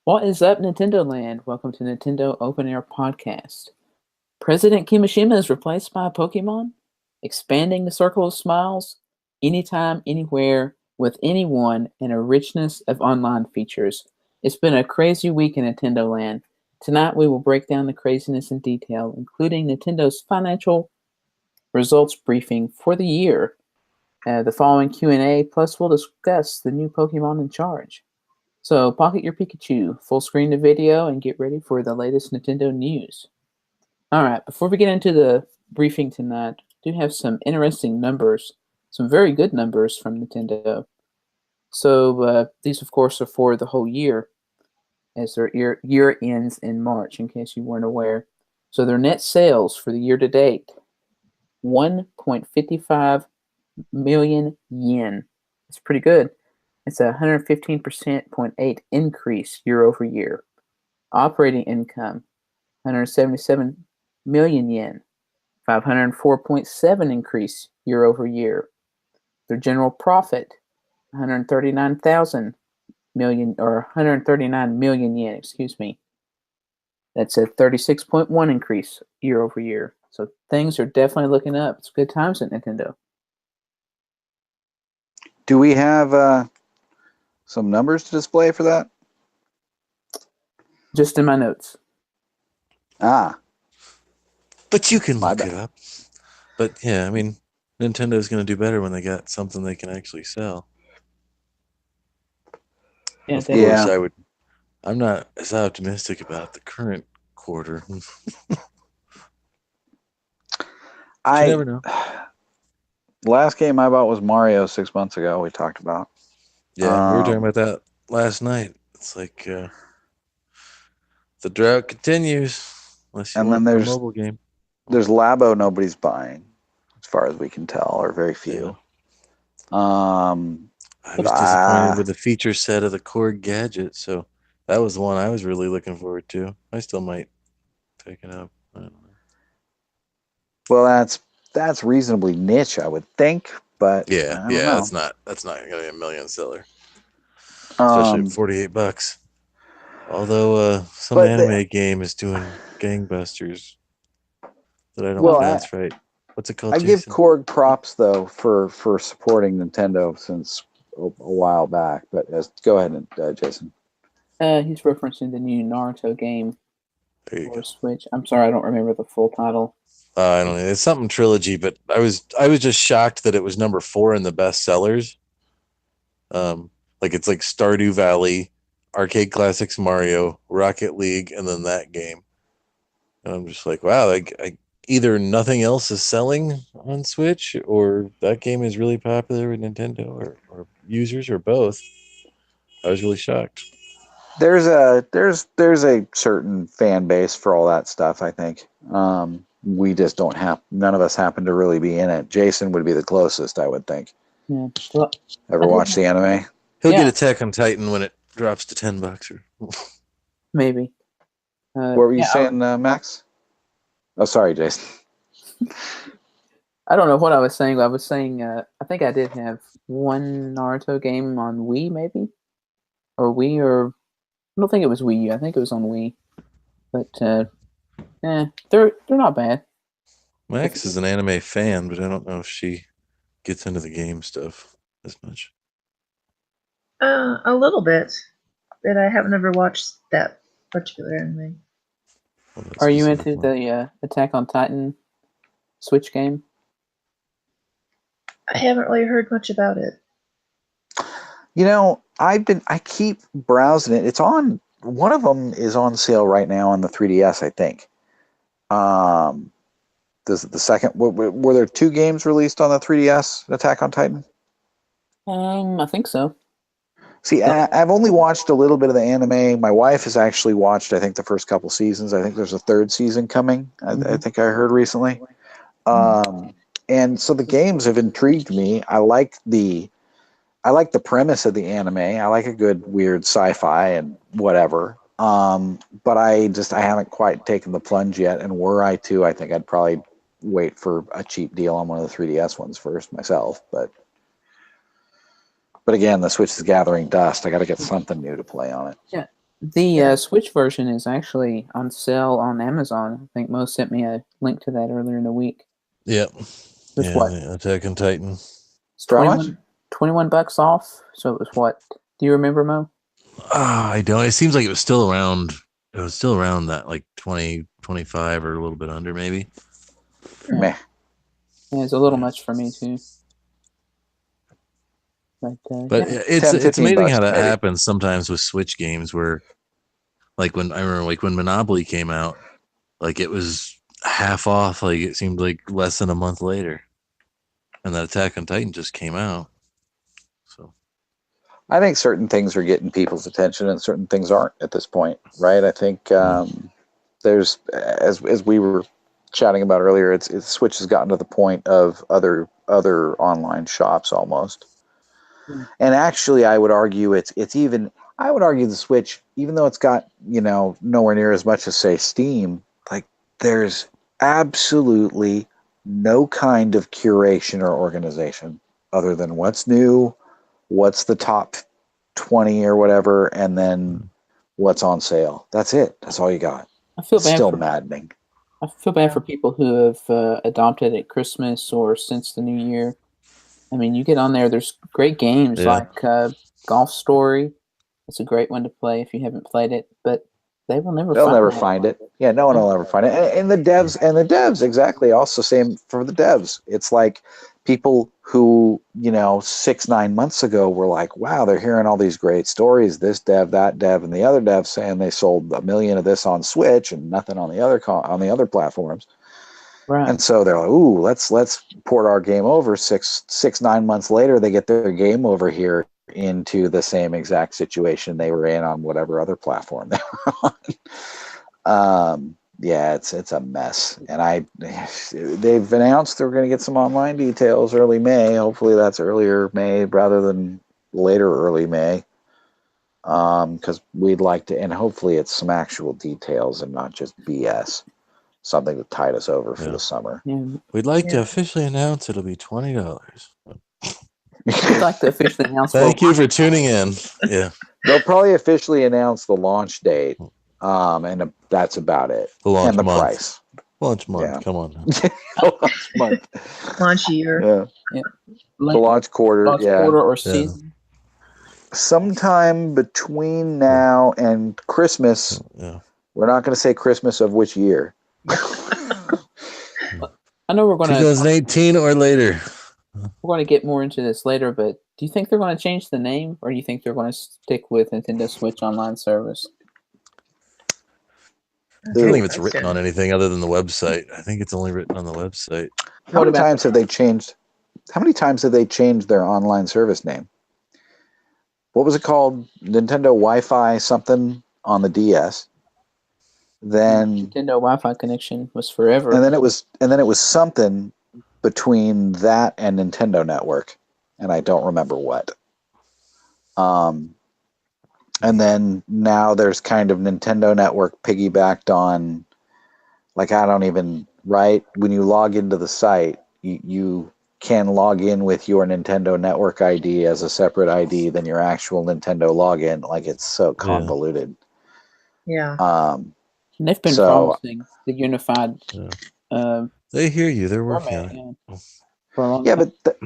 What is up, Nintendo Land? Welcome to Nintendo Open Air Podcast. President Kimishima is replaced by a Pokemon? Expanding the circle of smiles? Anytime, anywhere, with anyone, and a richness of online features. It's been a crazy week in Nintendo Land. Tonight we will break down the craziness in detail, including Nintendo's financial results briefing for the year, the following Q&A, plus we'll discuss the new Pokemon in charge. So pocket your Pikachu, full screen the video, and get ready for the latest Nintendo news. Alright, before we get into the briefing tonight, I do have some interesting numbers, some very good numbers from Nintendo. So these, of course, are for the whole year, as their year ends in March, in case you weren't aware. So their net sales for the year to date, 1.55 million yen. It's pretty good. It's a 115.8% increase year over year. Operating income, 177 million yen, 504.7% increase year over year. Their general profit, 139,000 million, or 139 million yen, excuse me. That's a 36.1% increase year over year. So things are definitely looking up. It's good times at Nintendo. Do we have some numbers to display for that? Just in my notes. Ah. But you can look it up. But yeah, I mean, Nintendo's going to do better when they got something they can actually sell. Yeah, of course, I'm not as optimistic about the current quarter. You never know. Last game I bought was Mario 6 months ago. We talked about. Yeah, we were talking about that last night. It's like the drought continues. Unless you want a mobile game. There's Labo nobody's buying, as far as we can tell, or very few. Yeah. I was disappointed with the feature set of the Cord gadget, so that was the one I was really looking forward to. I still might pick it up. I don't know. Well, that's reasonably niche, I would think, but yeah, that's not gonna be a million seller, especially at $48. Although some anime game is doing gangbusters that I don't pronounce right. What's it called? I Jason? give Korg props though for supporting Nintendo since a while back. But go ahead, Jason. He's referencing the new Naruto game for Switch. I'm sorry, I don't remember the full title. I don't know. It's something trilogy, but I was just shocked that it was number 4 in the best sellers. It's like Stardew Valley, Arcade Classics Mario, Rocket League, and then that game. And I'm just like, wow, either nothing else is selling on Switch, or that game is really popular with Nintendo or users, or both. I was really shocked. There's a certain fan base for all that stuff, I think. We just don't have, none of us happen to really be in it. Jason would be the closest, I would think. Yeah. Well, ever watch the anime? He'll get Attack on Titan when it drops to $10 or maybe. What were you saying, Max? Oh, sorry, Jason. I don't know what I was saying. I was saying I think I did have one Naruto game on Wii, maybe, or Wii, or I don't think it was Wii U. I think it was on Wii. But they're not bad. Max is an anime fan, but I don't know if she gets into the game stuff as much. A little bit, but I haven't ever watched that particular anime. Well, are you into the Attack on Titan Switch game? I haven't really heard much about it. You know, I keep browsing it. It's on, one of them is on sale right now on the 3DS, I think. The second, were there 2 games released on the 3DS, Attack on Titan? I think so. See, I've only watched a little bit of the anime. My wife has actually watched, I think, the first couple seasons. I think there's a 3rd season coming. I think I heard recently. And so the games have intrigued me. I like the premise of the anime. I like a good weird sci-fi and whatever. But I haven't quite taken the plunge yet. And were I to, I think I'd probably wait for a cheap deal on one of the 3DS ones first myself. But again, the Switch is gathering dust. I got to get something new to play on it. Yeah. The Switch version is actually on sale on Amazon. I think Mo sent me a link to that earlier in the week. Yep. It was Yeah, what? the Attack on Titan. It's For how much? $21 off. So it was what? Do you remember, Mo? I don't. It seems like it was still around. It was still around that like 20, 25 or a little bit under maybe. Meh. Yeah, it's a little much for me too. But yeah. it's 10, 15 amazing bucks, how that maybe. happens sometimes with Switch games where, like when I remember like when Monopoly came out, like it was half off. Like it seemed like less than a month later, and that Attack on Titan just came out. So I think certain things are getting people's attention and certain things aren't at this point, right? I think there's, as we were chatting about earlier, it's Switch has gotten to the point of other online shops almost. And actually, I would argue I would argue the Switch, even though it's got, nowhere near as much as, say, Steam, like there's absolutely no kind of curation or organization other than what's new, what's the top 20 or whatever, and then what's on sale. That's it. That's all you got. I feel It's bad still for maddening. I feel bad for people who have adopted at Christmas or since the new year. I mean, you get on there. There's great games like Golf Story. It's a great one to play if you haven't played it, but they will never. They'll never that. find it. Yeah, no one will ever find it. And the devs, exactly. Also, same for the devs. It's like people who 6-9 months ago were like, "Wow, they're hearing all these great stories. This dev, that dev, and the other dev saying they sold 1 million of this on Switch and nothing on the other platforms." Right. And so they're like, "Ooh, let's port our game over." 9 months later, they get their game over here into the same exact situation they were in on whatever other platform they were on. Yeah, it's a mess. And they've announced they're going to get some online details early May. Hopefully that's earlier May rather than later early May. Because we'd like to, and hopefully it's some actual details and not just BS. Something to tide us over for the summer. Yeah. We'd like to officially announce it'll be $20. We'd like to officially announce. Thank you for tuning in. Yeah, they'll probably officially announce the launch date, and that's about it. the launch and the month. Price. Launch month. Yeah. Come on. Launch month. Launch year. Yeah. The launch quarter. Launch quarter or season. Sometime between now and Christmas. Yeah. We're not going to say Christmas of which year. I know we're going to 2018 or later. We're going to get more into this later, but do you think they're going to change the name, or do you think they're going to stick with Nintendo Switch Online service? I don't think it's written on anything other than the website. I think it's only written on the website. How many times have they changed their online service name? What was it called? Nintendo Wi-Fi something on the DS. Then Nintendo Wi-Fi connection was forever. And then it was something between that and Nintendo Network, and I don't remember what. And then now there's kind of Nintendo Network piggybacked on, like, right? When you log into the site, you can log in with your Nintendo Network ID as a separate ID than your actual Nintendo login. Like, it's so convoluted. Yeah. And they've been promising the unified. They hear you. They're working on it. For a long time. But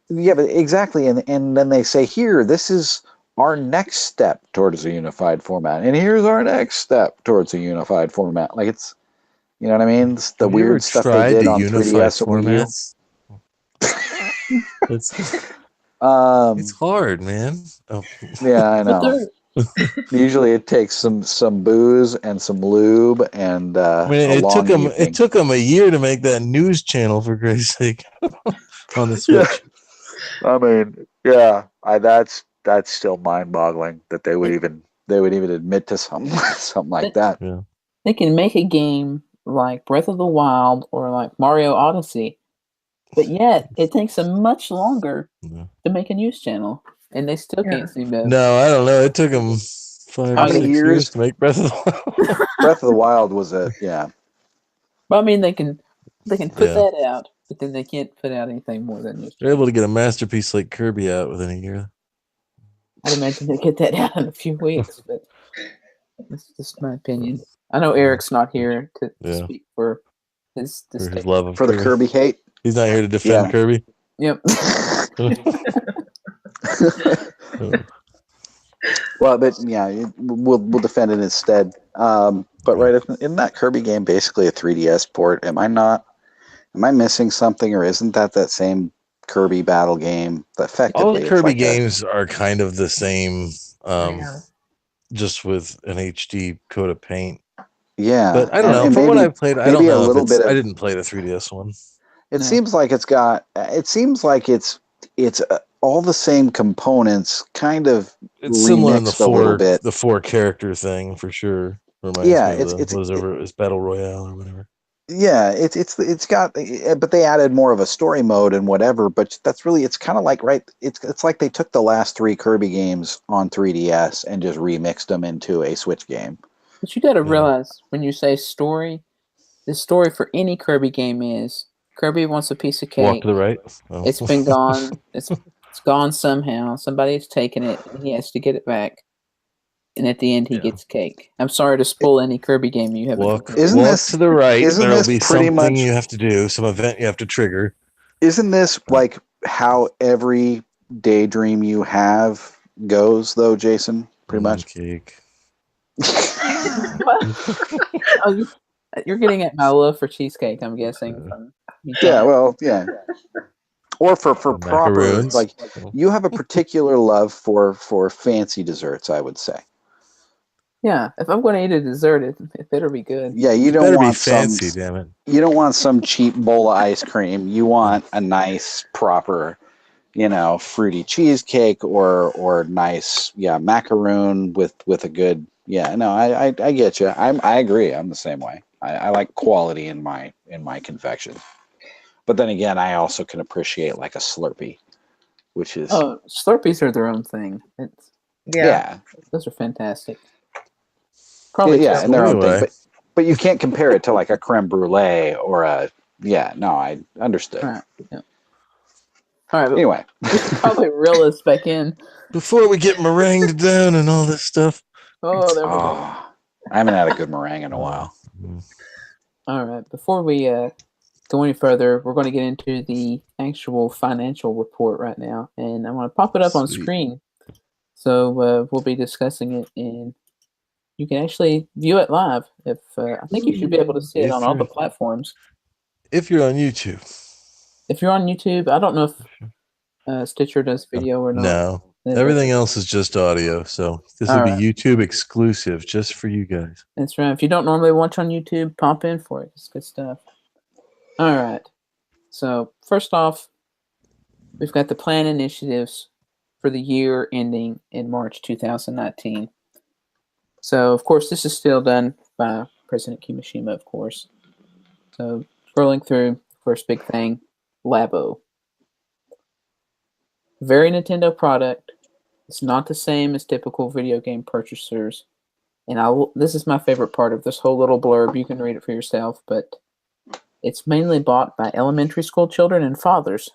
exactly. And then they say, here, this is our next step towards a unified format, and here's our next step towards a unified format. Like, it's, you know what I mean? It's the weird stuff they did on 3DS and Wii U. It's hard, man. Yeah, I know. Usually it takes some booze and some lube and it took them a year to make that news channel, for Christ's sake, on the Switch. I mean, that's still mind-boggling that they would even admit to something like that. Yeah. They can make a game like Breath of the Wild or like Mario Odyssey, but yet it takes them much longer to make a news channel, and they still can't seem to. No, I don't know. It took them 5 or 6 years to make Breath of the Wild. Breath of the Wild was But I mean, they can put that out, but then they can't put out anything more than news. They're able to get a masterpiece like Kirby out within a year. I'd imagine they get that out in a few weeks, but That's just my opinion. I know Eric's not here to Yeah. speak for his For his distaste. love of For the Kirby. Kirby hate. He's not here to defend Yeah. Kirby. Yep. Well, but yeah, we'll defend it instead. But right, isn't that Kirby game basically a 3DS port? Am I missing something, or isn't that same Kirby battle game? Effectively, All the it's Kirby like games are kind of the same, Yeah. just with an HD coat of paint. Yeah, But I don't know. and From maybe, what I've played, I don't maybe a know if little it's. bit of. I didn't play the 3DS one. It No. seems like it's got. It seems like it's all the same components, kind of It's similar in remixed a little bit. the 4-character thing for sure. Reminds Yeah, me of it's Battle Royale or whatever. Yeah, it's got, but they added more of a story mode and whatever. But that's really, it's kind of like, right. It's like they took the last 3 Kirby games on 3DS and just remixed them into a Switch game. But you got to realize when you say story, the story for any Kirby game is Kirby wants a piece of cake. Walk to the right. Oh. It's been gone. It's gone somehow. Somebody's taken it, and he has to get it back. And at the end, he gets cake. I'm sorry to spoil any Kirby game you haven't. Walk to the right. There'll be pretty something much, you have to do, some event you have to trigger. Isn't this like how every daydream you have goes, though, Jason? Pretty much. Cake. Oh, you're getting at my love for cheesecake, I'm guessing. Yeah, well, yeah. Or for proper, macaroons. like, you have a particular love for fancy desserts, I would say. Yeah, if I'm going to eat a dessert, it better be good. Yeah, you don't better want be fancy, damn it. You don't want some cheap bowl of ice cream. You want a nice, proper, fruity cheesecake or nice, macaroon with a good. Yeah, no, I get you. I agree. I'm the same way. I like quality in my confections. But then again, I also can appreciate like a Slurpee, which is Slurpees are their own thing. Those are fantastic. Probably and their own Anyway. thing. But you can't compare it to like a creme brulee or a I understood. Right. Yeah. All right. Anyway, we should probably reel us back in Before we get meringued down and all this stuff. Oh, there we go. I haven't had a good meringue in a while. All right. Before we go any further, we're going to get into the actual financial report right now, and I'm going to pop it up on screen. So we'll be discussing it, and you can actually view it live. I think you should be able to see it on all the platforms. If you're on YouTube. If you're on YouTube, I don't know if Stitcher does video or not. No. Everything else is just audio, so this will be YouTube exclusive just for you guys. That's right. If you don't normally watch on YouTube, pop in for it. It's good stuff. All right. So first off, we've got the plan initiatives for the year ending in March 2019. So, of course, this is still done by President Kimishima, of course. So scrolling through, first big thing, Labo. Very Nintendo product. It's not the same as typical video game purchasers. And this is my favorite part of this whole little blurb. You can read it for yourself, but it's mainly bought by elementary school children and fathers.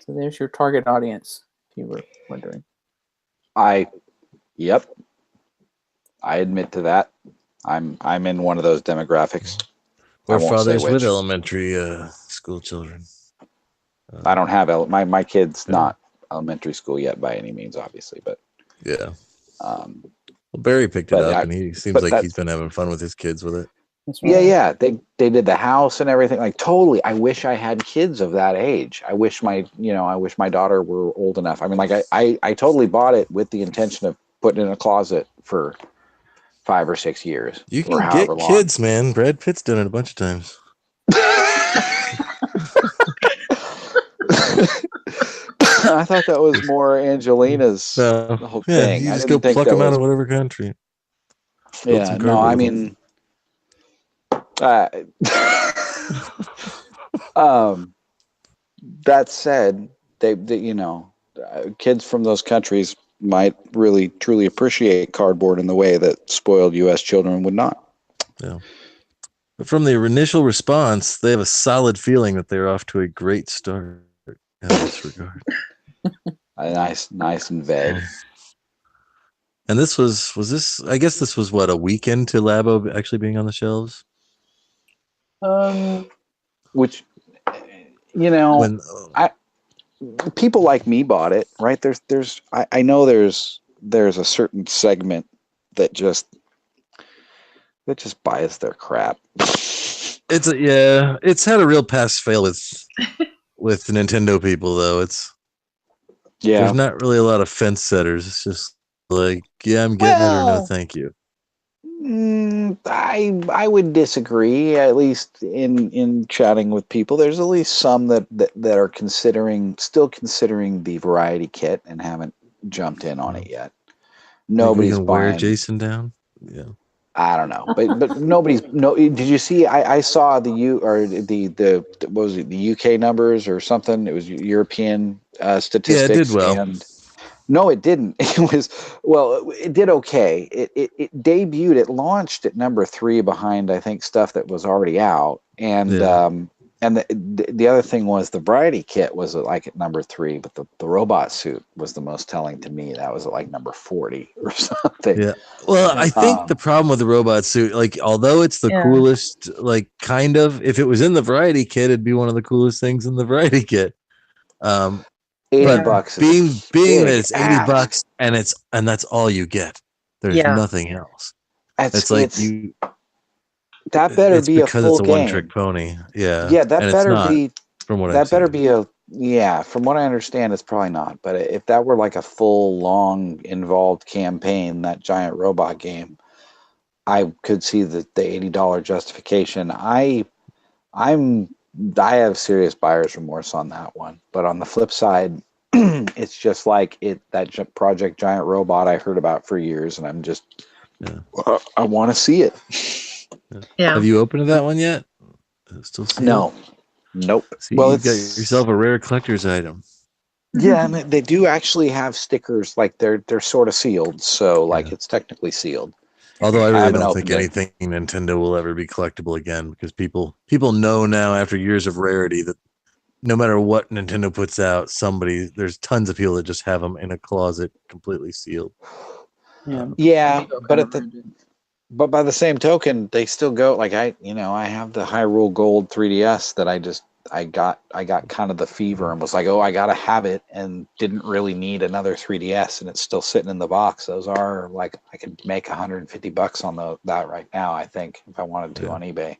So there's your target audience, if you were wondering. Yep. I admit to that. I'm in one of those demographics. Or fathers with elementary school children. I don't have my kid's not elementary school yet by any means, obviously, but yeah. Well, Barry picked it up, and he seems like he's been having fun with his kids with it. Right. Yeah. They did the house and everything. Like totally. I wish I had kids of that age. I wish my daughter were old enough. I mean, like I totally bought it with the intention of putting it in a closet for 5 or 6 years. You can get kids, man. Brad Pitt's done it a bunch of times. I thought that was more Angelina's whole thing. You just go pluck them out of whatever country. Yeah, no, I mean, that said, they kids from those countries might really truly appreciate cardboard in the way that spoiled U.S. children would not. Yeah. But from the initial response, they have a solid feeling that they're off to a great start in this regard. Nice and vague. And this was this? I guess this was what, a weekend to Labo actually being on the shelves. Which, you know, When people like me bought it, right? I know there's a certain segment that just buys their crap. it's had a real pass fail with Nintendo people though. There's not really a lot of fence setters. It's just like, yeah, I'm getting it or no, thank you. I would disagree. At least in chatting with people, there's at least some that are still considering the variety kit and haven't jumped in on it yet. Nobody's buying. Wear Jason down. Yeah. I don't know, but nobody's no. Did you see? I saw the what was it, the UK numbers or something? It was European statistics. Yeah, it did well. And no, it didn't. It did okay. It debuted. It launched at number 3 behind, I think, stuff that was already out. And the other thing was the variety kit was like at number 3, but the robot suit was the most telling to me. That was at like number 40 or something. Yeah. Well, I think the problem with the robot suit, like, although it's the coolest, like, kind of, if it was in the variety kit, it'd be one of the coolest things in the variety kit. $80 being that it's $80 and that's all you get. There's nothing else. It's like you. That better be a full game. Because it's a one-trick pony. Yeah. Yeah, that better be. From what that better be a. Yeah, from what I understand, it's probably not. But if that were like a full, long, involved campaign, that giant robot game, I could see the $80 justification. I have serious buyer's remorse on that one. But on the flip side, it's just like that Project Giant Robot I heard about for years, and I'm just I want to see it. Yeah. Have you opened that one yet? Still sealed? No. Nope. See, well, you got yourself a rare collector's item. Yeah, and they do actually have stickers, like they're sort of sealed, so like it's technically sealed. Although I really don't think anything Nintendo will ever be collectible again, because people know now after years of rarity that no matter what Nintendo puts out, there's tons of people that just have them in a closet completely sealed. But by the same token, they still go, like I have the Hyrule Gold 3DS that I got kind of the fever and was like, oh, I gotta have it, and didn't really need another 3DS, and it's still sitting in the box. Those are like, I could make $150 on that right now, I think, if I wanted to on eBay.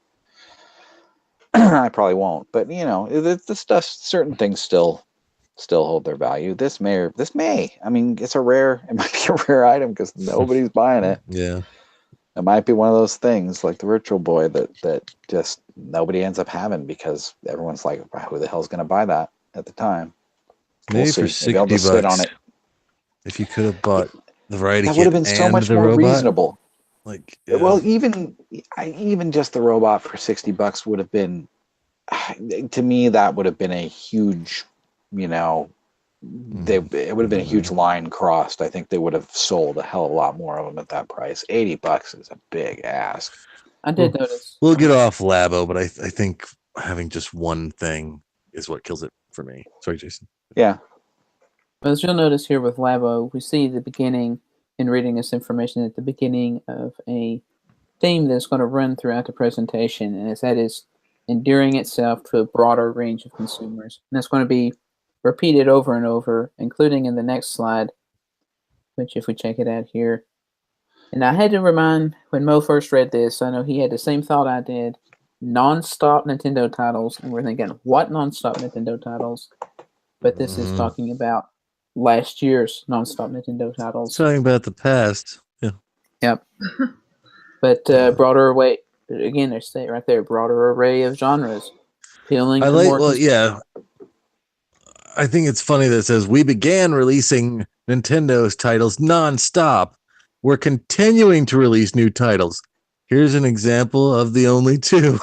I probably won't, but the stuff, certain things still hold their value. This may. I mean, it might be a rare item because nobody's buying it. Yeah. It might be one of those things like the Virtual Boy that just nobody ends up having because everyone's like, who the hell's going to buy that at the time? Maybe for $60 on it. If you could have bought the variety kit, that would have been so much more reasonable. Like, well, even just the robot for $60 would have been, to me, that would have been a huge, it would have been a huge line crossed. I think they would have sold a hell of a lot more of them at that price. $80 is a big ask. I did notice. We'll get off Labo, but I think having just one thing is what kills it for me. Sorry, Jason. Yeah. But as you'll notice here with Labo, we see the beginning, in reading this information, at the beginning of a theme that's going to run throughout the presentation, and that is endearing itself to a broader range of consumers. And that's going to be repeated over and over, including in the next slide, which if we check it out here. And I had to remind, when Mo first read this, I know he had the same thought I did, NonStop Nintendo titles, and we're thinking, what NonStop Nintendo titles? But this is talking about last year's NonStop Nintendo titles. It's talking about the past. Yeah. Yep. But broader array, again, they say right there, broader array of genres. Appealing to more I think it's funny that it says, we began releasing Nintendo's titles non-stop. We're continuing to release new titles. Here's an example of the only two.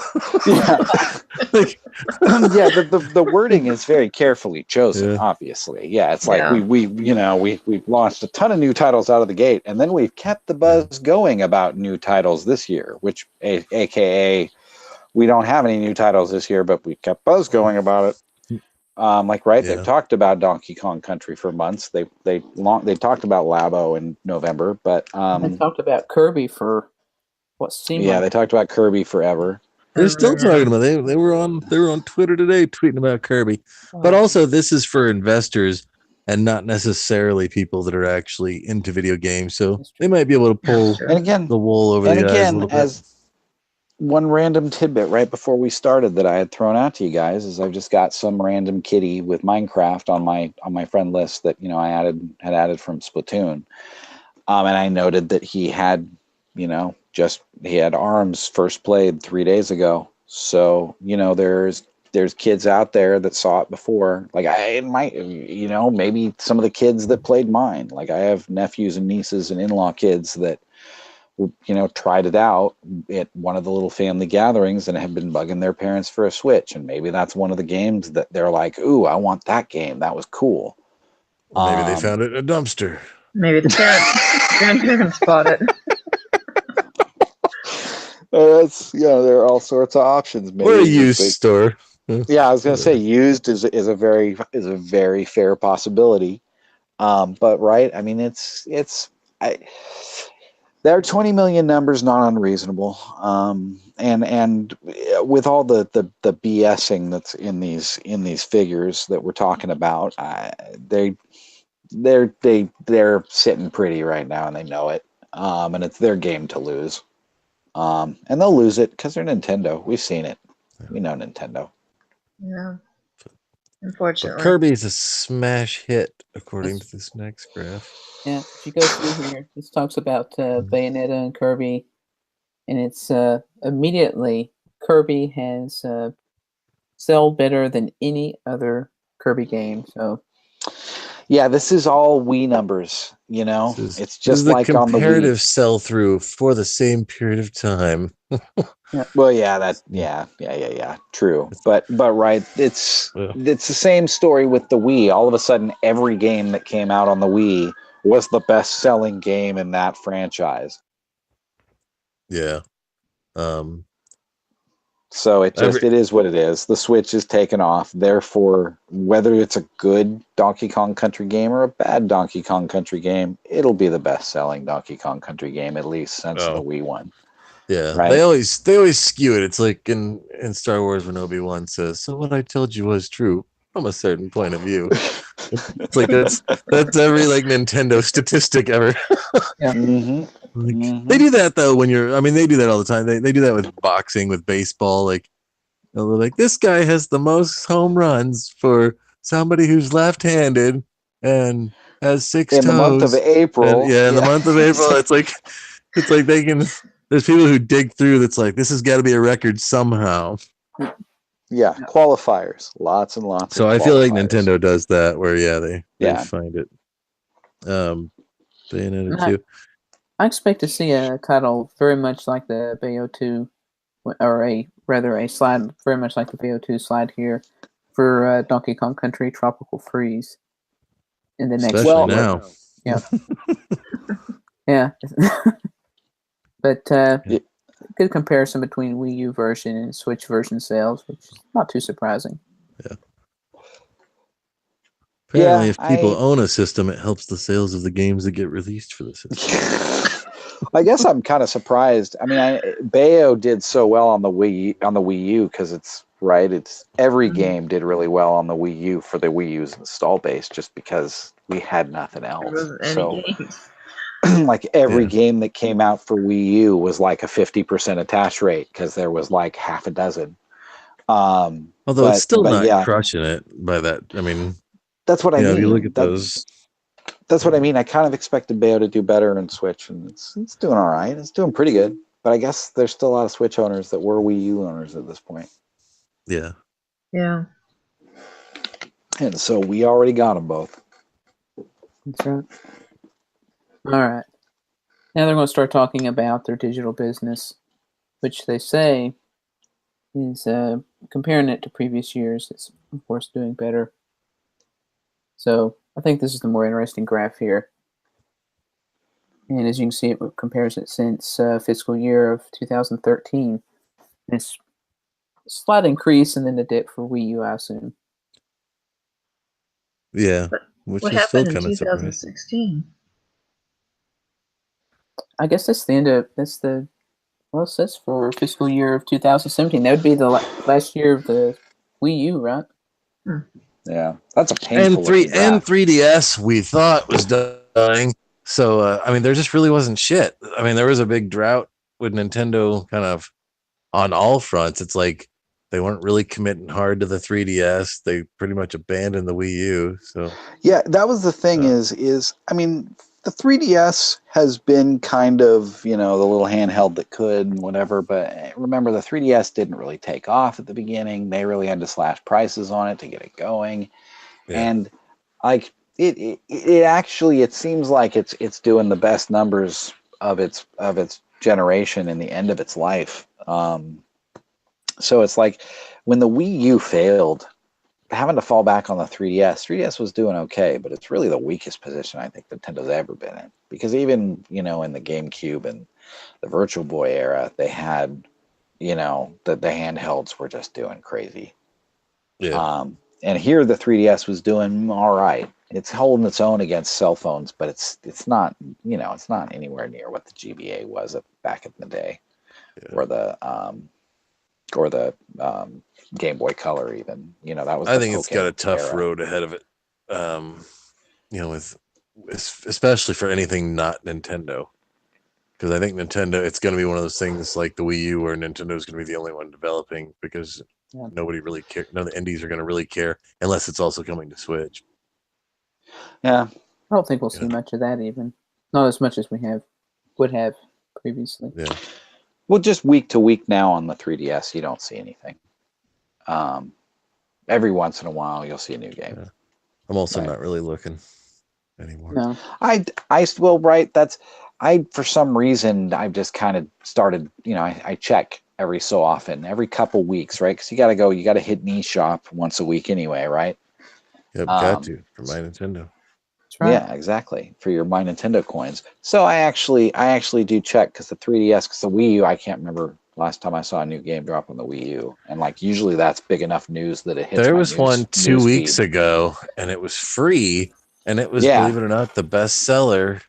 The wording is very carefully chosen, obviously. Yeah, it's like we've launched a ton of new titles out of the gate, and then we've kept the buzz going about new titles this year, which aka we don't have any new titles this year, but we kept buzz going about it. They've Yeah. talked about Donkey Kong Country for months. They talked about Labo in November, but They talked about Kirby for what seemed yeah, like they talked about Kirby forever. They're still Yeah. talking about it. They were on Twitter today tweeting about Kirby. But also this is for investors and not necessarily people that are actually into video games. So they might be able to pull And again, the wool over the eyes a little bit. as one random tidbit right before we started that I had thrown out to you guys is I've just got some random kitty with Minecraft on my friend list that I had added from Splatoon, and I noted that he had he had ARMS first played 3 days ago. So there's kids out there that saw it before. Like maybe some of the kids that played mine. Like I have nephews and nieces and in-law kids that tried it out at one of the little family gatherings and have been bugging their parents for a Switch. And maybe that's one of the games that they're like, ooh, I want that game. That was cool. Maybe they found it in a dumpster. Maybe the grandparents bought it. There are all sorts of options. Maybe Or a used store. Yeah, I was going to say used is a very fair possibility. But right, I mean, there are 20 million numbers not unreasonable. And with all the BSing that's in these figures that we're talking about, they're sitting pretty right now and they know it. And it's their game to lose. And they'll lose it because they're Nintendo. We've seen it. We know Nintendo. Yeah. Unfortunately. But Kirby's a smash hit, according to this next graph. Yeah, if you go through here, this talks about Bayonetta and Kirby, and it's immediately Kirby has sold better than any other Kirby game. So yeah, this is all Wii numbers. It's just like on the Wii. Comparative sell-through for the same period of time. Yeah. Well, yeah, true. But right, it's the same story with the Wii. All of a sudden, every game that came out on the Wii was the best-selling game in that franchise. Yeah. So it is what it is. The Switch is taken off. Therefore, whether it's a good Donkey Kong Country game or a bad Donkey Kong Country game, it'll be the best-selling Donkey Kong Country game, at least since the Wii one. Yeah, right? they always skew it. It's like in Star Wars when Obi-Wan says, "So what I told you was true from a certain point of view." It's like that's every like Nintendo statistic ever. Yeah. They do that though when they do that all the time. They do that with boxing, with baseball. Like they're like, this guy has the most home runs for somebody who's left-handed and has 6 toes. In the month of April. In the month of April, it's like they can. There's people who dig through that's like, this has got to be a record somehow. Yeah, qualifiers. Lots and lots so of I feel like qualifiers. Nintendo does that where, they find it. Bayonetta 2. I expect to see a title very much like the Bayo 2, or a slide very much like the Bayo 2 slide here for Donkey Kong Country Tropical Freeze in the next Especially now. Yeah. Yeah. But good comparison between Wii U version and Switch version sales, which is not too surprising. Yeah. Apparently, if people own a system, it helps the sales of the games that get released for the system. I guess I'm kind of surprised. I mean, Bayo did so well on the Wii U because it's every game did really well on the Wii U for the Wii U's install base just because we had nothing else. There wasn't any games. Like every game that came out for Wii U was like a 50% attach rate because there was like half a dozen. Although it's still not crushing it by that. I mean, that's what I mean. If you look at those. That's what I mean. I kind of expected Bayo to do better in Switch, and it's doing all right. It's doing pretty good. But I guess there's still a lot of Switch owners that were Wii U owners at this point. Yeah. Yeah. And so we already got them both. That's right. All right. Now they're going to start talking about their digital business, which they say is comparing it to previous years. It's, of course, doing better. So I think this is the more interesting graph here. And as you can see, it compares it since fiscal year of 2013. It's a slight increase and then a dip for Wii U, I assume. Yeah, But which what is still happened in kind of surprising. 2016? I guess that's the well, it says for fiscal year of 2017. That would be the last year of the Wii U, right? Yeah, that's a And painful looking graph. 3DS we thought was dying. So I mean, there just really wasn't shit. I mean, there was a big drought with Nintendo kind of on all fronts. It's like they weren't really committing hard to the 3DS. They pretty much abandoned the Wii U. So Yeah, that was the thing. Is I mean, the 3DS has been kind of the little handheld that could and whatever. But remember, the 3DS didn't really take off at the beginning. They really had to slash prices on it to get it going. yeah, And like it actually, it seems like it's doing the best numbers of its generation in the end of its life. So it's like when the Wii U failed, having to fall back on the 3DS. 3DS was doing okay, but it's really the weakest position I think Nintendo's ever been in. Because even in the GameCube and the Virtual Boy era, they had the handhelds were just doing crazy. yeah. And here the 3DS was doing all right. It's holding its own against cell phones, but it's not it's not anywhere near what the GBA was back in the day, or the Game Boy Color even. That was I the think it's got a Pocket tough era. road ahead of it. With especially for anything not Nintendo, because I think Nintendo, it's going to be one of those things like the Wii U, where Nintendo is going to be the only one developing, because nobody really cares. None of the indies are going to really care unless it's also coming to Switch. Yeah, I don't think we'll see much of that, even not as much as we would have previously. Yeah. Well, just week to week now on the 3DS, you don't see anything. Every once in a while, you'll see a new game. Yeah. I'm also Right. not really looking anymore. No, For some reason, I've just kind of started, I check every so often, every couple weeks, right? Because you got to hit eShop once a week anyway, right? Yep, got to for my Nintendo. that's right. Yeah, exactly, for your My Nintendo coins. So I actually do check, because the 3DS, because the Wii U, I can't remember last time I saw a new game drop on the Wii U, and like usually that's big enough news that it hits. There my was one 2 news weeks feed. ago, and it was free, and it was, Yeah. believe it or not, the best seller,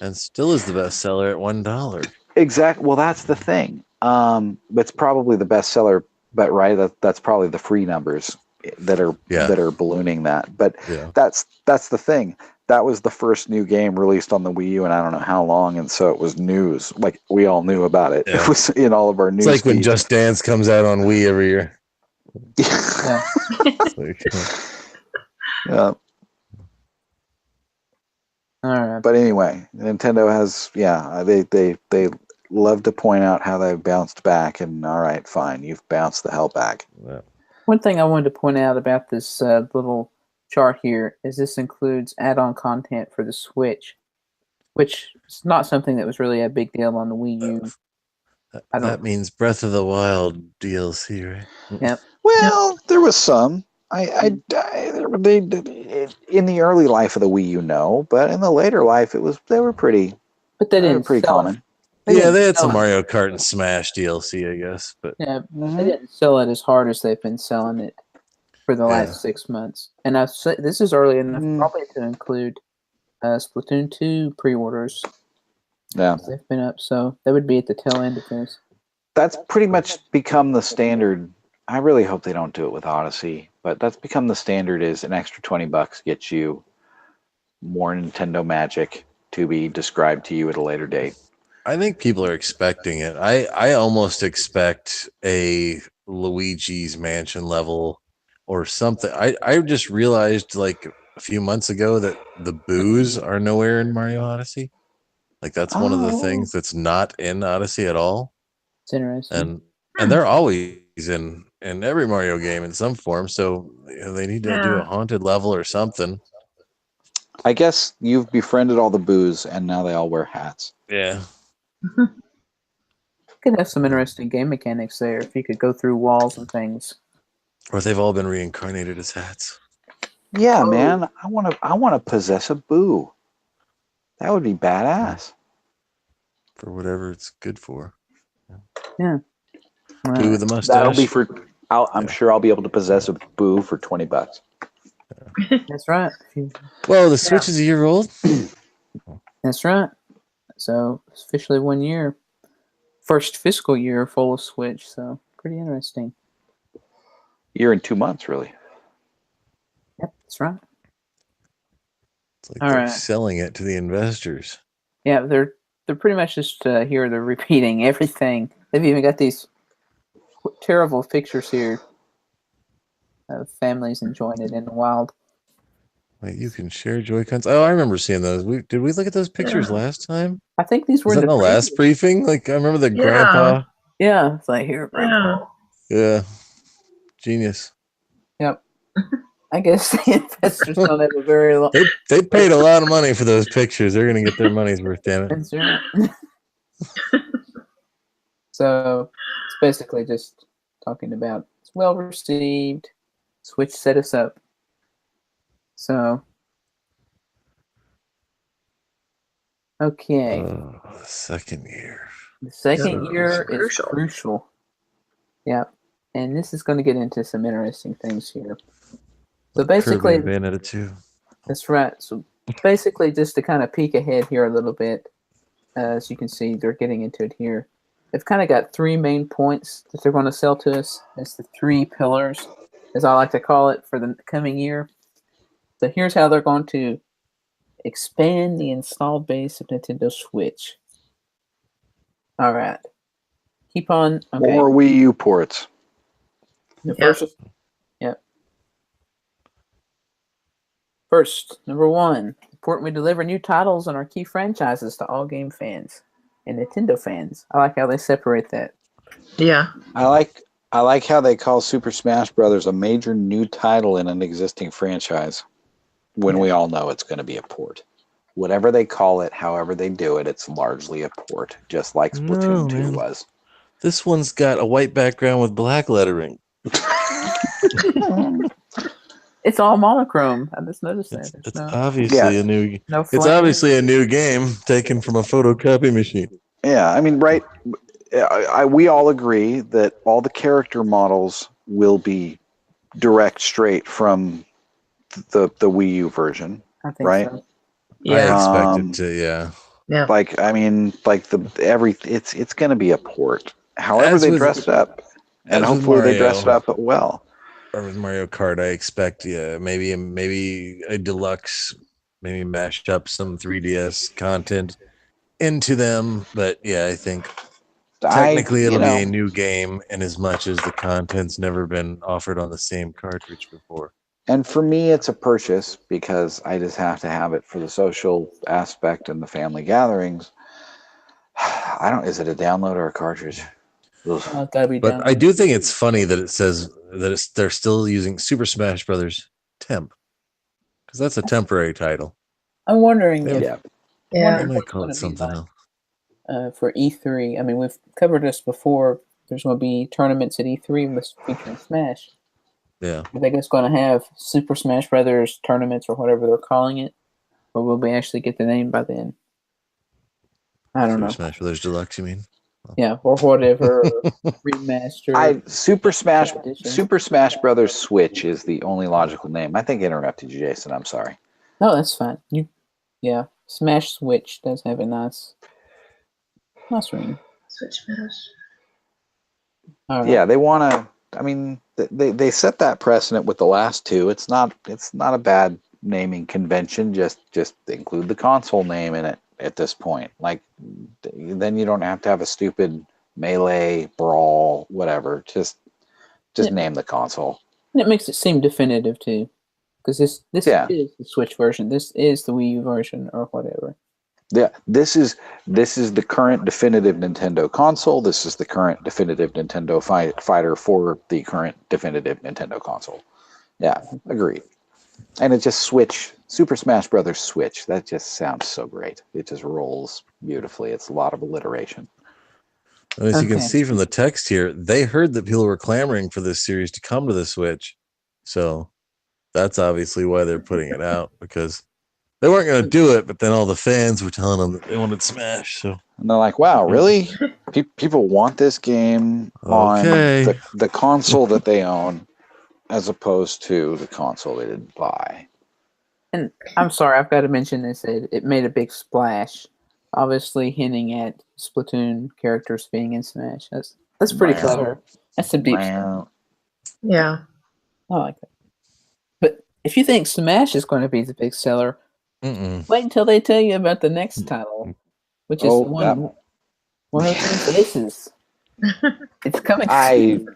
and still is the best seller at $1. Exactly. Well, that's the thing. It's probably the bestseller, but right, that's probably the free numbers that are ballooning that. But Yeah. that's the thing. That was the first new game released on the Wii U, and I don't know how long, and so it was news. Like, we all knew about it. Yeah. It was in all of our news. It's like when feeds. Just Dance comes out on Wii every year. Yeah. It's like, Yeah. All right. But anyway, Nintendo has, they love to point out how they've bounced back, and all right, fine, you've bounced the hell back. yeah. One thing I wanted to point out about this little chart here is this includes add-on content for the Switch, which is not something that was really a big deal on the Wii U. That means Breath of the Wild DLC, right? Yep. Well, there was some. They in the early life of the Wii U, no, but in the later life, they were pretty. But they didn't pretty sell common. it. Yeah, they had some sell it. Mario Kart and Smash DLC, I guess, but Yeah, they didn't sell it as hard as they've been selling it for the last 6 months. And this is early enough probably to include Splatoon 2 pre-orders. Yeah, they've been up, so that would be at the tail end of this. That's pretty much become the standard. I really hope they don't do it with Odyssey, but that's become the standard. Is an extra $20 gets you more Nintendo magic to be described to you at a later date. I think people are expecting it. I almost expect a Luigi's Mansion level or something. I just realized like a few months ago that the boos are nowhere in Mario Odyssey. Like, that's one of the things that's not in Odyssey at all. It's interesting. And they're always in every Mario game in some form. So they need to do a haunted level or something. I guess you've befriended all the boos, and now they all wear hats. Yeah. Could have some interesting game mechanics there if you could go through walls and things. Or they've all been reincarnated as hats. Yeah, man, I want to possess a boo. That would be badass. For whatever it's good for. Yeah. Boo the mustache. That'll be for. I'm sure I'll be able to possess a boo for $20. That's right. Well, the Switch is a year old. That's right. So it's officially 1 year. First fiscal year full of Switch. So pretty interesting. Year and 2 months, really. Yep, that's right. It's like All they're right. selling it to the investors. Yeah, they're pretty much just here. They're repeating everything. They've even got these terrible pictures here of families enjoying it in the wild. Wait, you can share JoyCons. Oh, I remember seeing those. Did we look at those pictures Yeah. last time? I think these were Was that in the last previous- briefing? Like I remember the Yeah. grandpa. Yeah, it's like here, Grandpa. Yeah. Yeah, genius. Yep. I guess the investors don't have a very long. They paid a lot of money for those pictures. They're gonna get their money's worth. Damn it. That's right. So it's basically just talking about it's well received. Switch set us up. So okay, Oh, the second year. the second Yeah, year it's is crucial. crucial. Yep, and this is going to get into some interesting things here. So basically, Kirby and Bayonetta 2. that's right. So basically, just to kind of peek ahead here a little bit, as you can see, they're getting into it here. They've kind of got three main points that they're going to sell to us. It's the three pillars, as I like to call it, for the coming year. So here's how they're going to expand the installed base of Nintendo Switch. All right. Keep on. Okay. More Wii U ports. The first. Yep. First, number one, important we deliver new titles and our key franchises to all game fans and Nintendo fans. I like how they separate that. Yeah. I like how they call Super Smash Brothers a major new title in an existing franchise, when we all know it's going to be a port. Whatever they call it, however they do it, it's largely a port, just like Splatoon 2 man. was. This one's got a white background with black lettering. It's all monochrome. I just noticed that. It's no, obviously a new. no It's flame. obviously a new game taken from a photocopy machine. Yeah, I mean, right. We all agree that all the character models will be direct straight from the Wii U version, I think right? so. Yeah. I expected to, yeah. Yeah. Like, I mean, like it's going to be a port. However As they with- dress it up, and as with hopefully they dress it Mario. up well. Or with Mario Kart, I expect, maybe a deluxe, maybe mashed up some 3DS content into them. But yeah, I think technically it'll be a new game, in as much as the content's never been offered on the same cartridge before. And for me, it's a purchase because I just have to have it for the social aspect and the family gatherings. Is it a download or a cartridge? Ugh. Oh, it's gotta be But done. I do think it's funny that it says that they're still using Super Smash Brothers Temp, because that's a temporary title. I'm wondering if Yeah. They Yeah. might call gonna it be something like- else. for E3. I mean, we've covered this before. There's going to be tournaments at E3 with featuring Smash. Yeah. Are they just going to have Super Smash Brothers tournaments or whatever they're calling it, or will we actually get the name by then? I don't Super know. Smash Brothers Deluxe, you mean? Yeah, or whatever remaster. Super Smash edition. Brothers Switch is the only logical name. I think I interrupted you, Jason. I'm sorry. No, that's fine. Yeah, Smash Switch does have a nice ring. Switch Smash. All right. Yeah, they want to. I mean, they set that precedent with the last two. It's not a bad naming convention. Just include the console name in it at this point. Like, then you don't have to have a stupid Melee, Brawl, whatever. Just name the console. And it makes it seem definitive too, because this Yeah. is the Switch version. This is the Wii U version or whatever. Yeah, this is the current definitive Nintendo console. This is the current definitive Nintendo fighter for the current definitive Nintendo console. Yeah, agreed. And it just Super Smash Brothers Switch. That just sounds so great. It just rolls beautifully. It's a lot of alliteration. And as you can Okay. see from the text here, they heard that people were clamoring for this series to come to the Switch. So that's obviously why they're putting it out, because they weren't going to do it, but then all the fans were telling them that they wanted Smash. So And they're like, wow, really? People want this game on Okay. the console that they own. as opposed to the console they didn't buy. And I'm sorry, I've got to mention this. It made a big splash, obviously hinting at Splatoon characters being in Smash. That's pretty Wow. clever. That's some deep stuff. Wow. Yeah. I like that. But if you think Smash is going to be the big seller, wait until they tell you about the next title, which is one of 10 Faces. It's coming.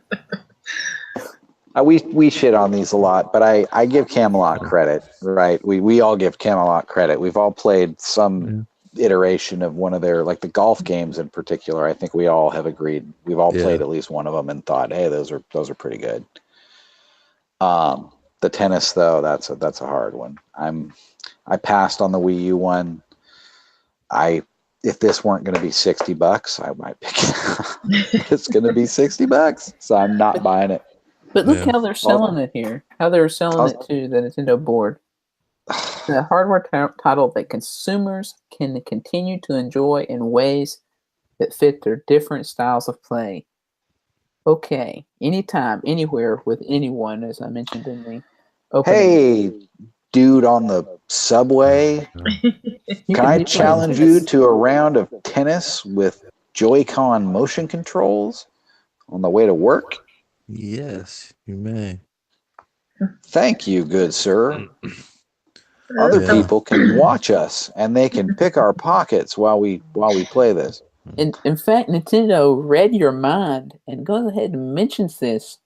We shit on these a lot, but I give Camelot credit, right? We all give Camelot credit. We've all played some iteration of one of their, like the golf games in particular. I think we all have agreed. We've all played at least one of them and thought, hey, those are pretty good. The tennis though, that's a hard one. I passed on the Wii U one. If this weren't going to be $60, I might pick it. It's going to be $60, so I'm not buying it. But look how they're selling it here. How they're selling it to the Nintendo board. The hardware title that consumers can continue to enjoy in ways that fit their different styles of play. Okay, anytime, anywhere, with anyone, as I mentioned in the opening. Hey, dude on the subway, can I challenge you to a round of tennis with Joy-Con motion controls on the way to work? Yes, you may. Thank you, good sir. Other people can watch us, and they can pick our pockets while we play this. In fact, Nintendo read your mind and goes ahead and mentions this.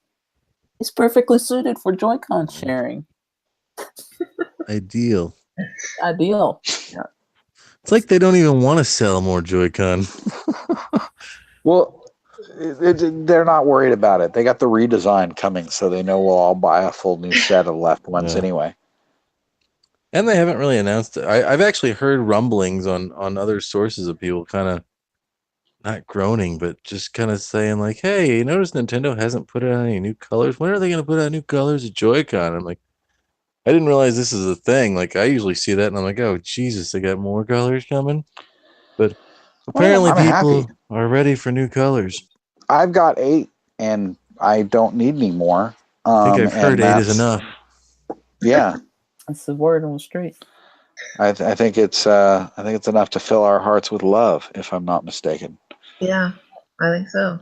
It's perfectly suited for Joy-Con sharing. Ideal. Ideal. Yeah. It's like they don't even want to sell more Joy-Con. Well, they're not worried about it. They got the redesign coming, so they know we'll all buy a full new set of left ones anyway. And they haven't really announced it. I've actually heard rumblings on other sources of people kind of not groaning, but just kind of saying like, hey, you notice Nintendo hasn't put out any new colors? When are they going to put out new colors of Joy-Con? I'm like, I didn't realize this is a thing. Like, I usually see that and I'm like, oh, Jesus, they got more colors coming? But apparently people are ready for new colors. I've got 8 and I don't need any more. I think I've heard 8 is enough. Yeah. That's the word on the street. I think it's enough to fill our hearts with love, if I'm not mistaken. Yeah, I think so.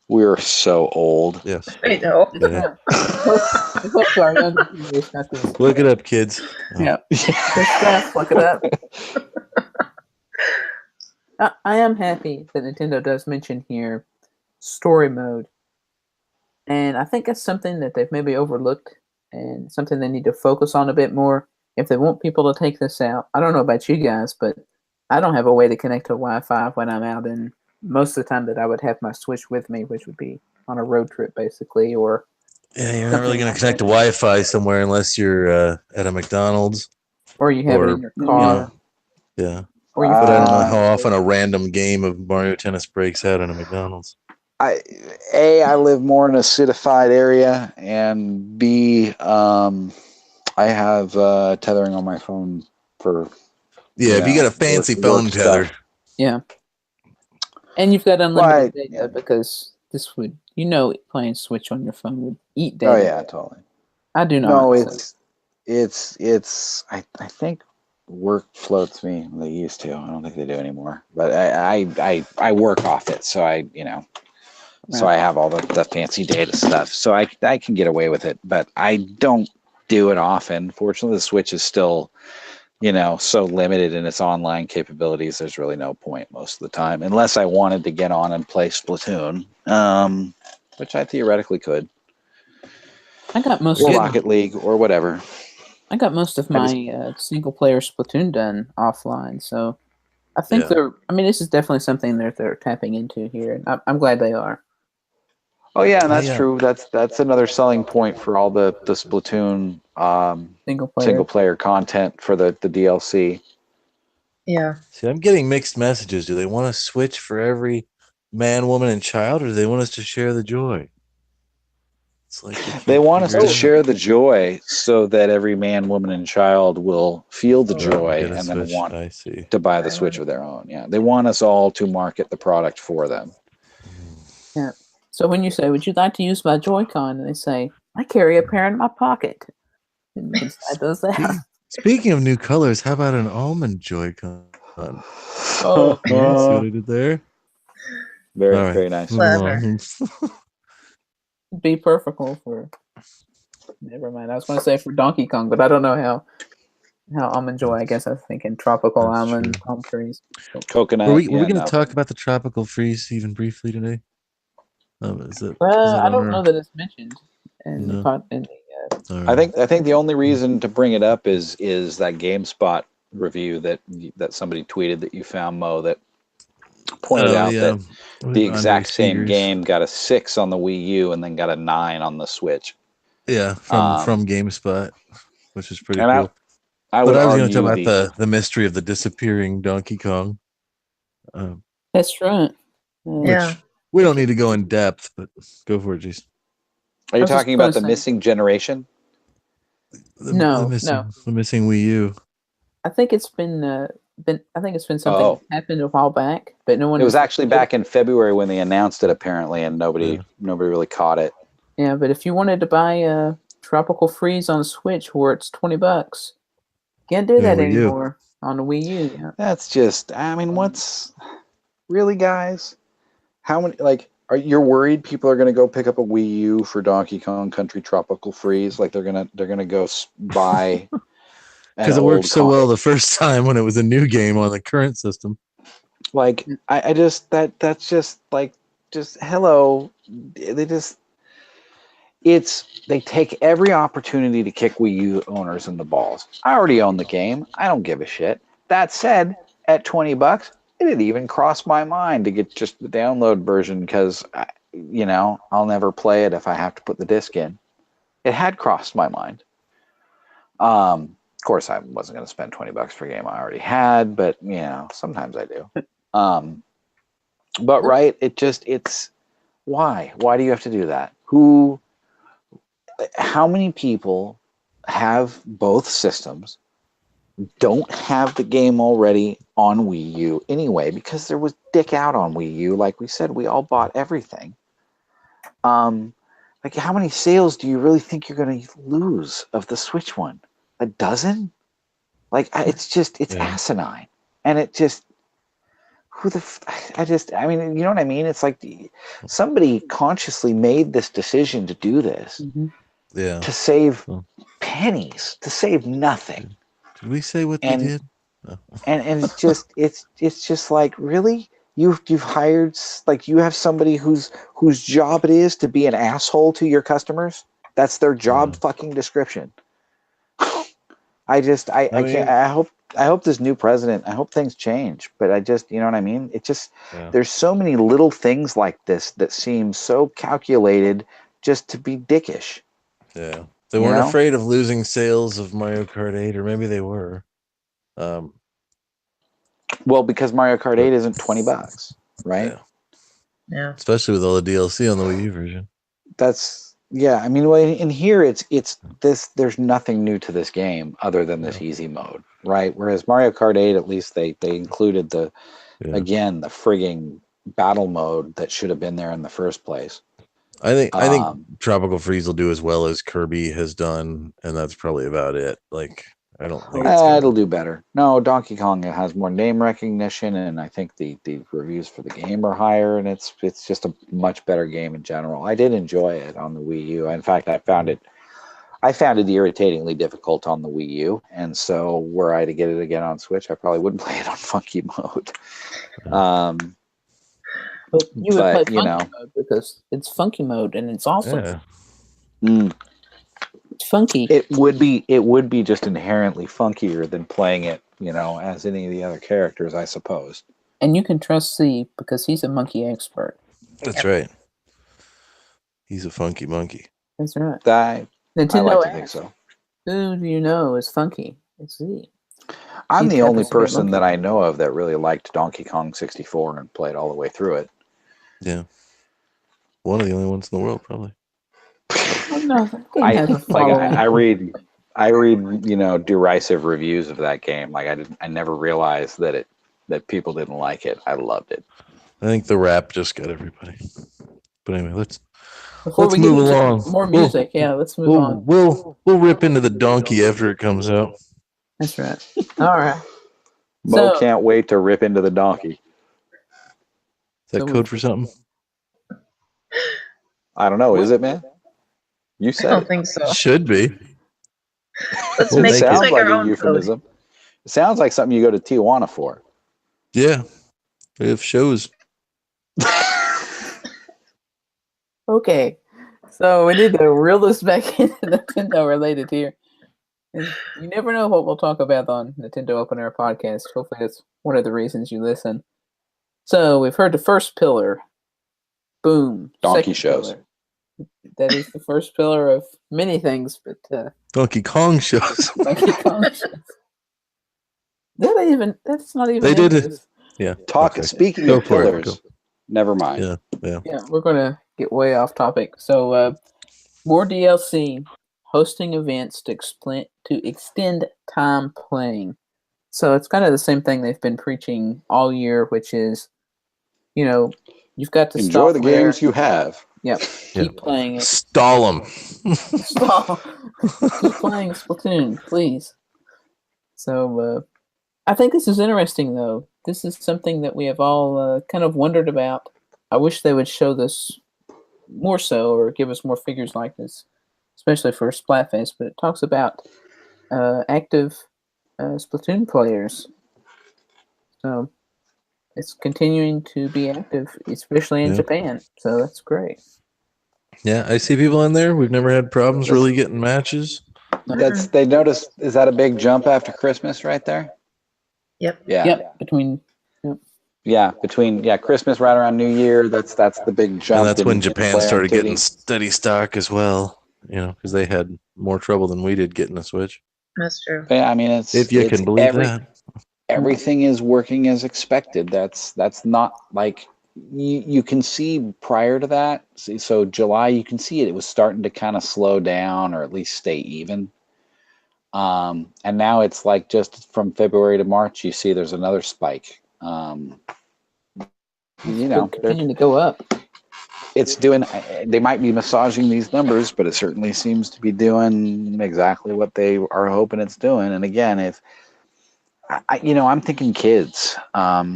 We're so old. Yes. I know. Yeah. Look Look it up, kids. Yeah. Look it up. I am happy that Nintendo does mention here story mode. And I think that's something that they've maybe overlooked and something they need to focus on a bit more if they want people to take this out. I don't know about you guys, but I don't have a way to connect to Wi-Fi when I'm out, and most of the time that I would have my Switch with me, which would be on a road trip basically, or you're not really going to connect to Wi-Fi somewhere unless you're at a McDonald's, or you have it in your car. Or but I don't know how often a random game of Mario Tennis breaks out in a McDonald's. I live more in a citified area, and B, I have tethering on my phone for. If you got a fancy phone tether. Yeah. And you've got unlimited data because this would, playing Switch on your phone would eat data. Oh yeah, totally. I do not. No, it's. I think work floats me. They used to. I don't think they do anymore. But I work off it, so so I have all the fancy data stuff. So I can get away with it, but I don't do it often. Fortunately, the Switch is still, so limited in its online capabilities. There's really no point most of the time, unless I wanted to get on and play Splatoon, which I theoretically could. I got most or Rocket League or whatever. I got most of my single player Splatoon done offline, so I think this is definitely something that they're tapping into here, and I'm glad they are. Oh yeah, and that's true. That's another selling point for all the Splatoon single player content for the DLC. Yeah. See, I'm getting mixed messages. Do they want to switch for every man, woman, and child, or do they want us to share the joy? It's like they want us to share the joy so that every man, woman, and child will feel the joy and then want to buy the Switch of their own. Yeah, they want us all to market the product for them. Yeah. So when you say, would you like to use my Joy-Con? And they say, I carry a pair in my pocket. And you can slide those out. Speaking of new colors, how about an almond Joy-Con? Oh, Yeah, see what I did there? Very, All right, very nice. moving Clever. along. be perfect for. Never mind. I was going to say for Donkey Kong, but I don't know how Almond Joy. I guess I was thinking tropical That's almond true. palm trees. Coconut. Were we yeah, going to no. talk about the tropical freeze even briefly today? Is it I on don't our? know that it's mentioned in the No. pot in the. All I right. think the only reason to bring it up is that GameSpot review that somebody tweeted that you found, Mo, that pointed out that With the Andre exact same Segers. game got a 6 on the Wii U and then got a 9 on the Switch. Yeah, from GameSpot, which is pretty And cool. I But would I was going to argue talk about the mystery of the disappearing Donkey Kong. That's right. Yeah. We don't need to go in depth, but go for it, Jason. Are you was just talking about the gonna say- missing generation? No. The missing Wii U. I think it's been something Oh. that happened a while back, but no one. It was actually back in February when they announced it, apparently, and nobody really caught it. Yeah, but if you wanted to buy a Tropical Freeze on Switch where it's $20, can't do that Wii U. anymore on the Wii U. Yeah. That's just, I mean, what's really, guys? How many, like, you're worried people are going to go pick up a Wii U for Donkey Kong Country Tropical Freeze? Like, they're gonna go buy because it worked so well the first time when it was a new game on the current system. Like, I just that's just like, just hello. They take every opportunity to kick Wii U owners in the balls. I already own the game. I don't give a shit. That said, at $20, it didn't even cross my mind to get just the download version because, I'll never play it if I have to put the disc in. It had crossed my mind. Of course, I wasn't going to spend $20 for a game I already had, but sometimes I do. But right, it's why? Why do you have to do that? How many people have both systems, don't have the game already on Wii U anyway, because there was dick out on Wii U. Like we said, we all bought everything. Like, how many sales do you really think you're going to lose of the Switch one? A dozen? Like, it's asinine. And it just, I mean, you know what I mean? It's like somebody consciously made this decision to do this. Mm-hmm. Yeah. To save pennies, to save nothing. Did we say what they did? No. And it's just like, really? You've hired, like, you have somebody whose job it is to be an asshole to your customers? That's their job fucking description. I can't. I hope this new president, I hope things change, but I just, you know what I mean? It just, there's so many little things like this that seem so calculated just to be dickish. Yeah. They weren't afraid of losing sales of Mario Kart 8, or maybe they were. Well, because Mario Kart 8 isn't $20, right? Yeah. Especially with all the DLC on the Wii U version. I mean, well, in here it's this. There's nothing new to this game other than this easy mode, right? Whereas Mario Kart 8, at least they included the frigging battle mode that should have been there in the first place. I think Tropical Freeze will do as well as Kirby has done, and that's probably about it. Like, I don't think it'll do better. No, Donkey Kong has more name recognition, and I think the reviews for the game are higher, and it's just a much better game in general. I did enjoy it on the Wii U. In fact, I found it irritatingly difficult on the Wii U, and so were I to get it again on Switch, I probably wouldn't play it on funky mode. But you would play funky mode because it's funky mode and it's awesome. Yeah. It's funky. It would be just inherently funkier than playing it, as any of the other characters, I suppose. And you can trust C because he's a monkey expert. That's right. He's a funky monkey. That's right. Nintendo I like to think so. Who do you know is funky? It's Z. I'm the only person that I know of that really liked Donkey Kong 64 and played all the way through it. Yeah. One of the only ones in the world, probably. I read derisive reviews of that game. Like, I never realized that people didn't like it. I loved it. I think the rap just got everybody. But anyway, Before Let's we get move into along. more music, let's move on. We'll rip into the donkey after it comes out. That's right. All right. Mo So- can't wait to rip into the donkey. Is that code for something? I don't know. Is it, man? You I said don't it. think so. Should be. Let's We'll make make It it. sounds like our a own euphemism. It sounds like something you go to Tijuana for. Yeah. We have shows. Okay. So we need to reel this back into Nintendo related here. And you never know what we'll talk about on Nintendo Open Air Podcast. Hopefully that's one of the reasons you listen. So we've heard the first pillar. Boom. Donkey Second shows. pillar. That is the first pillar of many things, but Donkey Kong shows. Donkey Kong shows. That's not even They in did it. this. Yeah. Speaking Go of for it. pillars, never mind. Yeah. Yeah, we're gonna get way off topic. So more DLC, hosting events to extend time playing. So it's kind of the same thing they've been preaching all year, which is, you've got to Enjoy stop the there. games you have. Yep, keep playing it. Stall them. Stop. Keep playing Splatoon, please. So I think this is interesting, though. This is something that we have all kind of wondered about. I wish they would show this more so, or give us more figures like this, especially for Splatfest. But it talks about active Splatoon players. So it's continuing to be active, especially in Japan. So that's great. Yeah, I see people in there. We've never had problems really getting matches. They noticed. Is that a big jump after Christmas right there? Yep. Yeah. Yep. Between Christmas right around New Year. That's the big jump. And that's when in Japan player started activity. getting steady stock as well. Because they had more trouble than we did getting a Switch. That's true. Yeah, I mean, If you can believe that. Everything is working as expected. That's not like you can see prior to that. So July, you can see it was starting to kind of slow down or at least stay even. And now it's like just from February to March, you see there's another spike. continuing to go up. It's doing. They might be massaging these numbers, but it certainly seems to be doing exactly what they are hoping it's doing. And again, if I'm thinking kids, right?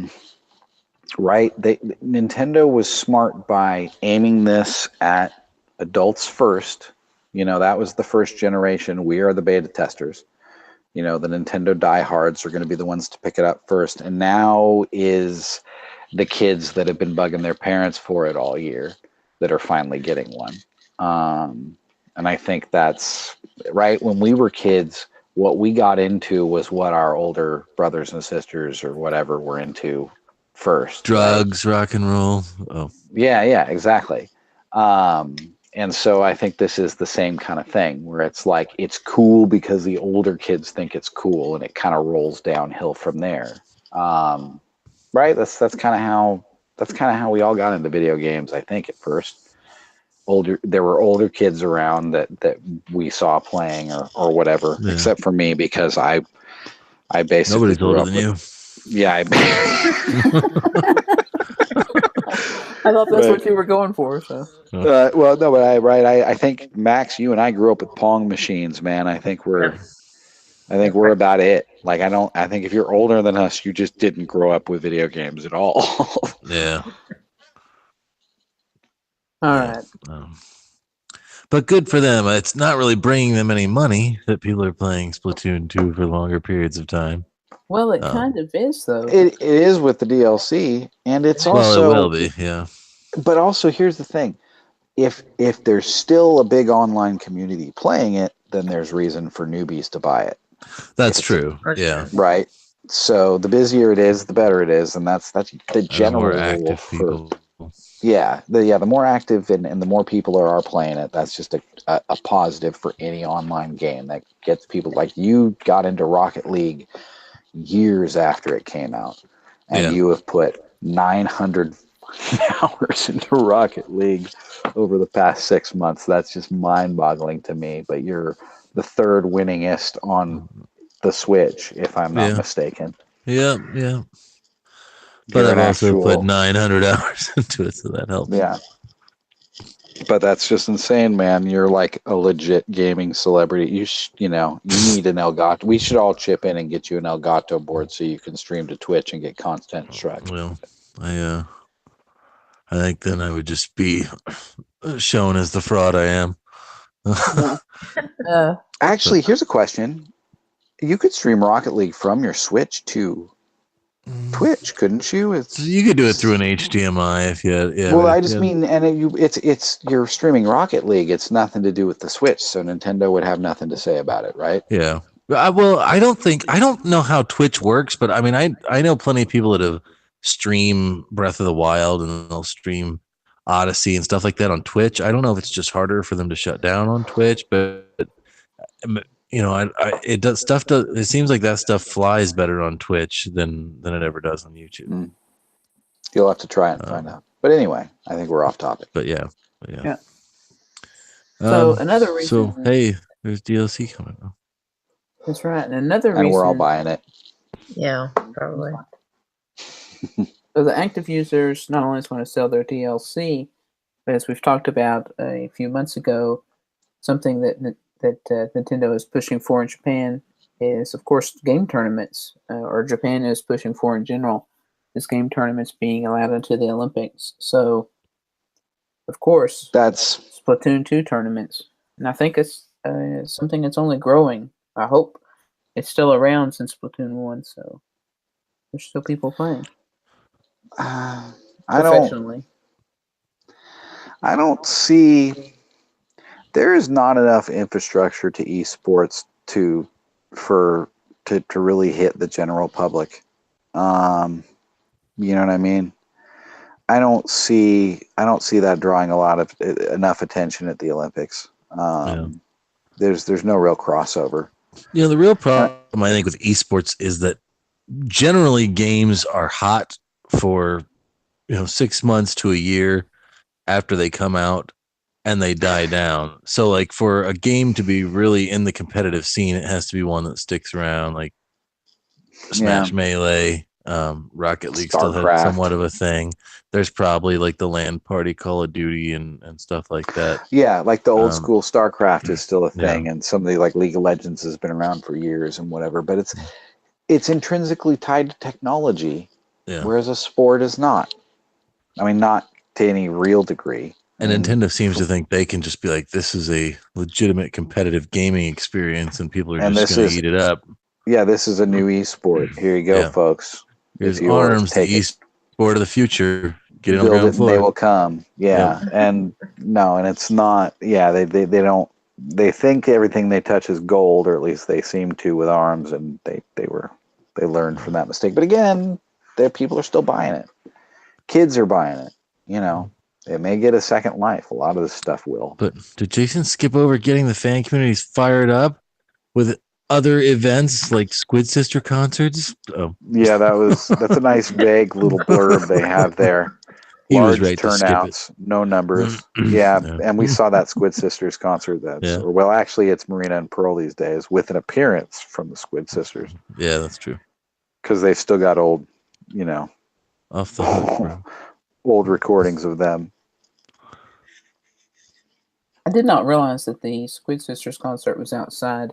Nintendo was smart by aiming this at adults first. That was the first generation. We are the beta testers. The Nintendo diehards are going to be the ones to pick it up first. And now is the kids that have been bugging their parents for it all year that are finally getting one. And I think that's right. When we were kids, what we got into was what our older brothers and sisters or whatever were into first. Drugs, right? Rock and roll. Oh. Yeah, exactly. And so I think this is the same kind of thing where it's like it's cool because the older kids think it's cool, and it kind of rolls downhill from there. Right? That's kind of how we all got into video games. I think at first, there were older kids around that we saw playing or whatever, except for me because I basically nobody's older than you. Yeah. I thought that's what you were going for. So. Well, no, but I think Max, you and I grew up with Pong machines, man. I think we're about it. Like I think if you're older than us, you just didn't grow up with video games at all. Yeah. All right. But good for them. It's not really bringing them any money that people are playing Splatoon 2 for longer periods of time. Well, it kind of is, though. It is with the DLC, and it's also... Well, it will be, yeah. But also, here's the thing. If there's still a big online community playing it, then there's reason for newbies to buy it. That's true, yeah. Right? So the busier it is, the better it is, and that's the general more rule active people. The more active and the more people are playing it, that's just a positive for any online game. That gets people, like you got into Rocket League years after it came out, and you have put 900 hours into Rocket League over the past 6 months. That's just mind-boggling to me. But you're the third winningest on the Switch, if I'm not mistaken. Yeah. But I've also put 900 hours into it, so that helps. Yeah. But that's just insane, man. You're like a legit gaming celebrity. You need an Elgato. We should all chip in and get you an Elgato board so you can stream to Twitch and get content struck. Well, I think then I would just be shown as the fraud I am. Actually, here's a question. You could stream Rocket League from your Switch to Twitch, couldn't you? You could do it through an HDMI if you had, yeah. Well, I just mean, and it's you're streaming Rocket League. It's nothing to do with the Switch, so Nintendo would have nothing to say about it, right? Yeah. Well, I don't know how Twitch works, but I mean, I know plenty of people that have stream Breath of the Wild and they'll stream Odyssey and stuff like that on Twitch. I don't know if it's just harder for them to shut down on Twitch, but it seems like that stuff flies better on Twitch than it ever does on YouTube. You'll have to try and find out. But anyway, I think we're off topic. But yeah. So another reason. So hey, there's DLC coming out. That's right, and another reason. And we're all buying it. Yeah, probably. So the active users not only just want to sell their DLC, but as we've talked about a few months ago, something that Nintendo is pushing for in Japan is, of course, game tournaments, or Japan is pushing for in general, is game tournaments being allowed into the Olympics. So, of course, that's Splatoon 2 tournaments. And I think it's something that's only growing. I hope it's still around since Splatoon 1, so there's still people playing. I don't see. There is not enough infrastructure to eSports to really hit the general public. You know what I mean? I don't see that drawing enough attention at the Olympics. There's no real crossover. The real problem I think with esports is that generally games are hot for 6 months to a year after they come out and they die down. So like for a game to be really in the competitive scene, it has to be one that sticks around, like Smash Melee, Rocket League still has somewhat of a thing. There's probably like the LAN party Call of Duty and stuff like that. Yeah, like the old school StarCraft is still a thing, and somebody like League of Legends has been around for years and whatever, but it's intrinsically tied to technology, whereas a sport is not. I mean, not to any real degree. And Nintendo seems to think they can just be like, this is a legitimate competitive gaming experience and people are just going to eat it up. Yeah, this is a new esport. Here you go, folks. Here's ARMS, the esport of the future. Get it on ground floor. They will come. Yeah. And no, and it's not. Yeah, they don't. They think everything they touch is gold, or at least they seem to with ARMS, and they learned from that mistake. But again, people are still buying it. Kids are buying it. It may get a second life. A lot of this stuff will. But did Jason skip over getting the fan communities fired up with other events like Squid Sister concerts? Oh. Yeah, that's a nice vague little blurb they have there. Large turnouts, no numbers. Yeah, and we saw that Squid Sisters concert. Actually, it's Marina and Pearl these days with an appearance from the Squid Sisters. Yeah, that's true. Because they've still got old, off the hook, old recordings of them. I did not realize that the Squid Sisters concert was outside.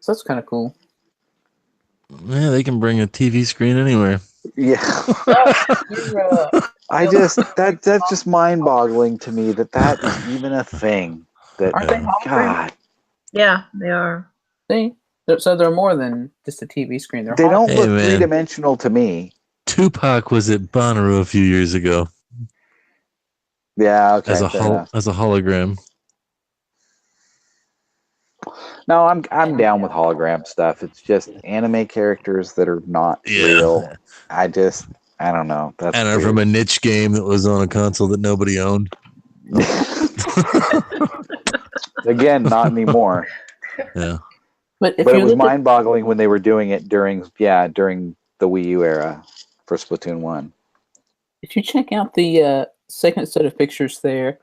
So that's kind of cool. Yeah, they can bring a TV screen anywhere. Yeah. That's just mind-boggling to me that is even a thing. Aren't they God. Yeah, they are. See? So they're more than just a TV screen. They don't look three-dimensional to me. Tupac was at Bonnaroo a few years ago. Yeah, okay. As a hologram. No, I'm down with hologram stuff. It's just anime characters that are not real. I don't know. That's weird. From a niche game that was on a console that nobody owned. Again, not anymore. Yeah. But it was mind-boggling when they were doing it during the Wii U era for Splatoon 1. If you check out the second set of pictures there,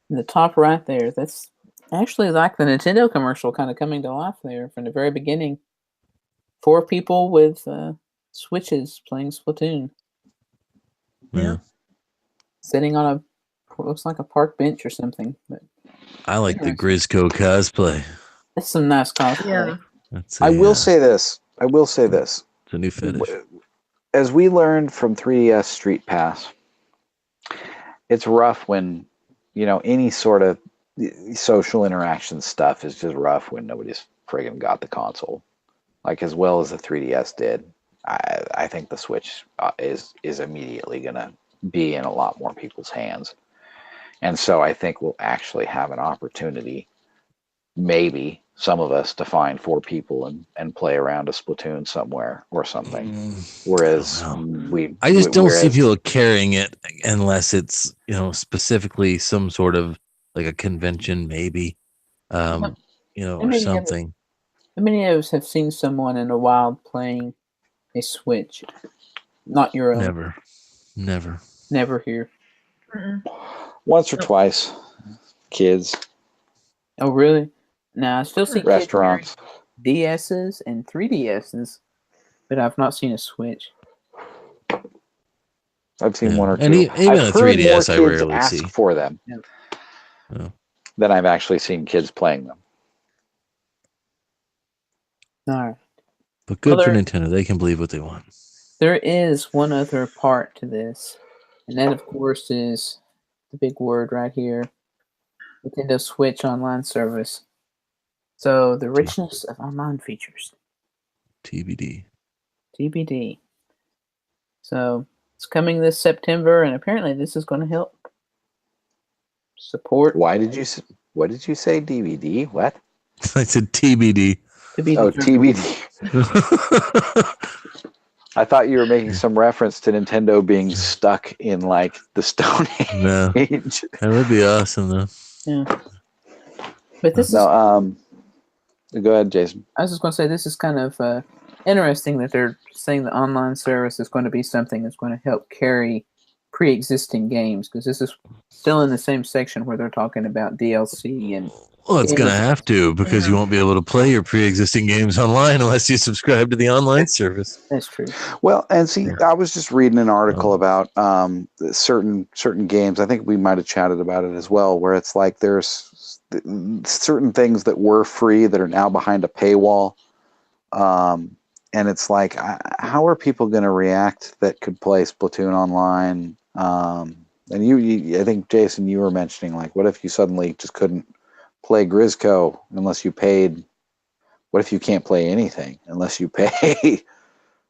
in the top right there, that's actually like the Nintendo commercial kind of coming to life there from the very beginning. 4 people with Switches playing Splatoon. Yeah. Sitting on a looks like a park bench or something. But I like the interesting. Grisco cosplay. That's some nice cosplay. Yeah. That's I will say this. it's a new fetish. As we learned from 3DS Street Pass, it's rough when, any sort of social interaction stuff is just rough when nobody's friggin' got the console. Like, as well as the 3DS did. I think the Switch is immediately going to be in a lot more people's hands. And so I think we'll actually have an opportunity, maybe some of us, to find 4 people and play around a Splatoon somewhere or something. Whereas I just don't see people carrying it unless it's, specifically some sort of like a convention, maybe, or something. How many of us have seen someone in the wild playing a Switch? Not your own. Never here. Once or twice, kids. Oh, really? Now, I still see restaurants, kids DSs and 3DSs, but I've not seen a Switch. I've seen one or two. And even I've a heard 3DS, more I kids rarely ask see. for them than I've actually seen kids playing them. All right. But good for Nintendo. They can believe what they want. There is one other part to this, and that, of course, is the big word right here, Nintendo Switch Online Service. So, the richness of online features. TBD. So, it's coming this September, and apparently this is going to help support. What did you say, DVD? What? I said TBD. TBD. I thought you were making some reference to Nintendo being stuck in like the Stone Age. No, that would be awesome though. Yeah, but this is go ahead, Jason. I was just going to say this is kind of interesting that they're saying the online service is going to be something that's going to help carry pre-existing games, because this is still in the same section where they're talking about DLC and. Well, it's going to have to, because you won't be able to play your pre-existing games online unless you subscribe to the online service. That's true. Well, and see, I was just reading an article about certain games. I think we might have chatted about it as well, where it's like there's certain things that were free that are now behind a paywall. And it's like, how are people going to react that could play Splatoon online? And I think, Jason, you were mentioning, like, what if you suddenly just couldn't play Grisco unless you paid? What if you can't play anything unless you pay?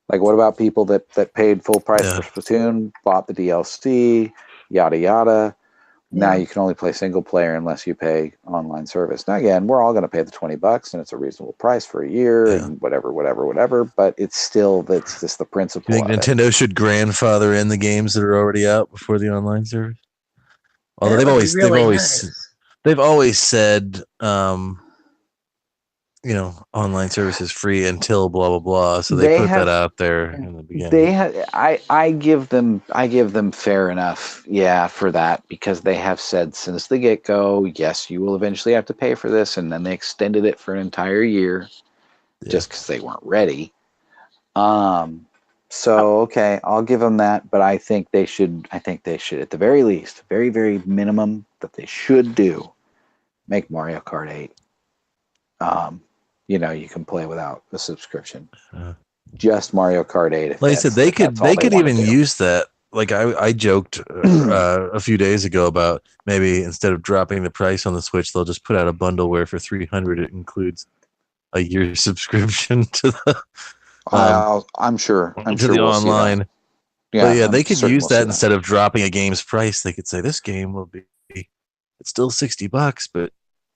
Like, what about people that paid full price for Splatoon, bought the DLC, yada yada? Now you can only play single player unless you pay online service. Now again, we're all going to pay the $20, and it's a reasonable price for a year, and whatever. But it's just the principle. You think Nintendo should grandfather in the games that are already out before the online service? Although they've always said, online service is free until blah blah blah. So they put that out there in the beginning. I give them fair enough, for that, because they have said since the get go, yes, you will eventually have to pay for this, and then they extended it for an entire year, just because they weren't ready. So okay, I'll give them that, but I think they should at the very least, very very minimum that they should do, make Mario Kart 8. You can play without a subscription. Just Mario Kart 8. Like I said, they could even use that. Like I joked a few days ago about maybe instead of dropping the price on the Switch, they'll just put out a bundle where for $300 it includes a year subscription to the. I'm sure to the online. They could use that instead of dropping a game's price. They could say this game will be, it's still $60, but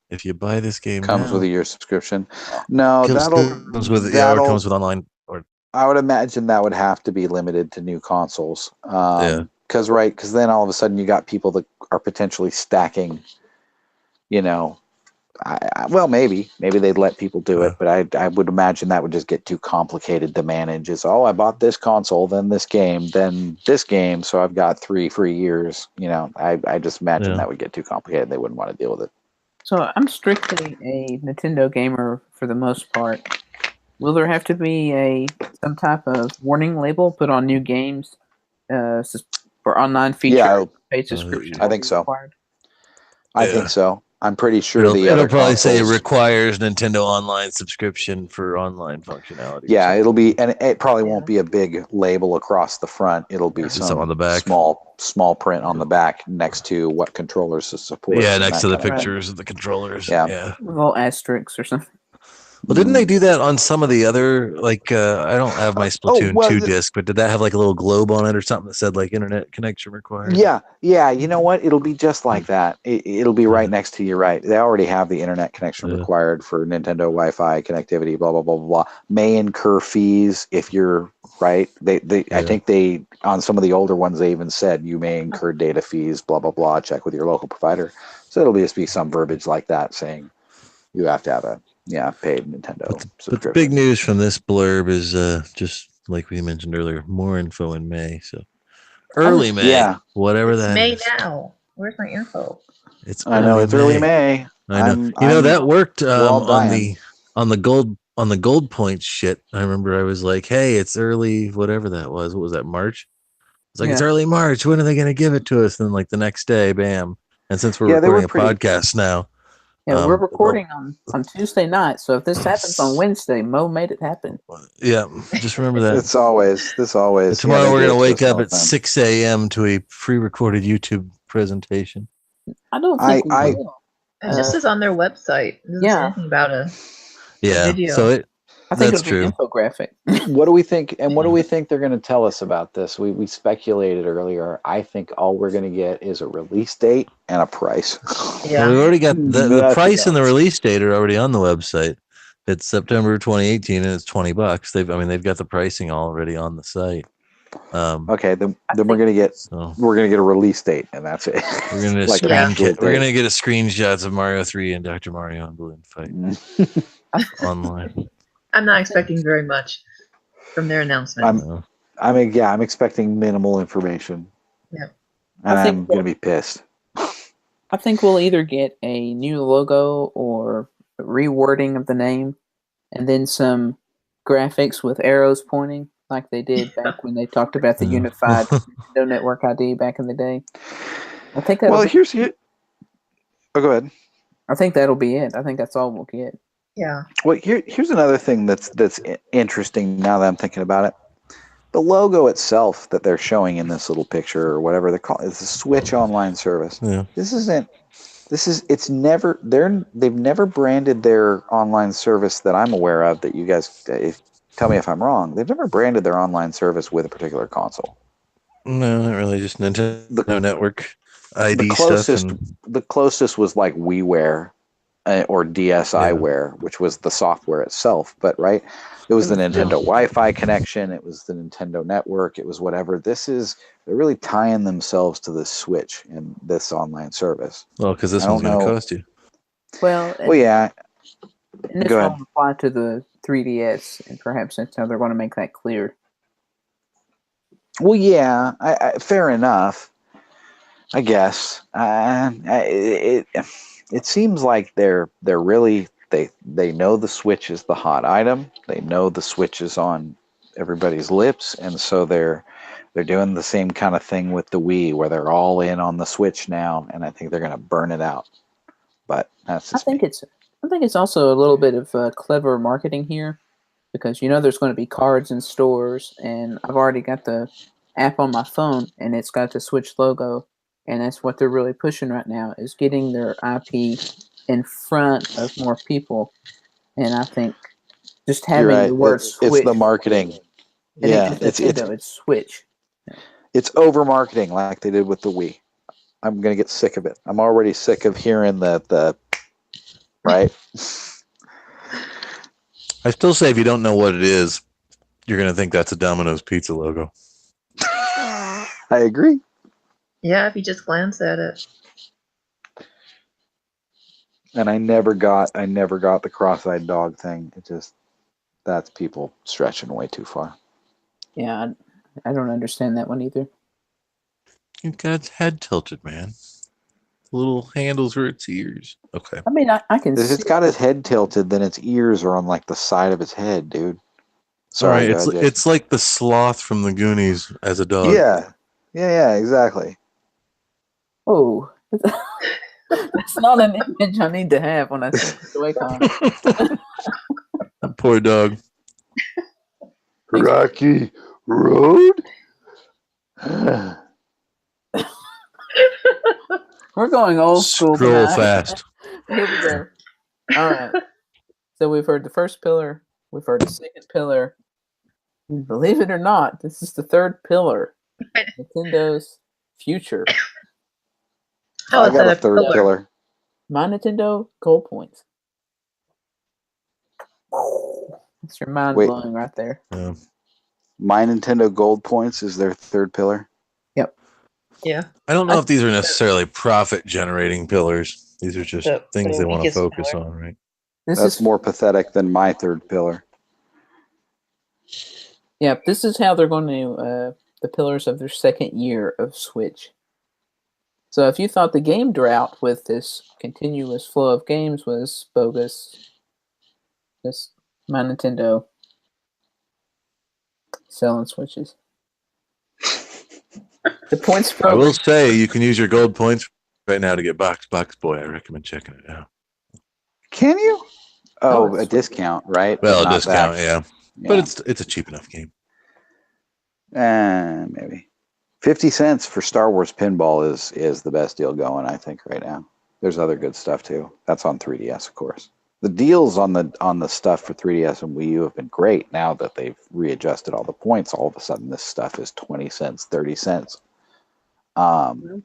if you buy this game, comes with a year subscription. No, comes with online. Or I would imagine that would have to be limited to new consoles. Because then all of a sudden you got people that are potentially stacking. Maybe they'd let people do it, but I would imagine that would just get too complicated to manage. I bought this console, then this game, so I've got 3 free years. I just imagine that would get too complicated. They wouldn't want to deal with it. So I'm strictly a Nintendo gamer for the most part. Will there have to be some type of warning label put on new games For online features, Yeah, paid subscription. I think so. Required. I think so. I'm pretty sure It'll probably say consoles, requires Nintendo Online subscription for online functionality. Yeah, it'll be, and it probably won't be a big label across the front. It'll be something on the back, small print on the back next to what controllers to support. Yeah, next to the pictures of the controllers. Yeah. Little asterisks or something. Well, didn't they do that on some of the other, like, I don't have my Splatoon 2 disc, but did that have like a little globe on it or something that said like internet connection required? Yeah. You know what? It'll be just like that. It'll be right next to you, right? They already have the internet connection required for Nintendo Wi-Fi connectivity, blah, blah, blah, blah, blah. May incur fees if you're right. I think they, on some of the older ones, they even said you may incur data fees, blah, blah, blah, check with your local provider. So it'll just be some verbiage like that saying you have to have a paid Nintendo subscription. But the big news from this blurb is just like we mentioned earlier, more info in May. So early May, whatever that May is. Now. Where's my info? It's early May. I know. That worked on the gold points shit. I remember I was like, hey, it's early, whatever that was. What was that, March? It's like, it's early March. When are they going to give it to us? And then like the next day, bam. And since we're recording a podcast now. Yeah, we're recording on Tuesday night, so if this happens on Wednesday, Mo made it happen. Yeah, just remember that. This always. Tomorrow we're going to wake up at 6 a.m. to a pre-recorded YouTube presentation. I don't think we will. It just is on their website. It doesn't say anything about a video. So I think that's it'll be true. infographic. What do we think? And what do we think they're going to tell us about this? We speculated earlier. I think all we're going to get is a release date and a price. Well, we've already got the price and the release date are already on the website. It's September 2018 and it's $20. They've got the pricing already on the site. Okay, then we're going to get a release date and that's it. We're going to we're going to get a screenshots of Mario 3 and Dr. Mario and Balloon Fight online. I'm not expecting very much from their announcement. I'm expecting minimal information. Yeah. And I'm going to be pissed. I think we'll either get a new logo or rewording of the name and then some graphics with arrows pointing like they did back when they talked about the unified Nintendo Network ID back in the day. I think that. Well, here's it. Oh, go ahead. I think that'll be it. I think that's all we'll get. Yeah. Well, here's another thing that's interesting now that I'm thinking about it. The logo itself that they're showing in this little picture or whatever they call it is the Switch Online service. Yeah. They've never branded their online service that I'm aware of that you guys tell me if I'm wrong. They've never branded their online service with a particular console. No, not really. Just Nintendo Network ID stuff. The closest was like WiiWare. Or DSiWare, which was the software itself, but right, it was the Nintendo Wi-Fi connection, it was the Nintendo Network, it was whatever. They're really tying themselves to the Switch and this online service. Well, because this one's going to cost you. Well, yeah. And this will apply to the 3DS, and perhaps that's how they're going to make that clear. Well, yeah, fair enough, I guess. It seems like they're really they know the Switch is the hot item. They know the Switch is on everybody's lips, and so they're doing the same kind of thing with the Wii, where they're all in on the Switch now, and I think they're going to burn it out. But that's just I think it's also a little bit of clever marketing here, because there's going to be cards in stores, and I've already got the app on my phone, and it's got the Switch logo. And that's what they're really pushing right now, is getting their IP in front of more people. And I think just having the word Switch. It's the marketing. It's Switch. It's over marketing like they did with the Wii. I'm going to get sick of it. I'm already sick of hearing the right? I still say if you don't know what it is, you're going to think that's a Domino's pizza logo. I agree. Yeah, if you just glance at it. And I never got the cross-eyed dog thing. That's people stretching way too far. Yeah, I don't understand that one either. It got its head tilted, man. Little handles for its ears. Okay. I mean, I can. If it's got its head tilted, then its ears are on like the side of its head, dude. Sorry, it's like the sloth from the Goonies as a dog. Yeah, exactly. Oh, that's not an image I need to have when I see the JoyCon. Poor dog. Rocky Road? We're going old school Scroll tonight. fast. Here we go. All right. So we've heard the first pillar. We've heard the second pillar. And believe it or not, this is the third pillar. Nintendo's future. How I is got that a third pillar. My Nintendo Gold Points. That's your mind Wait. blowing right there. Yeah. My Nintendo Gold Points is their third pillar. Yep. Yeah. I don't know if these are necessarily profit generating pillars. These are just things they want to focus on, right? That's more pathetic than my third pillar. Yeah, this is how they're going to the pillars of their second year of Switch. So if you thought the game drought with this continuous flow of games was bogus, this my Nintendo selling Switches. The points program. I will say you can use your gold points right now to get Box Boy. I recommend checking it out. Can you? Oh, Oh, a discount, right? Well, But a not discount, that. yeah. But it's a cheap enough game. Maybe 50 cents for Star Wars Pinball is the best deal going, I think, right now. There's other good stuff too. That's on 3DS, of course. The deals on the stuff for 3DS and Wii U have been great. Now that they've readjusted all the points, all of a sudden this stuff is 20 cents, 30 cents. I'm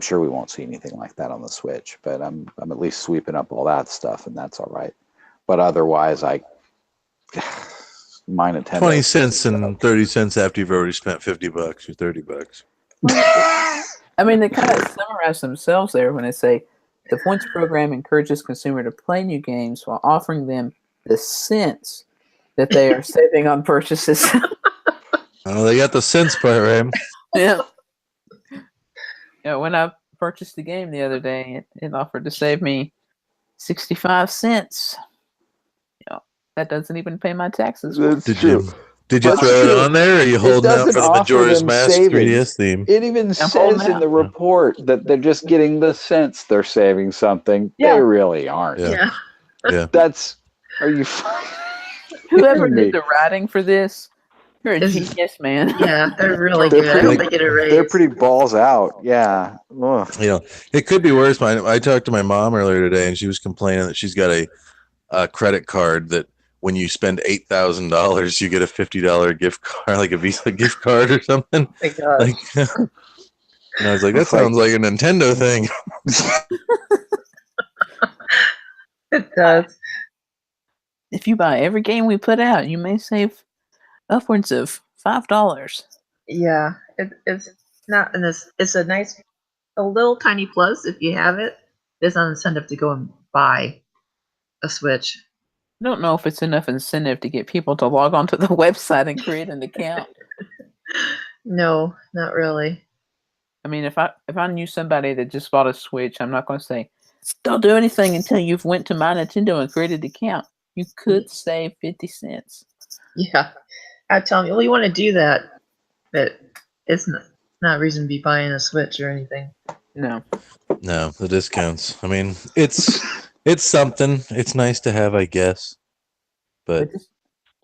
sure we won't see anything like that on the Switch, but I'm at least sweeping up all that stuff, and that's all right. But otherwise, my Nintendo 20 cents and 30 cents after you've already spent $50 or $30. I mean, they kind of summarize themselves there when they say the points program encourages consumer to play new games while offering them the cents that they are saving on purchases. Oh, they got the cents part, right? Yeah. Yeah, when I purchased the game the other day, it offered to save me 65 cents. That doesn't even pay my taxes. Did you throw it on there, or are you holding out for the offer Majora's them Mask savings. 3DS theme? It even says in the report that they're just getting the sense they're saving something. Yeah. They really aren't. Yeah. Are you Whoever kidding me? did the writing for this, you're a genius, man. Yeah, they're really good. I hope they get a raise. They're pretty balls out. Yeah. Ugh. You know, it could be worse. I talked to my mom earlier today, and she was complaining that she's got a credit card that when you spend $8,000, you get a $50 gift card, like a Visa gift card or something. My God. Like, and I was like, that sounds like a Nintendo thing. It does. If you buy every game we put out, you may save upwards of $5. Yeah, it's not in this. It's a little tiny plus if you have it. There's not an incentive to go and buy a Switch. I don't know if it's enough incentive to get people to log onto the website and create an account. No, not really. I mean, if I knew somebody that just bought a Switch, I'm not going to say, don't do anything until you've went to My Nintendo and created an account. You could save 50 cents. Yeah, I tell me, well, you want to do that, but it's not reason to be buying a Switch or anything. No, the discounts. I mean, it's something. It's nice to have, I guess. But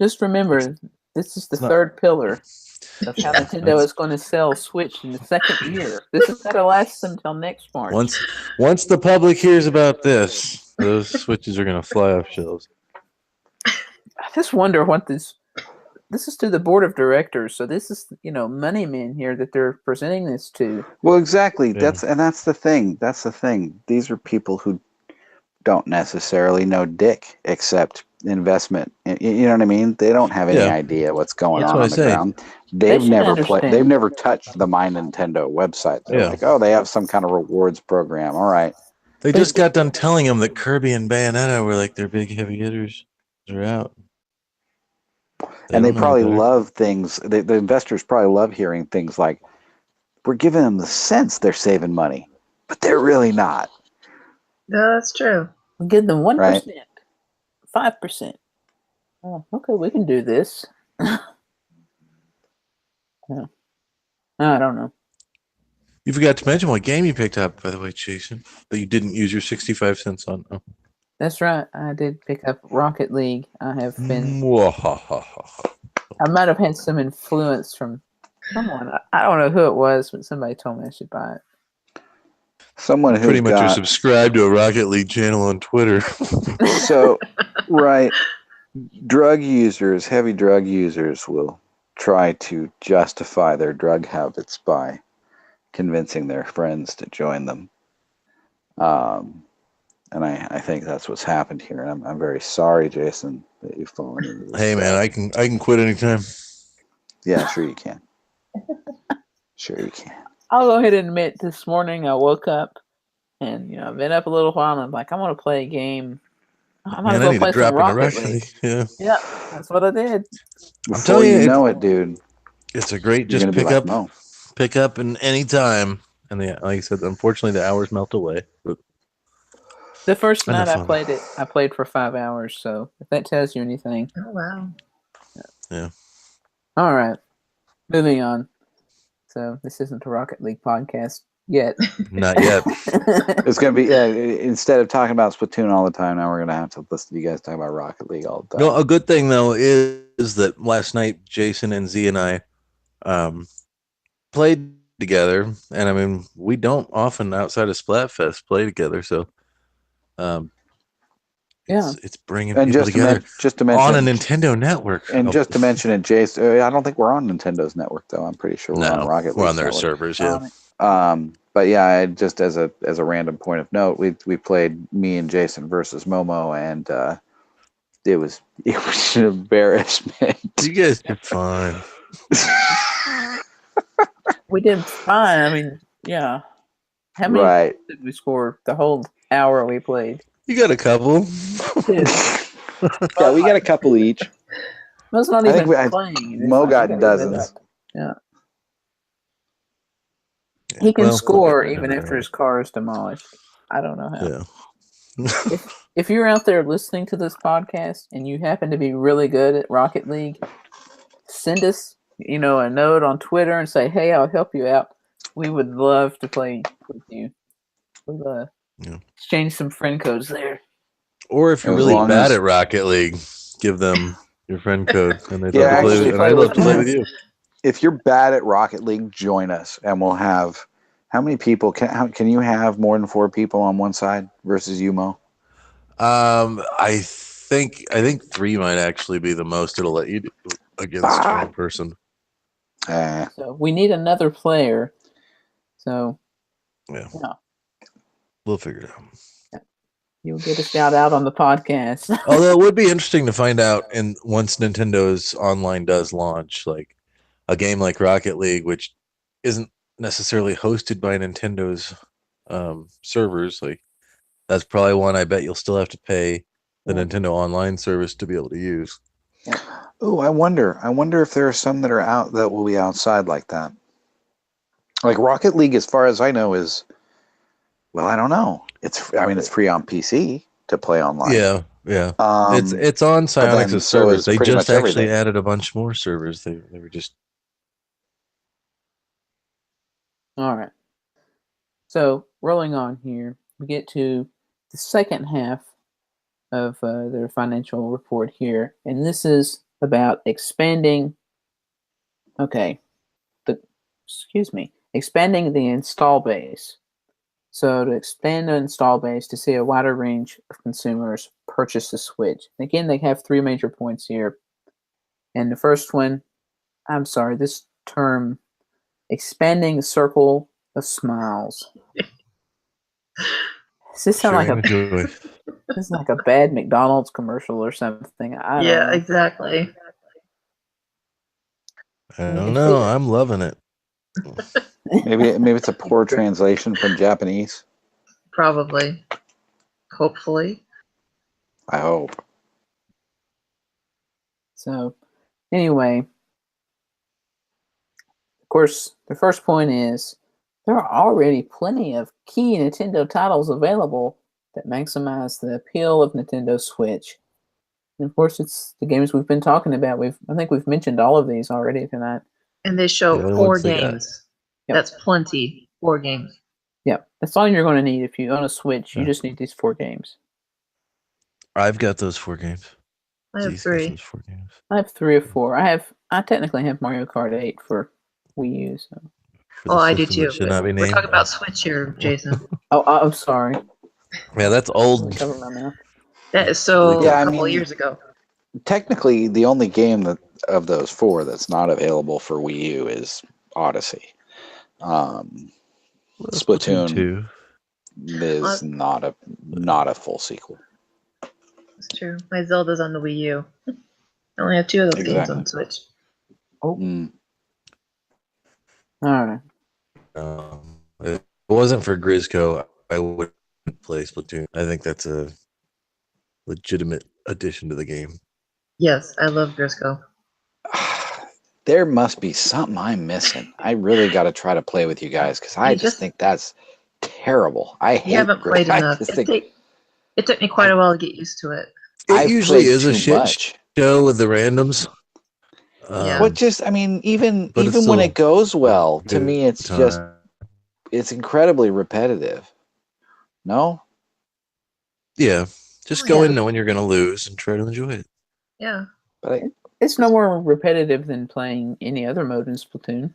just remember, this is the third pillar of how Nintendo is going to sell Switch in the second year. This is going to last until next March. Once the public hears about this, those Switches are going to fly off shelves. I just wonder what this is to the board of directors. So this is, money men here that they're presenting this to. Well, exactly. Yeah. That's the thing. That's the thing. These are people who don't necessarily know dick except investment. You know what I mean? They don't have any idea what's going on the ground. They've never touched the My Nintendo website. They're like, oh, they have some kind of rewards program. All right. They just got done telling them that Kirby and Bayonetta were like their big heavy hitters. They're out. They probably love things. The investors probably love hearing things like, we're giving them the sense they're saving money, but they're really not. No, that's true. We'll give them 1%, right? 5%. Oh, okay, we can do this. Yeah. I don't know. You forgot to mention what game you picked up, by the way, Jason, that you didn't use your 65 cents on. Oh. That's right. I did pick up Rocket League. I have been. Mwahahaha. I might have had some influence from someone. I don't know who it was, but somebody told me I should buy it. Someone who's Pretty much you're got subscribed to a Rocket League channel on Twitter. so right. Heavy drug users will try to justify their drug habits by convincing their friends to join them. And I think that's what's happened here. And I'm very sorry, Jason, that you've fallen into this. Hey man, I can quit anytime. Yeah, sure you can. Sure you can. I'll go ahead and admit this morning I woke up and I've been up a little while and I'm like, I want to play a game. I might Man, as I well need play to drop some into Rocket Rocket League. League. Yeah. Yeah, that's what I did. Before telling you, you know it, dude. It's a great You're just gonna be pick like, up, pick up in any time. And like I said, unfortunately the hours melt away. But The first And night they're I fun. played it, I played for 5 hours. So if that tells you anything. Oh wow. yeah. All right, moving on. So this isn't a Rocket League podcast yet. Not yet. It's gonna be instead of talking about Splatoon all the time, now we're gonna have to listen to you guys talk about Rocket League all the time. No, a good thing though is that last night Jason and Z and I played together, and I mean we don't often outside of Splatfest play together, so it's bringing and people together just to mention on a Nintendo network. And just to mention it, Jason, I don't think we're on Nintendo's network though. I'm pretty sure we're on Rocket League. We're on their network. servers, yeah. But yeah, just as a random point of note, we played me and Jason versus Momo, and it was an embarrassment. You guys did fine. We did fine. I mean, yeah. How many did we score the whole hour we played? You got a couple. Yeah, we got a couple each. That's not even playing. Mo got dozens. Yeah. He can score even after his car is demolished. I don't know how. Yeah. If you're out there listening to this podcast and you happen to be really good at Rocket League, send us, a note on Twitter and say, "Hey, I'll help you out." We would love to play with you. We'll exchange some friend codes there. Or if you're really bad at Rocket League, give them your friend code, and they'd love to play with you. And I'd love to play with you. If you're bad at Rocket League, join us, and we'll have. How many people can you have more than 4 people on one side versus you, Mo? I think 3 might actually be the most it'll let you do against one person. So we need another player. So yeah. We'll figure it out. Yeah. You'll get a shout out on the podcast. Although it would be interesting to find out, and once Nintendo's online does launch, like a game like Rocket League, which isn't necessarily hosted by Nintendo's servers, like that's probably one I bet you'll still have to pay the Nintendo online service to be able to use. Yeah. Oh, I wonder if there are some that are out that will be outside like that. Like Rocket League, as far as I know, is I don't know. It's free on PC to play online. Yeah. It's on Psyonix's servers. They just actually added a bunch more servers. They were just. All right. So rolling on here, we get to the second half of their financial report here, and this is about expanding. Expanding the install base. So to expand the install base to see a wider range of consumers purchase the Switch. Again, they have 3 major points here. And the first one, this term, expanding the circle of smiles. Does this sound this is like a bad McDonald's commercial or something? I don't know. Exactly. I don't know. I'm loving it. Maybe it's a poor translation from Japanese. Probably. Hopefully. I hope. So, anyway, of course, the first point is there are already plenty of key Nintendo titles available that maximize the appeal of Nintendo Switch. And of course, it's the games we've been talking about. I think we've mentioned all of these already tonight. And they show 4 games. Yep. That's plenty 4 games. Yep, that's all you're going to need if you own a Switch. You just need these 4 games. I've got those 4 games. I have Z's got 3. those 4 games. I have 3 or 4. I technically have Mario Kart 8 for Wii U. So. For the I do system that too. should not be We're named. talking about Switch here, Jason. I'm sorry. Yeah, that's old. Cover my mouth. That is so Yeah, a couple of years ago. Technically, the only game that of those 4 that's not available for Wii U is Odyssey. Splatoon 2. is not a full sequel. That's true. My Zelda's on the Wii U. I only have 2 of those games on the Switch. Oh. Mm. All right. If it wasn't for Grizzco, I would play Splatoon. I think that's a legitimate addition to the game. Yes, I love Grisco. There must be something I'm missing. I really got to try to play with you guys because I just think that's terrible. I hate. You haven't played enough. It took me quite a while to get used to it. It usually is a shit show with the randoms. But just, I mean, even still when it goes well, to good me, it's time. just, it's incredibly repetitive. No? Yeah. Just go in knowing you're going to lose and try to enjoy it. Yeah. But it's no more repetitive than playing any other mode in Splatoon.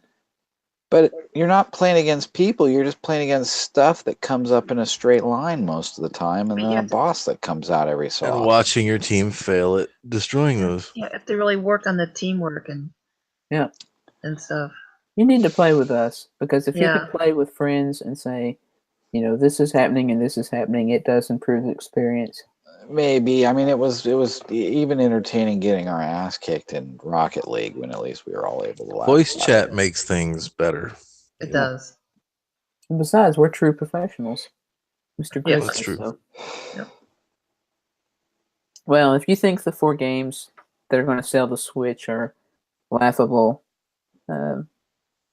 But you're not playing against people. You're just playing against stuff that comes up in a straight line most of the time, and then a boss that comes out every so often. And watching your team fail at destroying those. Yeah, if they really work on the teamwork and stuff. You need to play with us, because if you can play with friends and say, this is happening and this is happening, it does improve the experience. Maybe. I mean, it was even entertaining getting our ass kicked in Rocket League when at least we were all able to laugh. Voice chat makes things better. It does. And besides, we're true professionals. Mr. Grizzly. That's true. So. Yep. Well, if you think the 4 games that are going to sell the Switch are laughable,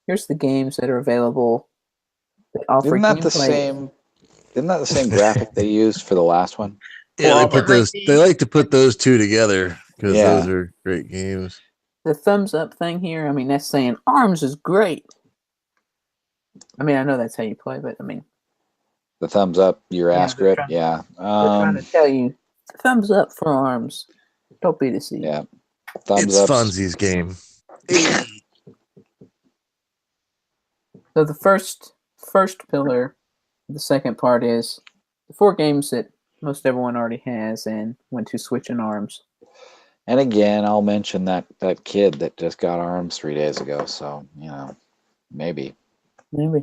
here's the games that are available that offer Isn't that gameplay. Isn't that the same graphic they used for the last one? Yeah, they like to put those 2 together because those are great games. The thumbs up thing here, I mean, that's saying ARMS is great. I mean, I know that's how you play, but I mean, the thumbs up, your ass grip, they're trying to tell you, thumbs up for ARMS. Don't be deceived. Yeah, thumbs up. It's up. Funzy's game. So the first pillar, the second part is the 4 games that most everyone already has and went to Switch and ARMS. And again, I'll mention that kid that just got ARMS 3 days ago. So, maybe. Who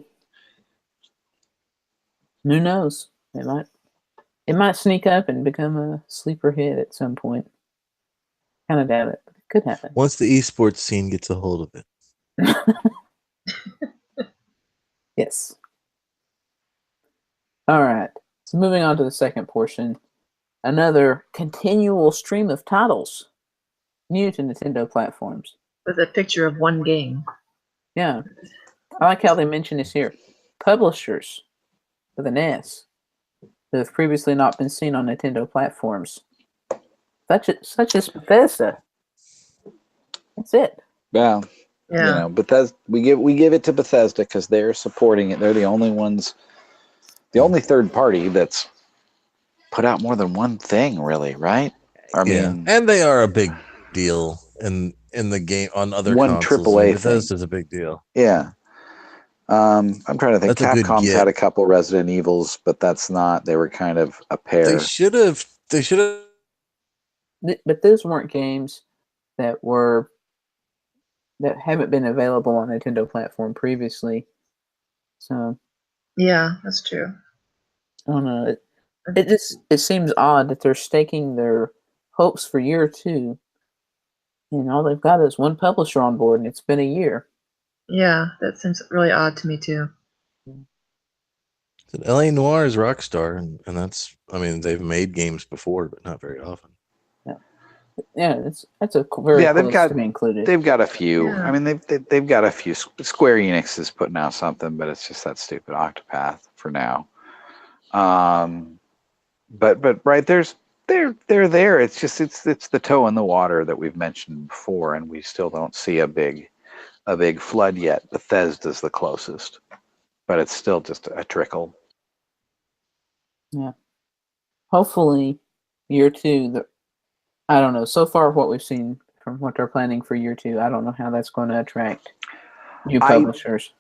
knows? It might sneak up and become a sleeper hit at some point. Kind of doubt it, but it could happen. Once the eSports scene gets a hold of it. Yes. All right. So moving on to the second portion. Another continual stream of titles new to Nintendo platforms. With a picture of one game. Yeah. I like how they mention this here. Publishers with an S that have previously not been seen on Nintendo platforms. Such as Bethesda. That's it. Yeah. Bethesda. We give it to Bethesda because they're supporting it. They're the only ones, the only third party that's put out more than one thing, really, right? I mean, and they are a big deal in the game on other one consoles. AAA Bethesda's a big deal. Yeah. I'm trying to think. That's Capcom's had a couple Resident Evils, but that's not. They were kind of a pair. They should have. But those weren't games that haven't been available on Nintendo platform previously. So. Yeah, that's true. I don't know. It seems odd that they're staking their hopes for year 2, and all they've got is one publisher on board, and it's been a year. Yeah, that seems really odd to me too. LA Noir is Rockstar, and that's, I mean, they've made games before, but not very often. Yeah, that's a very close to be included. They've got a few. Yeah. I mean, they've got a few. Square Enix is putting out something, but it's just that stupid Octopath for now. But right, they're there. It's just it's the toe in the water that we've mentioned before, and we still don't see a big flood yet. Bethesda's the closest. but it's still just a trickle. Yeah. Hopefully, year two. I don't know. So far, what we've seen from what they're planning for year two, I don't know how that's going to attract new publishers.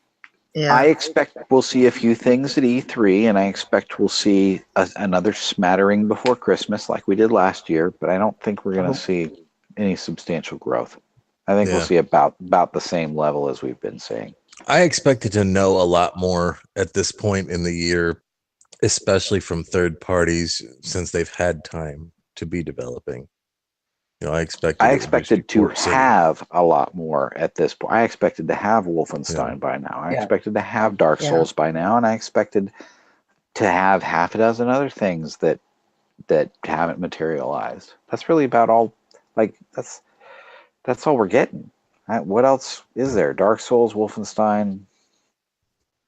Yeah. I expect we'll see a few things at E3, and I expect we'll see another smattering before Christmas, like we did last year. But I don't think we're going to see any substantial growth. I think we'll see about the same level as we've been seeing. I expected to know a lot more at this point in the year, especially from third parties, since they've had time to be developing. I expected to have a lot more at this point. I expected to have Wolfenstein by now. I expected to have Dark Souls by now, and I expected to have half a dozen other things that haven't materialized. That's really about all. Like that's all we're getting. What else is there? Dark Souls, Wolfenstein,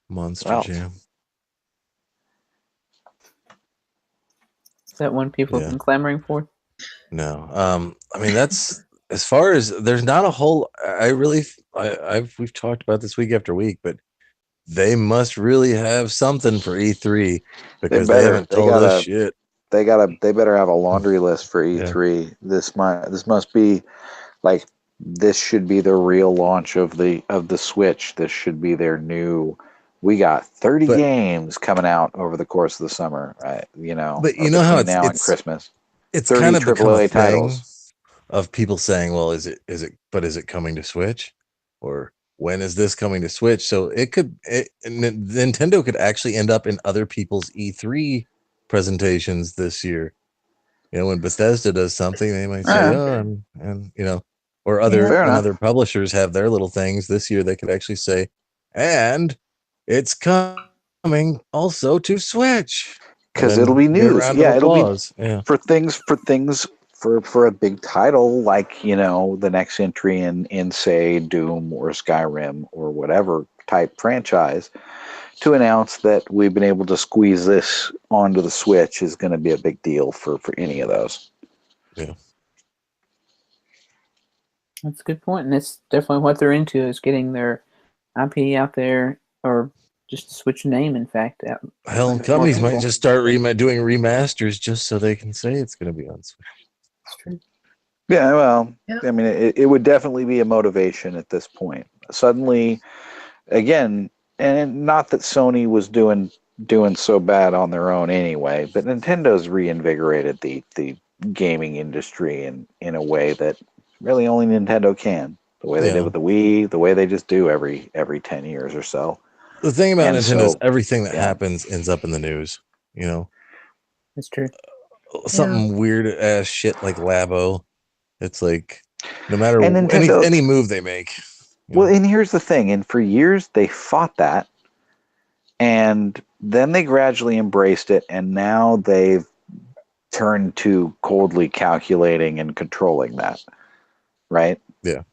Monster Jam. Is that one people have been clamoring for? No. I mean, that's as far as there's not a whole. We've talked about this week after week, but they must really have something for E3 because they haven't told us shit. They better have a laundry list for E3. Yeah. This must be like, this should be the real launch of the Switch. This should be their new. We got 30 games coming out over the course of the summer, right? But you know how it's and Christmas. It's kind of become a thing of people saying, "Well, is it coming to Switch, or when is this coming to Switch?" So Nintendo could actually end up in other people's E3 presentations this year. When Bethesda does something, they might say, "Oh," and or other publishers have their little things this year. They could actually say, "And it's coming also to Switch." Because it'll be news. Yeah, it'll be for things for a big title like, the next entry in say Doom or Skyrim or whatever type franchise, to announce that we've been able to squeeze this onto the Switch is going to be a big deal for any of those. Yeah. That's a good point. And it's definitely what they're into, is getting their IP out there, or just switch name, in fact. Hell, companies might just start doing remasters just so they can say it's going to be on Switch. That's true. Yeah, well, I mean, it would definitely be a motivation at this point. Suddenly, again, and not that Sony was doing so bad on their own anyway, but Nintendo's reinvigorated the gaming industry in a way that really only Nintendo can. The way they did with the Wii, the way they just do every 10 years or so. The thing about Nintendo is everything that happens ends up in the news. That's true. Something weird ass shit like Labo. It's like, no matter any move they make. Well, and here's the thing. And for years they fought that, and then they gradually embraced it, and now they've turned to coldly calculating and controlling that. Right? Yeah.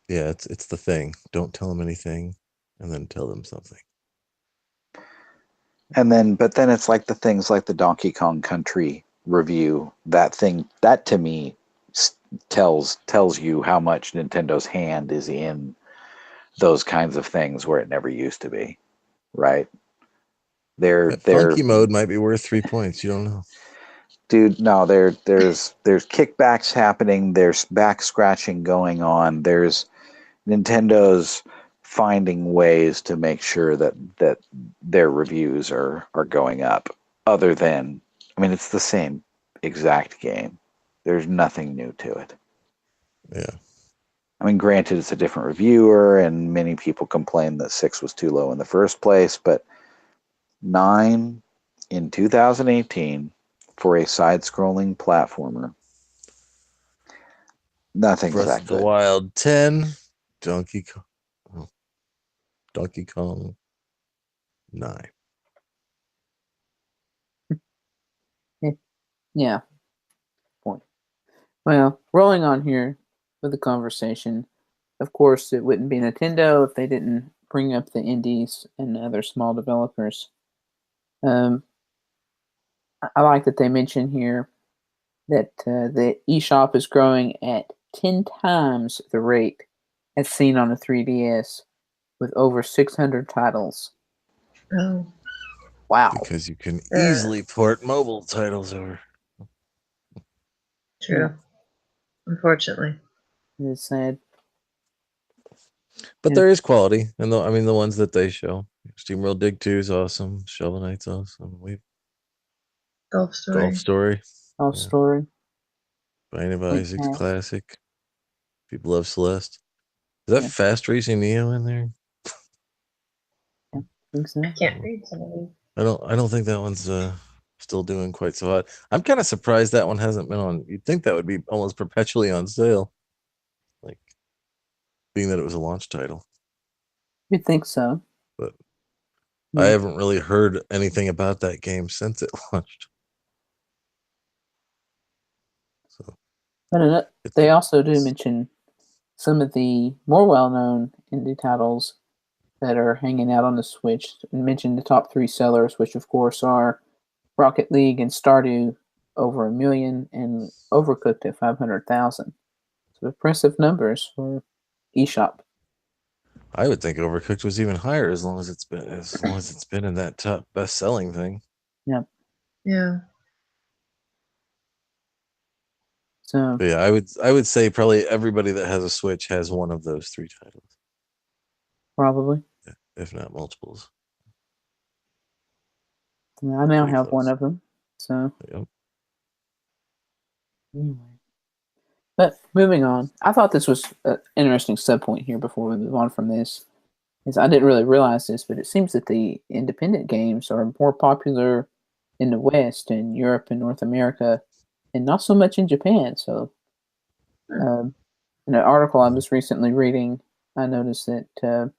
Yeah, it's the thing. Don't tell them anything, and then tell them something. But then it's like the things like the Donkey Kong Country review. That to me tells you how much Nintendo's hand is in those kinds of things where it never used to be, right? Their funky mode might be worth 3 points. You don't know, dude. No, there's kickbacks happening. There's back scratching going on. There's Nintendo's finding ways to make sure that their reviews are going up. Other than, I mean, it's the same exact game. There's nothing new to it. Yeah. I mean, granted, it's a different reviewer, and many people complain that 6 was too low in the first place, but 9 in 2018 for a side-scrolling platformer, nothing's Breath that of good. the Wild 10, Donkey Kong 9. Yeah. Point. Well, rolling on here with the conversation, of course, it wouldn't be Nintendo if they didn't bring up the indies and other small developers. I like that they mention here that the eShop is growing at 10 times the rate as seen on the 3DS. with over 600 titles. Oh, Wow. Because you can easily port mobile titles over. true. Yeah. Unfortunately. It's sad. But Yeah. there is quality, and the ones that they show. SteamWorld Dig 2 is awesome. Shovel Knight's awesome. Golf Story. Golf Story. Binding of Big Isaac's Pass. classic. People love Celeste. Is that Yeah. Fast Racing Neo in there? I think so. I can't read some of these. I don't think that one's still doing quite so hot. I'm kind of surprised that one hasn't been on. You'd think that would be almost perpetually on sale, like being that it was a launch title. You'd think so. But Yeah. I haven't really heard anything about that game since it launched. So, But they also do mention some of the more well-known indie titles that are hanging out on the Switch. And mention the top 3 sellers, which of course are Rocket League and Stardew, over 1 million, and Overcooked at 500,000. So impressive numbers for eShop. I would think Overcooked was even higher as long as it's been in that top best-selling thing. Yep. Yeah. So But yeah, I would say probably everybody that has a Switch has one of those 3 titles, probably. if not multiples. I now Pretty have close. one of them. So Yep. anyway. But moving on, I thought this was an interesting subpoint here before we move on from this. Is I didn't really realize this, but it seems that the independent games are more popular in the West and Europe and North America, and not so much in Japan. So, in an article I was recently reading, I noticed that the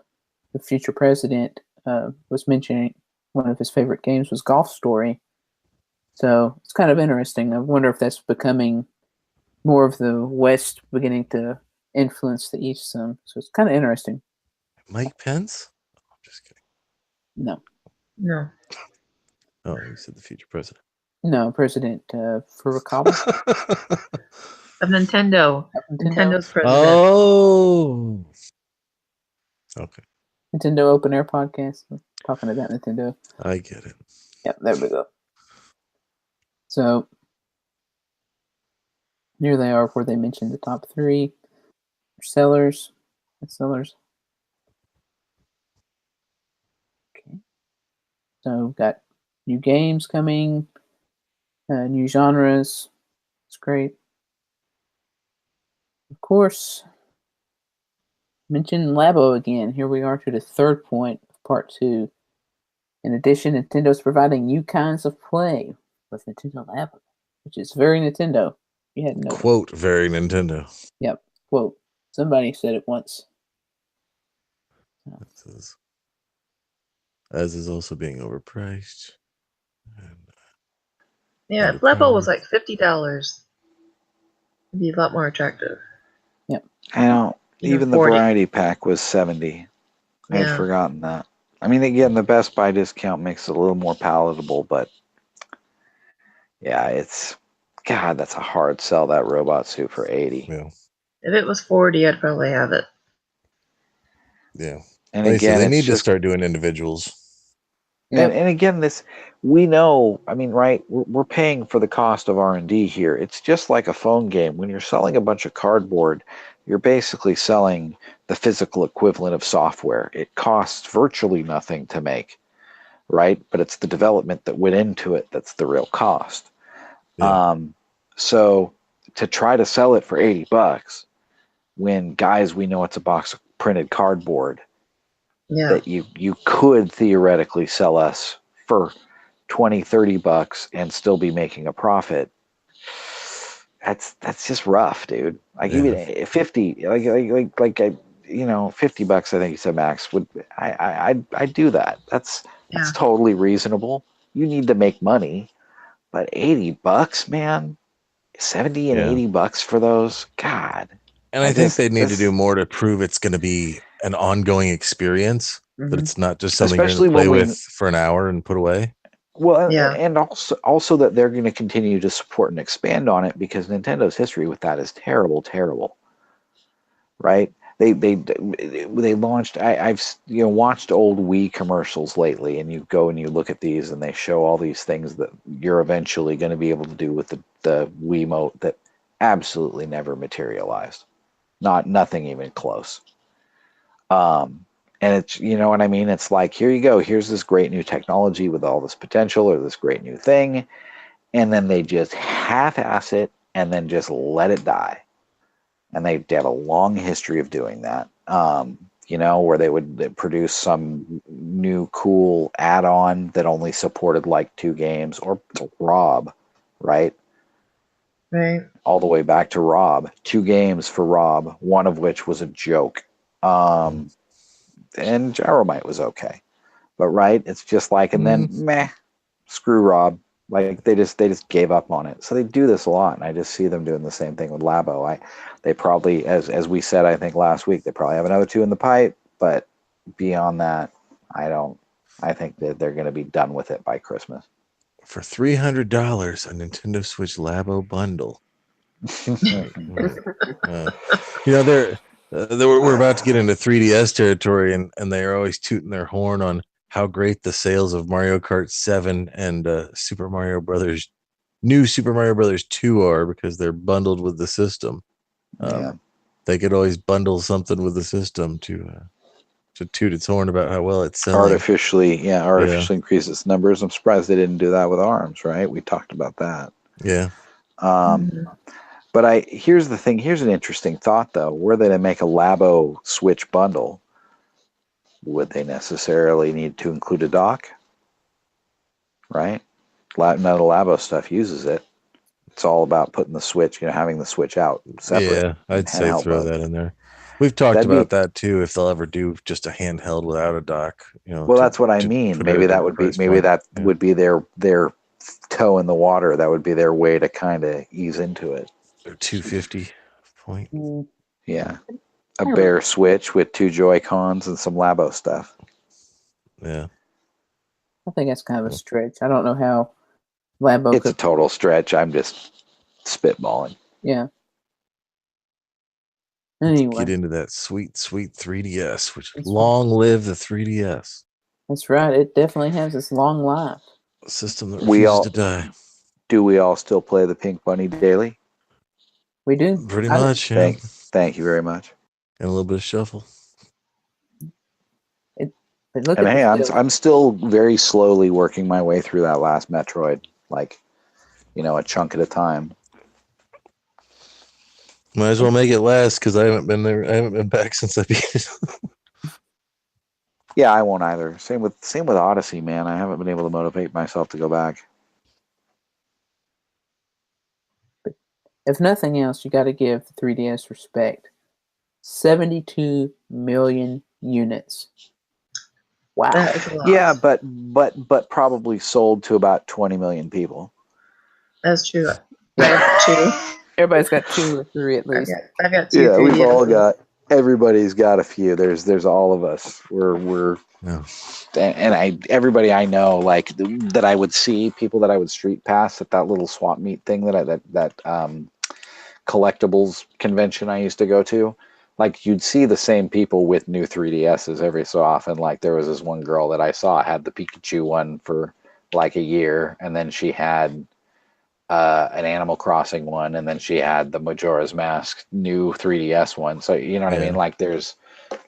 future president was mentioning one of his favorite games was Golf Story. So it's kind of interesting. I wonder if that's becoming more of the West beginning to influence the East some. So it's kind of interesting. Mike Pence? I'm just kidding. No. Oh, you said the future president. No, President Furukawa. Of Nintendo. Nintendo's president. Oh. Okay. Nintendo Open Air Podcast. We're talking about Nintendo. I get it. Yep, there we go. So here they are where they mentioned the top 3 sellers. Okay. So we've got new games coming, new genres. It's great. Of course, mention Labo again. Here we are to the 3rd point of part 2. In addition, Nintendo's providing new kinds of play with Nintendo Labo, which is very Nintendo. You hadn't noticed. Quote, very Nintendo. Yep. Quote. Somebody said it once. As is also being overpriced. Yeah, if Labo was like $50, it'd be a lot more attractive. Yep. I know. Even the 40. variety pack was 70. I had forgotten that. I mean, again, the Best Buy discount makes it a little more palatable, but yeah, God, that's a hard sell, that robot suit for 80. Yeah. If it was 40, I'd probably have it. Yeah. And like again, they need to start doing individuals. And again, we know, I mean, right, we're paying for the cost of R&D here. It's just like a phone game. When you're selling a bunch of cardboard, you're basically selling the physical equivalent of software. It costs virtually nothing to make, right? But it's the development that went into it that's the real cost. Yeah. So to try to sell it for $80, when guys, we know it's a box of printed cardboard, that you could theoretically sell us for $20-$30 and still be making a profit. That's just rough, dude. Like even 50, like $50, I think you said, Max, I'd do that. That's totally reasonable. You need to make money, but $80, man, 70 and $80 for those, God. And I think they need to do more to prove it's going to be an ongoing experience, that it's not just something you're going to play with for an hour and put away. Well, and also that they're going to continue to support and expand on it, because Nintendo's history with that is terrible, right? they launched. I've watched old Wii commercials lately, and you go and you look at these, and they show all these things that you're eventually going to be able to do with the Wiimote that absolutely never materialized. Nothing even close. And it's, you know what I mean? It's like, here you go. Here's this great new technology with all this potential, or this great new thing, and then they just half-ass it and then just let it die. And they have a long history of doing that, where they would produce some new cool add-on that only supported like 2 games, or Rob, right? Right. All the way back to Rob. 2 games for Rob, one of which was a joke. And Gyromite was okay. But right, it's just like, and then meh, screw Rob. Like they just gave up on it. So they do this a lot, and I just see them doing the same thing with Labo. They probably, as we said, I think last week, they probably have another 2 in the pipe. But beyond that, I think that they're going to be done with it by Christmas. For $300, a Nintendo Switch Labo bundle. We're about to get into 3DS territory, and they're always tooting their horn on how great the sales of Mario Kart 7 and New Super Mario Brothers 2 are, because they're bundled with the system. They could always bundle something with the system to toot its horn about how well it's selling. Artificially increase its numbers. I'm surprised they didn't do that with ARMS, right? We talked about that. Yeah. But here's the thing. Here's an interesting thought, though. Were they to make a Labo Switch bundle, would they necessarily need to include a dock? Right? None of the Labo stuff uses it. It's all about putting the Switch, having the Switch out separate. Yeah, I'd say throw that in there. We've talked about that too. If they'll ever do just a handheld without a dock, Well, that's what I mean. Maybe that would be their toe in the water. That would be their way to kind of ease into it. Their 250 point. Yeah. A bare Switch with 2 Joy-Cons and some Labo stuff. Yeah. I think that's kind of a stretch. I don't know how Labo It's a total stretch. I'm just spitballing. Yeah. Anyway. Get into that sweet, sweet 3DS, which long live the 3DS. That's right. It definitely has this long life. A system that refuses to die. Do we all still play the Pink Bunny daily? We do. Pretty much, yeah. Thank you very much. And a little bit of shuffle. I'm still very slowly working my way through that last Metroid, like, a chunk at a time. Might as well make it last, because I haven't been there. I haven't been back since I beat it. Yeah, I won't either. Same with Odyssey, man. I haven't been able to motivate myself to go back. But if nothing else, you got to give the 3DS respect. 72 million units. Wow. Yeah, but probably sold to about 20 million people. That's true. I have 2. Everybody's got 2 or 3 at least. I've got 2. Yeah, we've all got. Everybody's got a few. There's all of us. We're and everybody I know, like that I would see, people that I would street pass at that little swap meet thing that collectibles convention I used to go to. Like, you'd see the same people with new 3DSs every so often. Like, there was this one girl that I saw had the Pikachu one for like a year, and then she had an Animal Crossing one, and then she had the Majora's Mask new 3DS one. So, you know what I mean? Like, there's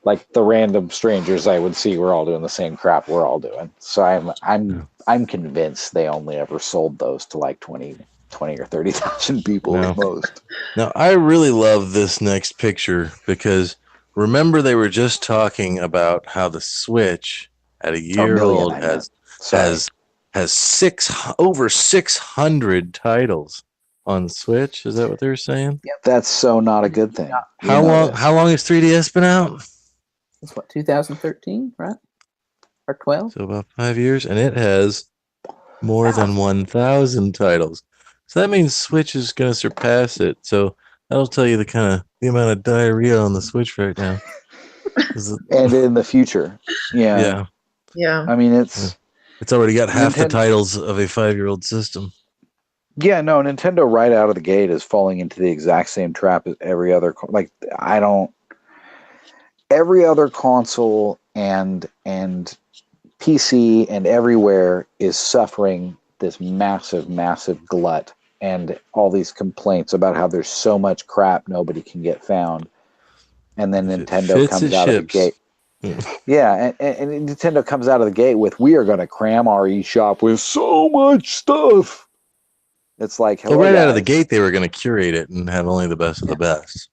like the random strangers I would see were all doing the same crap we're all doing. So I'm convinced they only ever sold those to like 20 or 30,000 people at most. Now, I really love this next picture, because remember they were just talking about how the Switch at a year old has over 600 titles on Switch. Is that what they were saying? Yep. That's so not a good thing. How long has 3DS been out? It's 2013, right? Or 12? So about 5 years, and it has more than 1,000 titles. So that means Switch is going to surpass it. So that'll tell you the amount of diarrhea on the Switch right now. And in the future. Yeah. I mean, it's already got half the titles of a 5-year-old system. Yeah, no, Nintendo right out of the gate is falling into the exact same trap as every other. Like, every other console and PC and everywhere is suffering this massive, massive glut and all these complaints about how there's so much crap nobody can get found. And then If it Nintendo fits, comes it out of the ships. gate. Yeah, and Nintendo comes out of the gate with, we are going to cram our eShop with so much stuff. It's like, hello, Well, right out of the guys. gate, they were going to curate it and have only the best of the best.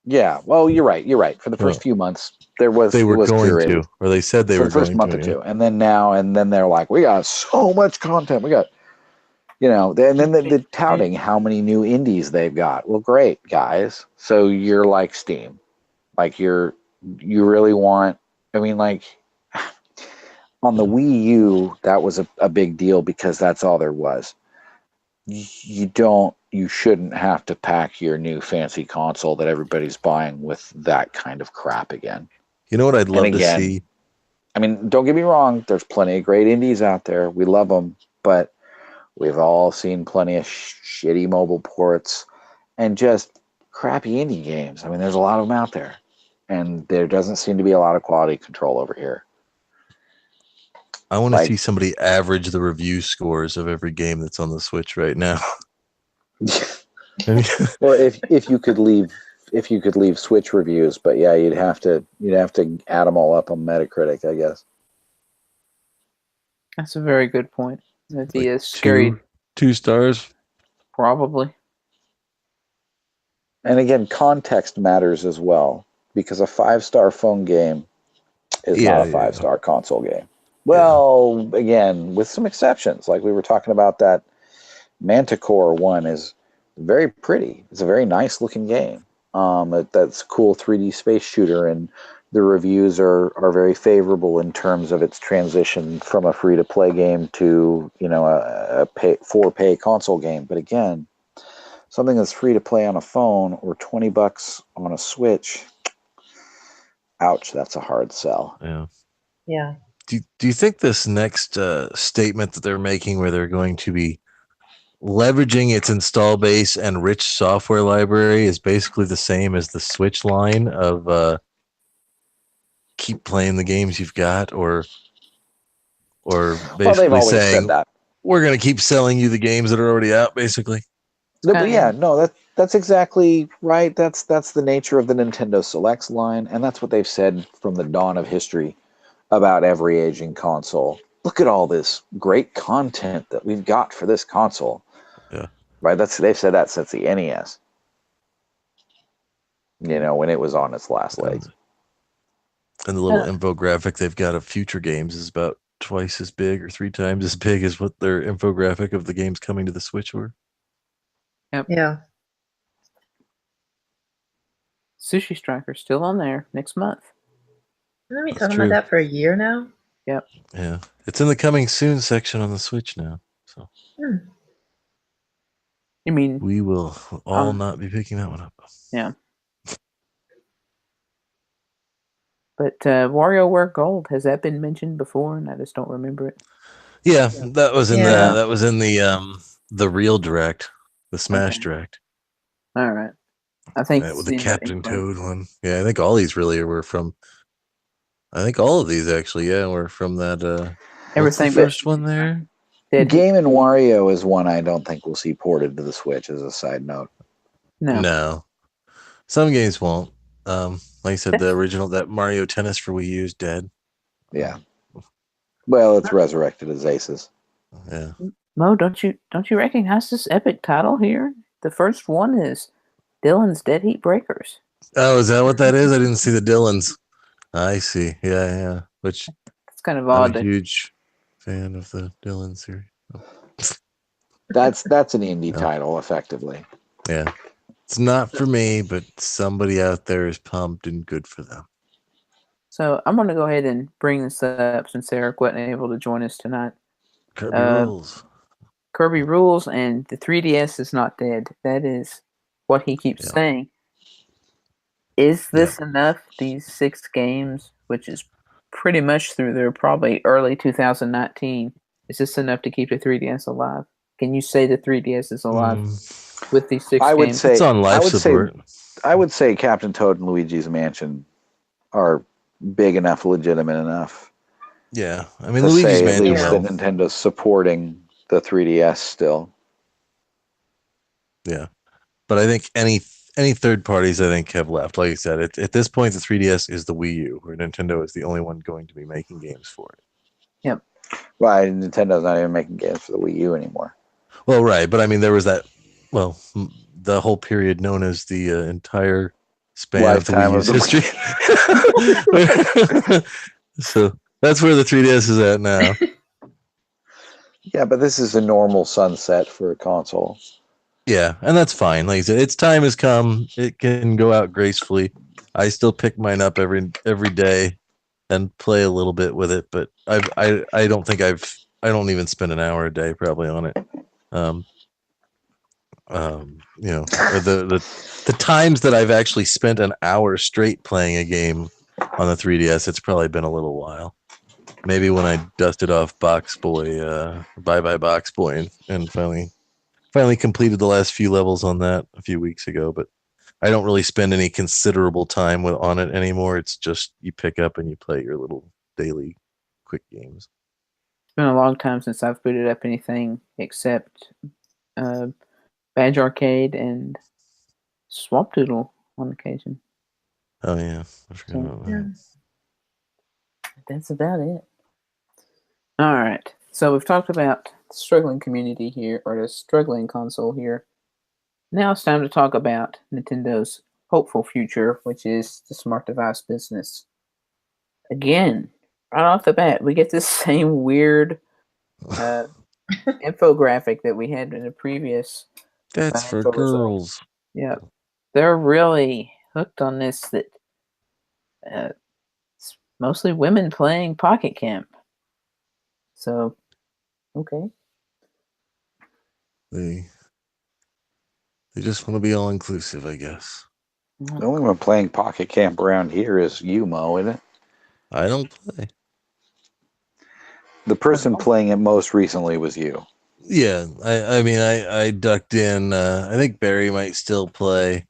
Yeah, well, you're right. For the first few months, They were it was going curated. to, or they said they For were the first going month to. or two, and then they're like, we got so much content. We got, and then the touting how many new indies they've got. Well, great, guys. So you're like Steam, like you really want. I mean, like on the Wii U, that was a big deal because that's all there was. You shouldn't have to pack your new fancy console that everybody's buying with that kind of crap again. You know what I'd love to see? I mean, don't get me wrong. There's plenty of great indies out there. We love them, but we've all seen plenty of shitty mobile ports and just crappy indie games. I mean, there's a lot of them out there, and there doesn't seem to be a lot of quality control over here. I want to see somebody average the review scores of every game that's on the Switch right now. Or if you could leave Switch reviews, but yeah, you'd have to add them all up on Metacritic, I guess. That's a very good point. That'd be Like a scary. 2 stars. Probably. And again, context matters as well, because a 5-star phone game is not a 5-star console game. Well, again, with some exceptions, like we were talking about, that Manticore one is very pretty. It's a very nice looking game. That's a cool 3D space shooter, and the reviews are very favorable in terms of its transition from a free to play game to a pay console game. But again, something that's free to play on a phone or $20 on a Switch, ouch, that's a hard sell. Yeah. Do you think this next statement that they're making, where they're going to be leveraging its install base and rich software library, is basically the same as the Switch line of keep playing the games you've got, or basically they've always saying said that. We're going to keep selling you the games that are already out, basically? That's exactly right. That's the nature of the Nintendo Selects line, and that's what they've said from the dawn of history about every aging console. Look at all this great content that we've got for this console. Yeah. Right? They've said that since the NES. When it was on its last legs. And the little infographic they've got of future games is about twice as big or 3 times as big as what their infographic of the games coming to the Switch were. Yep. Yeah. Sushi Striker's still on there next month. Haven't we talking about that for a year now? Yep. Yeah. It's in the coming soon section on the Switch now. So you mean we will all not be picking that one up. Yeah. But WarioWare Gold, has that been mentioned before and I just don't remember it? Yeah, that was in the real direct, the Smash Direct. All right. I think with the Captain Toad one. Yeah, I think all these really were from. I think all of these actually, were from that. Everything the first one there. Game and Wario is one I don't think we'll see ported to the Switch. As a side note, no, some games won't. Like I said, the original, that Mario Tennis for Wii U is dead. Yeah. Well, it's resurrected as Aces. Yeah. Mo, don't you recognize this epic title here? The first one is Dylan's Dead Heat Breakers. Oh, is that what that is? I didn't see the Dylans. I see. Yeah. Which it's kind of odd. I'm a huge fan of the Dylan series. That's an indie title, effectively. Yeah. It's not for me, but somebody out there is pumped, and good for them. So I'm going to go ahead and bring this up since Eric wasn't able to join us tonight. Kirby rules. Kirby rules, and the 3DS is not dead. That is what he keeps saying. Is this enough, these 6 games, which is pretty much through their probably early 2019, is this enough to keep the 3DS alive? Can you say the 3DS is alive with these 6 games? It's on life support. I would say Captain Toad and Luigi's Mansion are big enough, legitimate enough Yeah, I mean to Luigi's say at Mansion. least that Nintendo's supporting the 3DS still. Yeah, but I think any third parties I think have left. Like I said, at this point, the 3DS is the Wii U, where Nintendo is the only one going to be making games for it. Yep. Well, Nintendo's not even making games for the Wii U anymore. Well, right, but I mean, there was that. Well, the whole period known as the entire span Lifetime of the Wii U's history. So that's where the 3DS is at now. Yeah, but this is a normal sunset for a console. Yeah, and that's fine. Like I said, its time has come. It can go out gracefully. I still pick mine up every day and play a little bit with it, but I don't think I don't even spend an hour a day probably on it. You know, or the times that I've actually spent an hour straight playing a game on the 3DS, it's probably been a little while. Maybe when I dusted off Box Boy, Bye Bye Box Boy, and finally completed the last few levels on that a few weeks ago, but I don't really spend any considerable time on it anymore. It's just you pick up and you play your little daily quick games. It's been a long time since I've booted up anything except Badge Arcade and Swap Doodle on occasion. Oh yeah, I forgot about that. That's about it. All right. So we've talked about the struggling community here, or the struggling console here. Now it's time to talk about Nintendo's hopeful future, which is the smart device business. Again, right off the bat, we get this same weird infographic that we had in the previous. That's for financial results. girls. Yeah, they're really hooked on this. That it's mostly women playing Pocket Camp. So, okay. They just want to be all inclusive, I guess. The only one playing Pocket Camp around here is you, Mo, isn't it? I don't play. The person playing it most recently was you. Yeah, I mean, I ducked in. I think Barry might still play,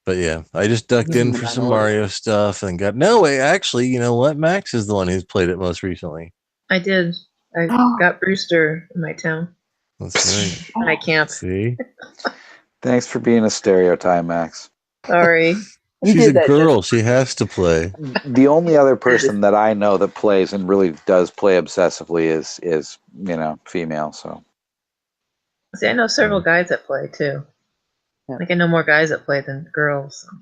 but yeah, I just ducked in for some Mario stuff and got no way. Actually, you know what? Max is the one who's played it most recently. I did. I got Brewster in my town. That's right. And I can't. See, Thanks for being a stereotype, Max. Sorry. she's a girl. She has to play. The only other person that I know that plays and really does play obsessively is female. So. See, I know several guys that play too. Yeah. Like I know more guys that play than girls. So.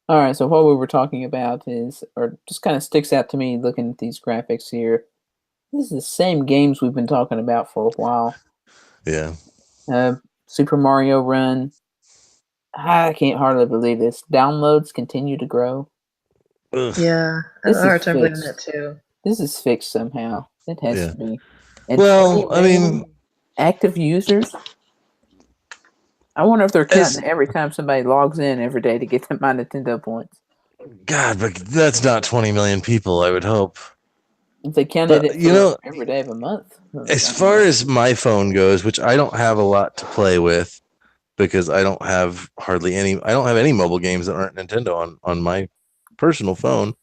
All right, so what we were talking about is, or just kind of sticks out to me looking at these graphics here. This is the same games we've been talking about for a while. Yeah. Super Mario Run. I can't hardly believe this. Downloads continue to grow. Ugh. Yeah, I have a hard time believing that too. This is fixed somehow. It has to be. And well, I mean, active users. I wonder if they're counting every time somebody logs in every day to get my Nintendo points. God, but that's not 20 million people, I would hope. If they counted it every day of a month. As far as my phone goes, which I don't have a lot to play with because I don't have any mobile games that aren't Nintendo on my personal phone.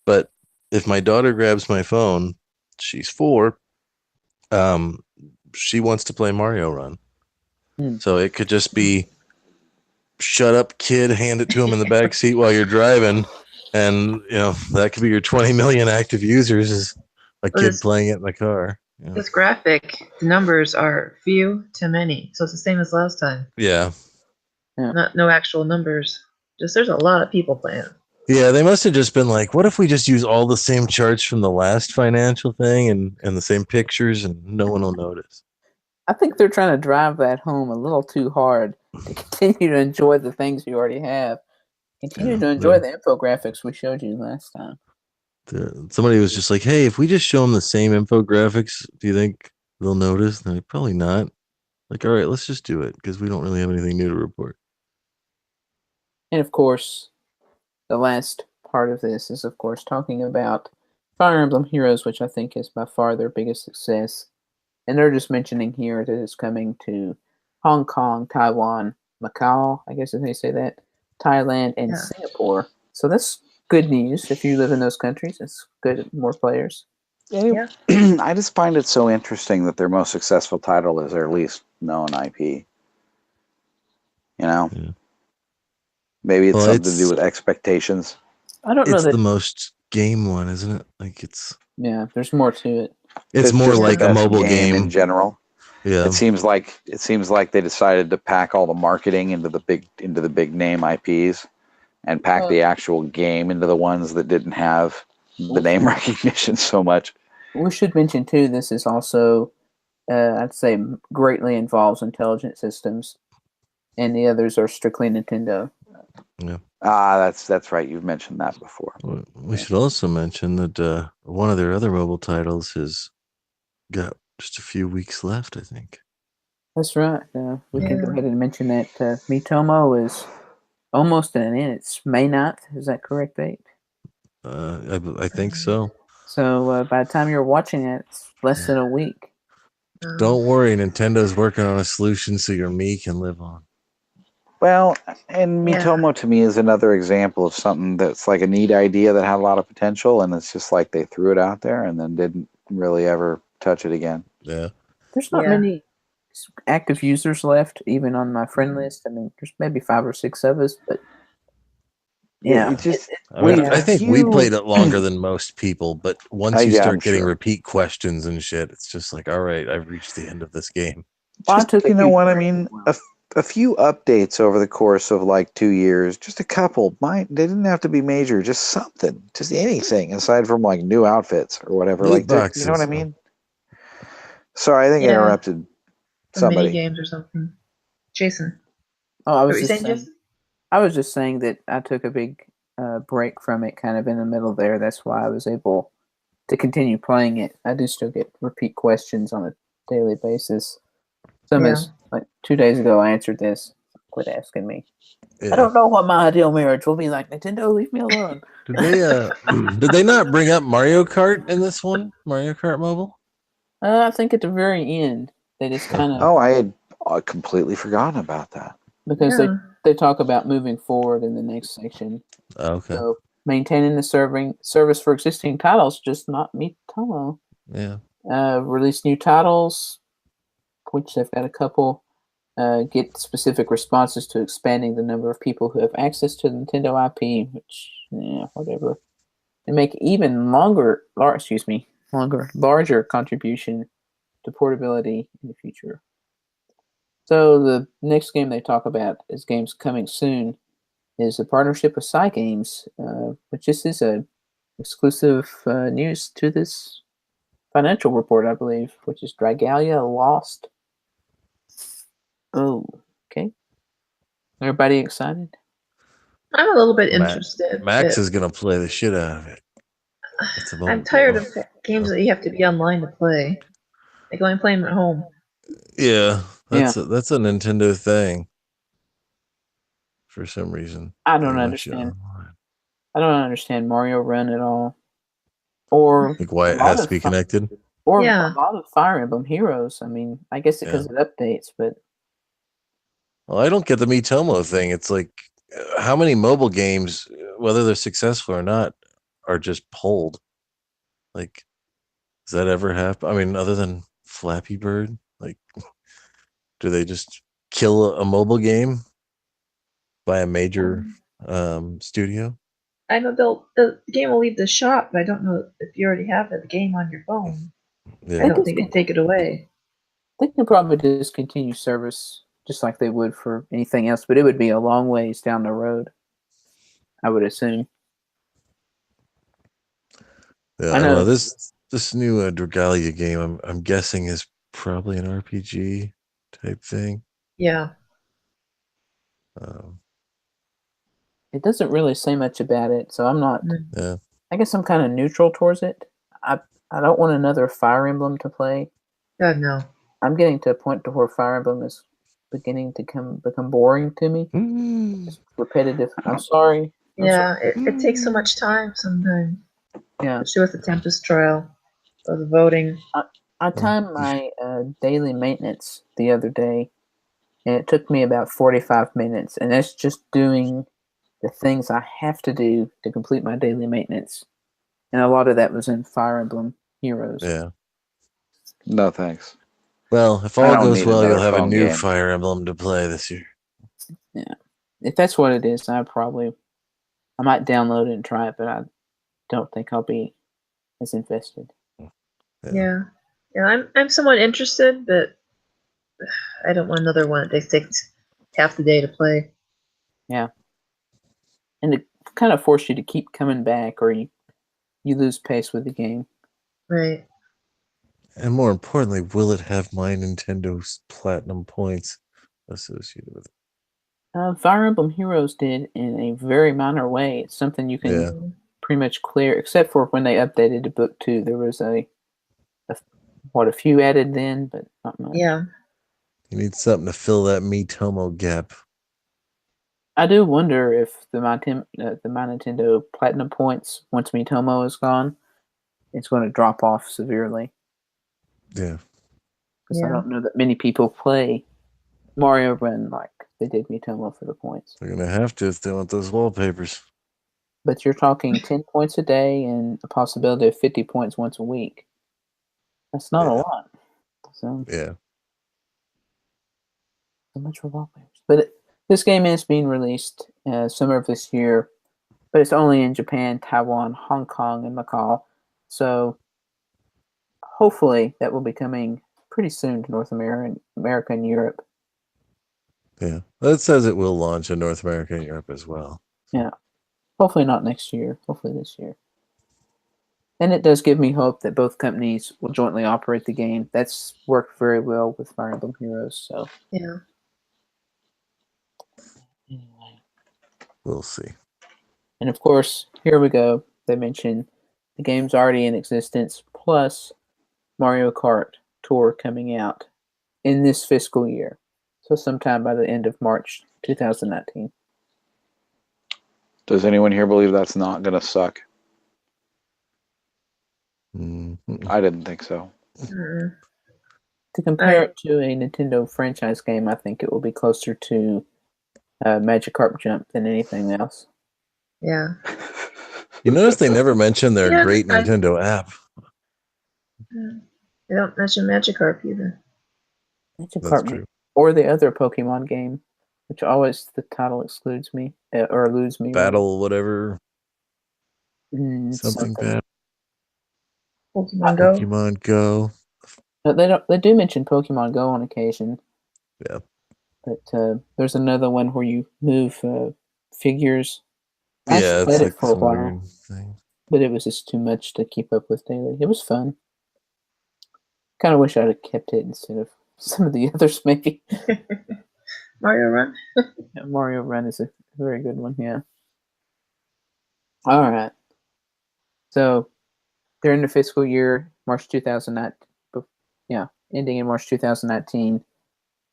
But if my daughter grabs my phone, she's 4, she wants to play Mario Run. So it could just be shut up, kid, hand it to him in the back seat while you're driving. And, that could be your 20 million active users is a kid playing it in the car. Yeah. This graphic, the numbers are few to many. So it's the same as last time. Yeah. No actual numbers. Just there's a lot of people playing. Yeah, they must have just been like, what if we just use all the same charts from the last financial thing and the same pictures and no one will notice? I think they're trying to drive that home a little too hard to continue to enjoy the things you already have. Continue to enjoy the infographics we showed you last time. Somebody was just like, hey, if we just show them the same infographics, do you think they'll notice? And they're like, probably not. Like, all right, let's just do it because we don't really have anything new to report. And of course, the last part of this is, of course, talking about Fire Emblem Heroes, which I think is by far their biggest success. And they're just mentioning here that it's coming to Hong Kong, Taiwan, Macau, I guess if they say that, Thailand, and Singapore. So that's good news. If you live in those countries, it's good. More players. Anyway, I just find it so interesting that their most successful title is their least known IP. You know, maybe it's something to do with expectations. I don't know It's that. the most game one, isn't it? Like it's. Yeah, there's more to it. It's more just like the a best mobile game in general. Yeah. It seems like they decided to pack all the marketing into the big name IPs, and pack the actual game into the ones that didn't have the name recognition so much. We should mention too. This is also, I'd say, greatly involves intelligent systems, and the others are strictly Nintendo. Yeah. That's right. You've mentioned that before. We should also mention that one of their other mobile titles has got just a few weeks left, I think. That's right. We can go ahead and mention that Miitomo is almost an end. It's May 9th. Is that correct date? I think so. So by the time you're watching it, it's less than a week. Don't worry, Nintendo's working on a solution so your Mii can live on. Well, and Miitomo to me is another example of something that's like a neat idea that had a lot of potential, and it's just like they threw it out there and then didn't really ever touch it again. Yeah. There's not many active users left, even on my friend list. I mean, there's maybe 5 or 6 of us, but I think we played it longer than most people, but once you start getting repeat questions and shit, it's just like, all right, I've reached the end of this game. You know what I mean? A few updates over the course of like 2 years, just a couple. They didn't have to be major, just something, just anything aside from like new outfits or whatever. Like, you know what I mean? Sorry, I think I interrupted somebody. Mini games or something. Jason. Oh, I was just saying that I took a big break from it, kind of in the middle there. That's why I was able to continue playing it. I do still get repeat questions on a daily basis. Some is like 2 days ago, I answered this. Quit asking me. I don't know what my ideal marriage will be like. Nintendo, leave me alone. Did they not bring up Mario Kart in this one? Mario Kart Mobile? I think at the very end, they just kind of. Oh, I had completely forgotten about that. Because they talk about moving forward in the next section. Okay. So maintaining the service for existing titles, just not Miitomo. Yeah. Release new titles, which they've got a couple. Get specific responses to expanding the number of people who have access to the Nintendo IP, which, whatever. And make even larger contribution to portability in the future. So the next game they talk about is games coming soon is a partnership with Cygames, which this is a exclusive news to this financial report, I believe, which is Dragalia Lost. Oh, okay. Everybody excited? I'm a little bit interested. Max is going to play the shit out of it. I'm tired of games that you have to be online to play. I go and play them at home. Yeah, that's a Nintendo thing. For some reason, I don't understand. I don't understand Mario Run at all, or like why it has to be connected, or a lot of Fire Emblem Heroes. I mean, I guess because it updates, but well, I don't get the Miitomo thing. It's like how many mobile games, whether they're successful or not, are just pulled. Like, does that ever happen? I mean, other than Flappy Bird, like, do they just kill a mobile game by a major studio? I know the game will leave the shop, but I don't know if you already have the game on your phone. Yeah. I don't think they'd take it away. They can probably discontinue service just like they would for anything else, but it would be a long ways down the road, I would assume. Yeah, I know this new Dragalia game. I'm guessing is probably an RPG type thing. Yeah. It doesn't really say much about it, so I'm not. Yeah. I guess I'm kind of neutral towards it. I don't want another Fire Emblem to play. God no. I'm getting to a point to where Fire Emblem is beginning to become boring to me. It's repetitive. I'm sorry. Yeah, it takes so much time sometimes. Yeah. Especially with the Tempest trial or the voting. I timed my daily maintenance the other day, and it took me about 45 minutes, and that's just doing the things I have to do to complete my daily maintenance. And a lot of that was in Fire Emblem Heroes. Yeah. No thanks. Well, if I all don't goes need well, you'll another have a phone new game. Fire Emblem to play this year. Yeah. If that's what it is, I might download it and try it, but I don't think I'll be as invested. Yeah. I'm somewhat interested, but I don't want another one that takes half the day to play. Yeah. And it kind of force you to keep coming back, or you lose pace with the game. Right. And more importantly, will it have my Nintendo's platinum points associated with it? Fire Emblem Heroes did in a very minor way. It's something you can Yeah. pretty much clear, except for when they updated to Book 2. There was a few added then, but not much. Yeah. You need something to fill that Miitomo gap. I do wonder if the My Nintendo Platinum points, once Miitomo is gone, it's going to drop off severely. Yeah. Because I don't know that many people play Mario Run like they did Miitomo for the points. They're going to have to if they want those wallpapers. But you're talking 10 points a day and a possibility of 50 points once a week. That's not a lot. So, yeah. So much for wallpapers. But this game is being released summer of this year, but it's only in Japan, Taiwan, Hong Kong, and Macau. So hopefully that will be coming pretty soon to North America and Europe. Yeah. Well, it says it will launch in North America and Europe as well. Yeah. Hopefully not next year. Hopefully this year. And it does give me hope that both companies will jointly operate the game. That's worked very well with Fire Emblem Heroes. So yeah. Anyway. We'll see. And of course, here we go. They mentioned the game's already in existence, plus Mario Kart Tour coming out in this fiscal year. So sometime by the end of March 2019. Does anyone here believe that's not going to suck? Mm-hmm. I didn't think so. Mm-mm. To compare it to a Nintendo franchise game, I think it will be closer to Magikarp Jump than anything else. Yeah. You notice they never mention their Yeah, great Nintendo app. They don't mention Magikarp either. That's Magikarp, true. or the other Pokemon game, which always the title excludes me or eludes me. Battle, whatever. Something Something. bad. Pokemon Go. Pokemon Go. But they do mention Pokemon Go on occasion. Yeah. But there's another one where you move figures. I Yeah, actually it's played it like for a some while, weird thing. but it was just too much to keep up with daily. It was fun. Kind of wish I'd have kept it instead of some of the others, maybe. Mario Run. Yeah, Mario Run is a very good one, yeah. All right. So during the fiscal year, March 2019, ending in March 2019,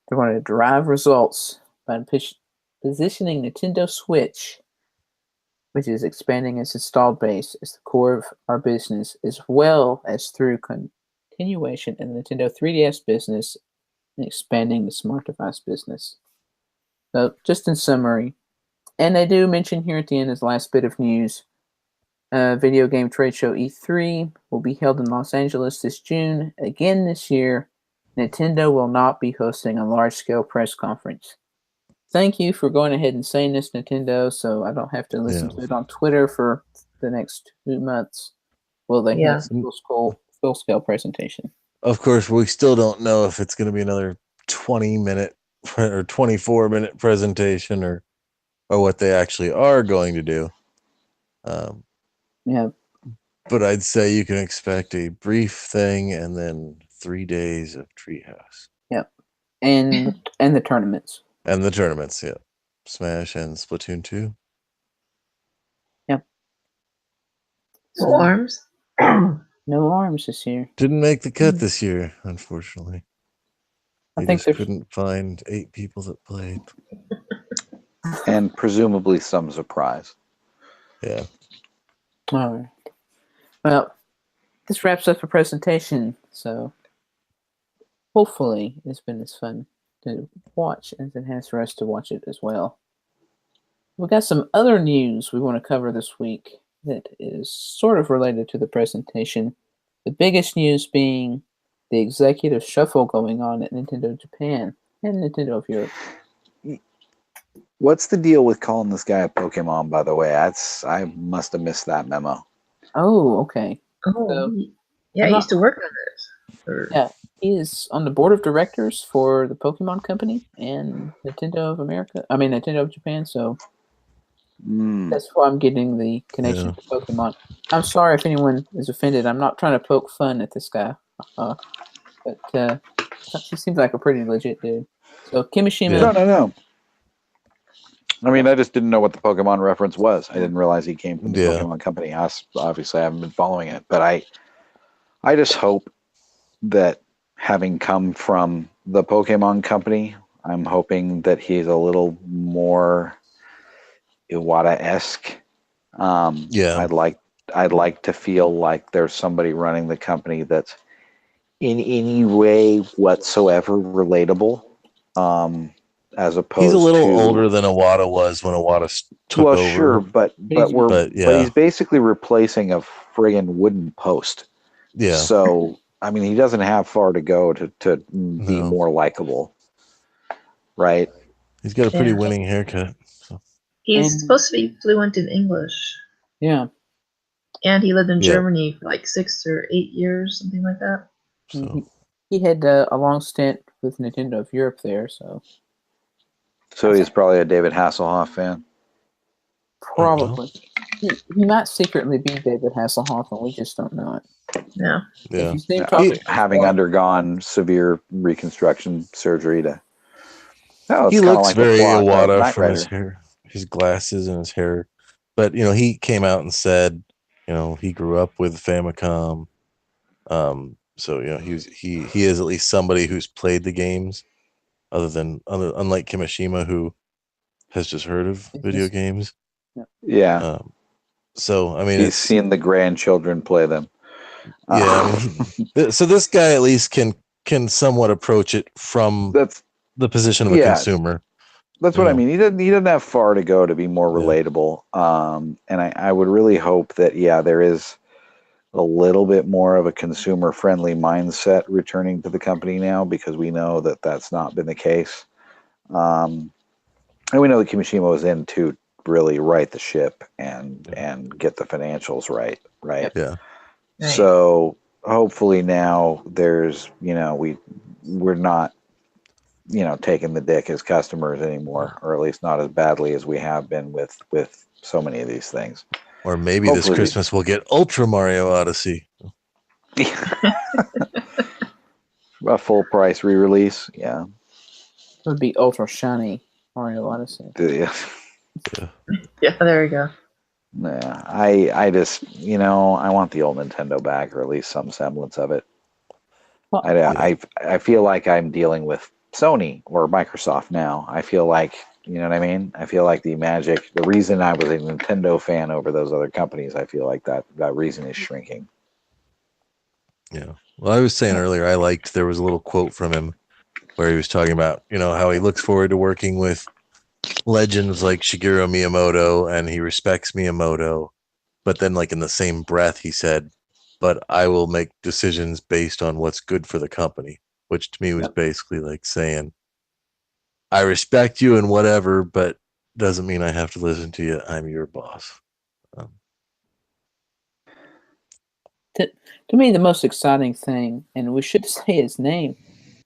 they're going to derive results by positioning Nintendo Switch, which is expanding its installed base, as the core of our business, as well as through continuation in the Nintendo 3DS business and expanding the smart device business. So, just in summary, and they do mention here at the end as the last bit of news, video game trade show E3 will be held in Los Angeles this June. Again this year, Nintendo will not be hosting a large-scale press conference. Thank you for going ahead and saying this, Nintendo, so I don't have to listen to it on Twitter for the next 2 months. Will they have a full-scale presentation? Of course, we still don't know if it's going to be another 20-minute or 24-minute presentation or what they actually are going to do. Yeah. But I'd say you can expect a brief thing and then 3 days of Treehouse. Yep. And the tournaments. And the tournaments, yeah. Smash and Splatoon 2. Yep. No arms. No arms this year. Didn't make the cut this year, unfortunately. I They think just couldn't find 8 people that played. And presumably some surprise. Yeah. All right. Well, this wraps up the presentation, so hopefully it's been as fun to watch as it has for us to watch it as well. We got some other news we want to cover this week that is sort of related to the presentation. The biggest news being the executive shuffle going on at Nintendo Japan and Nintendo of Europe. What's the deal with calling this guy a Pokemon, by the way? I must have missed that memo. Oh, okay. Oh, So, yeah, I'm I not- used to work on this. Yeah, he is on the board of directors for the Pokemon Company and Nintendo of America. I mean, Nintendo of Japan. So that's why I'm getting the connection to Pokemon. I'm sorry if anyone is offended. I'm not trying to poke fun at this guy, but he seems like a pretty legit dude. So Kimishima. No. I mean, I just didn't know what the Pokemon reference was. I didn't realize he came from the Pokemon Company. Obviously, I haven't been following it, but I just hope that having come from the Pokemon Company, I'm hoping that he's a little more Iwata-esque. I'd like to feel like there's somebody running the company that's in any way whatsoever relatable. As opposed he's a little to, older than Iwata was when Iwata took over. Sure, but he's basically replacing a friggin' wooden post. Yeah. So I mean, he doesn't have far to go to be more likable, right? He's got a pretty winning haircut. So. He's supposed to be fluent in English. Yeah. And he lived in Germany for like 6 or 8 years, something like that. So. He had a long stint with Nintendo of Europe there, so. So he's probably a David Hasselhoff fan. Probably. He might secretly be David Hasselhoff, and we just don't know it. Yeah. Having undergone severe reconstruction surgery to. He looks very Iwata from his hair, his glasses, and his hair. But he came out and said, he grew up with Famicom. So he is at least somebody who's played the games, unlike Kimishima, who has just heard of video games. Yeah. So I mean, he's seen the grandchildren play them. Yeah, I mean, so this guy at least can somewhat approach it from the position of a consumer. That's what I mean. He doesn't have far to go to be more relatable. And I would really hope that there is a little bit more of a consumer friendly mindset returning to the company now, because we know that that's not been the case. And we know that Kimishima was in to really right the ship and get the financials right. Yeah. So hopefully now there's, we're not, taking the dick as customers anymore, or at least not as badly as we have been with so many of these things. Or maybe hopefully this Christmas we'll get Ultra Mario Odyssey. A full price re-release. Yeah. It would be Ultra Shiny Mario Odyssey. Yeah, there we go. Yeah, I just, I want the old Nintendo back, or at least some semblance of it. Well, I feel like I'm dealing with Sony or Microsoft now. I feel like, you know what I mean? I feel like the reason I was a Nintendo fan over those other companies, I feel like that reason is shrinking. Yeah. Well, I was saying earlier, there was a little quote from him where he was talking about, how he looks forward to working with legends like Shigeru Miyamoto, and he respects Miyamoto, but then like in the same breath he said, but I will make decisions based on what's good for the company, which to me was basically like saying, I respect you and whatever, but doesn't mean I have to listen to you. I'm your boss. To me, the most exciting thing, and we should say his name,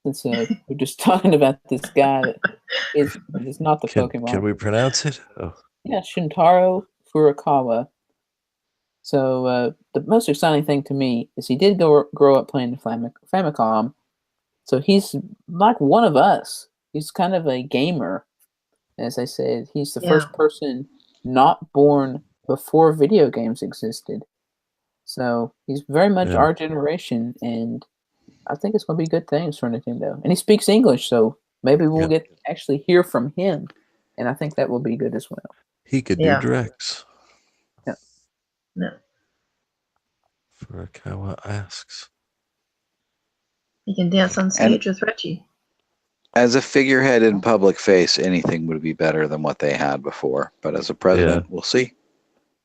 since we're just talking about this guy that is not the Pokemon. Can we pronounce it? Oh. Yeah, Shintaro Furukawa. So the most exciting thing to me is he did grow up playing the Famicom. So he's like one of us. He's kind of a gamer. As I said, he's the first person not born before video games existed. So he's very much our generation, and I think it's going to be good things for Nintendo. And he speaks English, so maybe we'll get to actually hear from him, and I think that will be good as well. He could do directs. Yeah. No. Furukawa asks. He can dance on stage with Reggie. As a figurehead in public face, anything would be better than what they had before. But as a president, we'll see.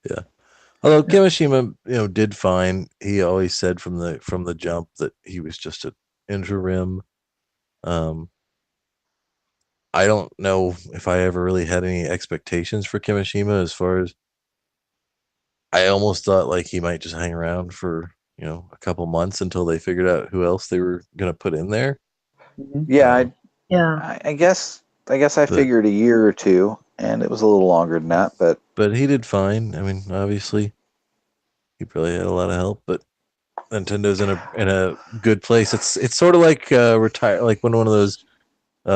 Yeah. Although Kimishima, did fine. He always said from the jump that he was just an interim. I don't know if I ever really had any expectations for Kimishima as far as I almost thought like he might just hang around for, a couple months until they figured out who else they were going to put in there. Yeah, Yeah. I guess I figured a year or two, and it was a little longer than that, but he did fine. I mean, obviously, he probably had a lot of help, but Nintendo's in a good place. It's sort of like retire, like when one of those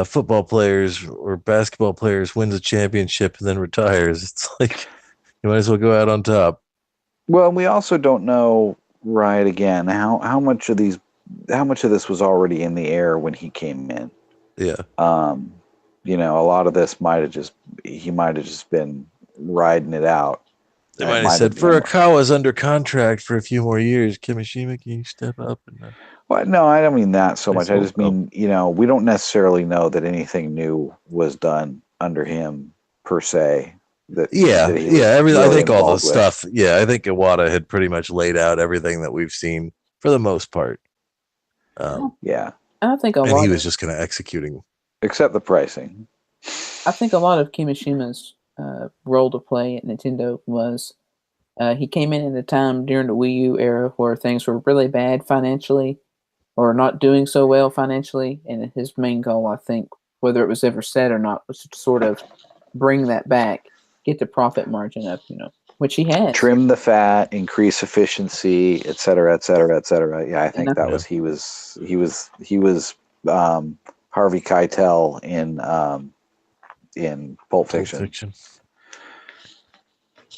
football players or basketball players wins a championship and then retires. It's like you might as well go out on top. Well, we also don't know, right, again, how much of this was already in the air when he came in. Yeah. A lot of this he might have just been riding it out. They might have said, Furukawa's under contract for a few more years. Kimishima, can you step up? Well, no, I don't mean that so much. I just mean, we don't necessarily know that anything new was done under him per se. I think all the stuff. Yeah, I think Iwata had pretty much laid out everything that we've seen for the most part. Yeah, I think and he was just kind of executing, except the pricing. I think a lot of Kimishima's role to play at Nintendo was he came in at a time during the Wii U era where things were really bad financially or not doing so well financially, and his main goal, I think, whether it was ever said or not, was to sort of bring that back, get the profit margin up, which he has. Trim the fat, increase efficiency, et cetera, et cetera, et cetera. Yeah, I think that was he was Harvey Keitel in Pulp Fiction.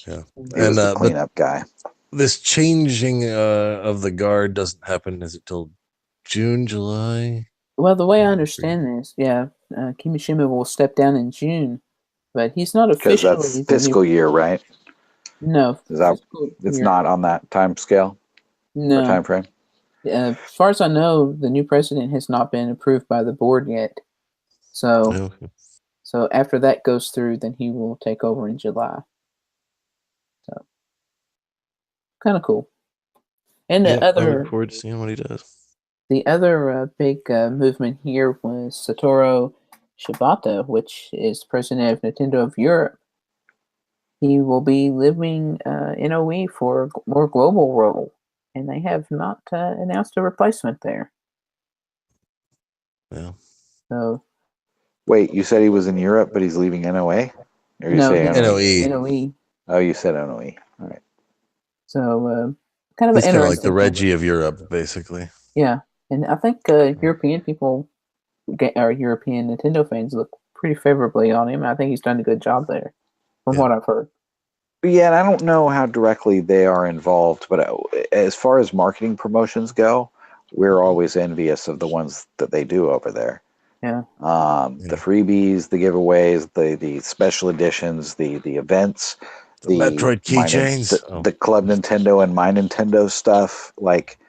Yeah, he was the cleanup guy. This changing of the guard doesn't happen. Is it till June, July? Well, the way I understand this, Kimishima will step down in June, but he's not officially. Because that's fiscal year, right? No, it's not on that time scale. No time frame. As far as I know, the new president has not been approved by the board yet. So after that goes through, then he will take over in July. So kind of cool. And I look forward to seeing what he does. The other big movement here was Satoru Shibata, which is president of Nintendo of Europe. He will be leaving NOE for a more global role, and they have not announced a replacement there. Yeah. So. Wait, you said he was in Europe, but he's leaving NOA? Or you say NOE? NOE. Oh, you said NOE. All right. So, kind of it's kind of like the Reggie of Europe, basically. Yeah, and I think European people, or European Nintendo fans, look pretty favorably on him. I think he's done a good job there, from what I've heard. Yeah, and I don't know how directly they are involved, but as far as marketing promotions go, we're always envious of the ones that they do over there. Yeah. The freebies, the giveaways, the special editions, the events, the Metroid keychains, the Club Nintendo and My Nintendo stuff. Like,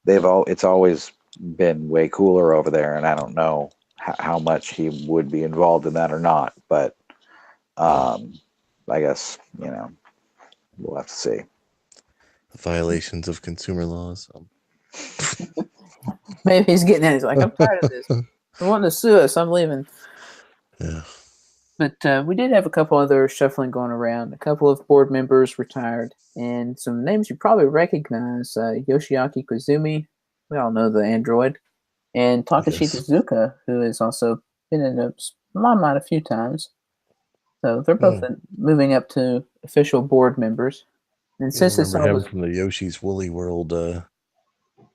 it's always been way cooler over there, and I don't know how much he would be involved in that or not, but I guess, we'll have to see. The violations of consumer laws. Maybe he's getting at it. He's like, I'm tired of this. They want to sue us. I'm leaving. Yeah. But we did have a couple other shuffling going around. A couple of board members retired, and some names you probably recognize. Yoshiaki Koizumi, we all know the android, and Takashi Tezuka, who has also been in the limelight a few times. So they're both moving up to official board members. And since this him from the Yoshi's Woolly World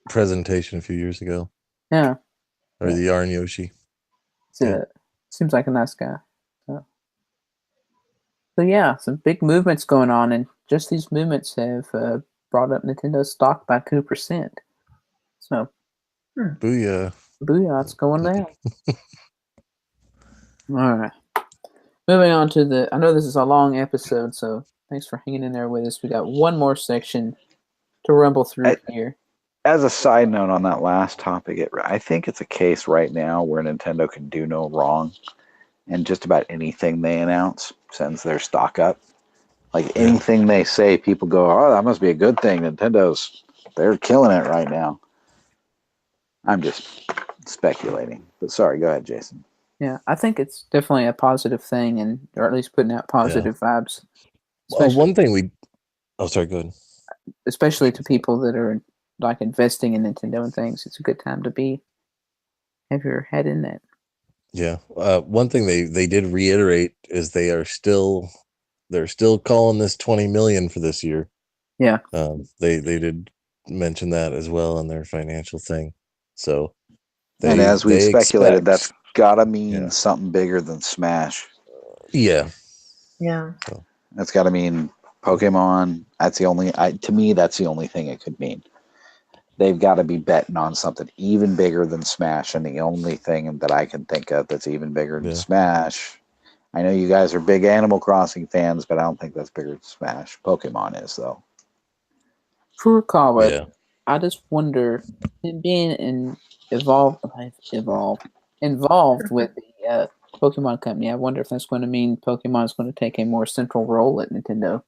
presentation a few years ago. Yeah. Or the Yarn Yoshi. Seems like a nice guy. So yeah, some big movements going on, and just these movements have brought up Nintendo's stock by 2%. So, booyah! It's going down. All right. Moving on to I know this is a long episode, so thanks for hanging in there with us. We got one more section to rumble through here. As a side note on that last topic, I think it's a case right now where Nintendo can do no wrong, and just about anything they announce sends their stock up. Like anything they say, people go, "Oh, that must be a good thing." They're killing it right now. I'm just speculating, but sorry, go ahead, Jason. Yeah, I think it's definitely a positive thing, and or at least putting out positive vibes. One thing sorry, go ahead. Especially to people that are like investing in Nintendo and things. It's a good time to have your head in that. Yeah. One thing they did reiterate is they're still calling this 20 million for this year. Yeah. They did mention that as well in their financial thing. So and as we speculated, that's gotta mean Yeah. something bigger than Smash. Yeah. Yeah. So, That's gotta mean Pokemon. That's the only to me that's the only thing it could mean. They've got to be betting on something even bigger than Smash, and the only thing that I can think of that's even bigger than Smash. I know you guys are big Animal Crossing fans, but I don't think that's bigger than Smash. Pokemon is though. Furukawa, I just wonder, him being involved with the Pokemon company. I wonder if that's going to mean Pokemon is going to take a more central role at Nintendo,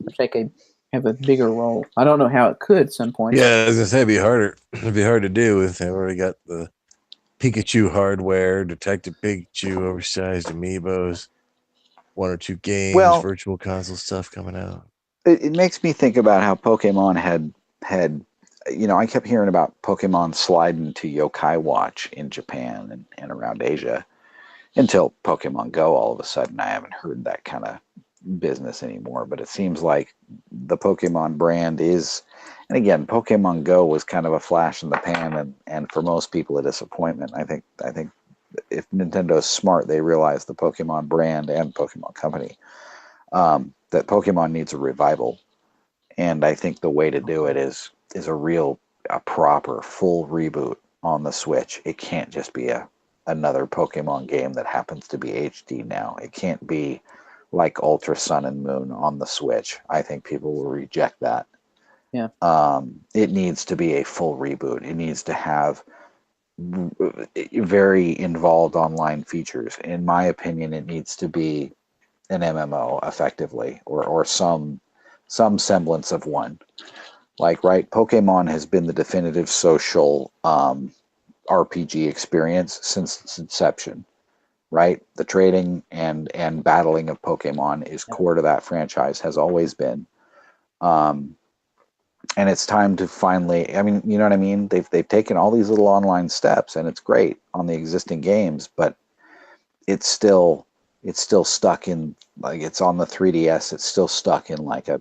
or have a bigger role. I don't know how it could at some point. Yeah, I was gonna say it'd be harder. It'd be hard to do if they've already got the Pikachu hardware, Detective Pikachu, oversized amiibos, 1 or 2 games, virtual console stuff coming out. It makes me think about how Pokemon had I kept hearing about Pokemon sliding to Yokai Watch in Japan and around Asia until Pokemon Go. All of a sudden, I haven't heard that kind of business anymore. But it seems like the Pokemon brand is, and again, Pokemon Go was kind of a flash in the pan, and for most people, a disappointment. I think if Nintendo's smart, they realize the Pokemon brand and Pokemon company that Pokemon needs a revival. And I think the way to do it is a proper full reboot on the Switch. It can't just be another Pokemon game that happens to be HD now. It can't be like Ultra Sun and Moon on the Switch. I think people will reject that. Yeah. It needs to be a full reboot. It needs to have very involved online features. In my opinion, it needs to be an MMO effectively, or some semblance of one. Right, Pokemon has been the definitive social RPG experience since its inception. Right, the trading and battling of Pokemon is core to that franchise, has always been. And it's time to finally, I mean, you know what I mean? They've taken all these little online steps, and it's great on the existing games, but it's still stuck in, like, it's on the 3DS. It's still stuck in like a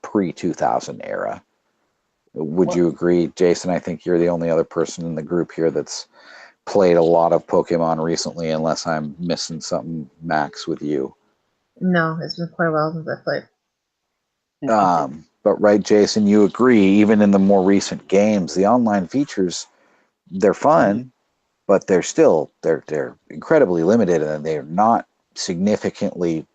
pre-2000 era. Would you agree, Jason? I think you're the only other person in the group here that's played a lot of Pokemon recently, unless I'm missing something, Max, with you. No, it's been quite a while since I played. But right, Jason, you agree, even in the more recent games, the online features, they're fun, but they're incredibly limited, and they're not significantly,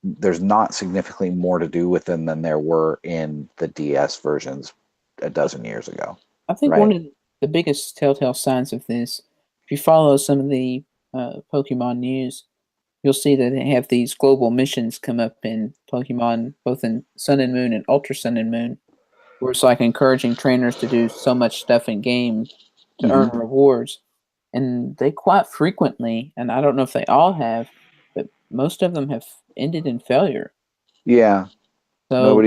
there's not significantly more to do with them than there were in the DS versions a dozen years ago. I think one of the biggest telltale signs of this, if you follow some of the Pokemon news, you'll see that they have these global missions come up in Pokemon, both in Sun and Moon and Ultra Sun and Moon, where it's like encouraging trainers to do so much stuff in game to earn rewards. And they quite frequently, and I don't know if they all have, but most of them have ended in failure. Yeah. So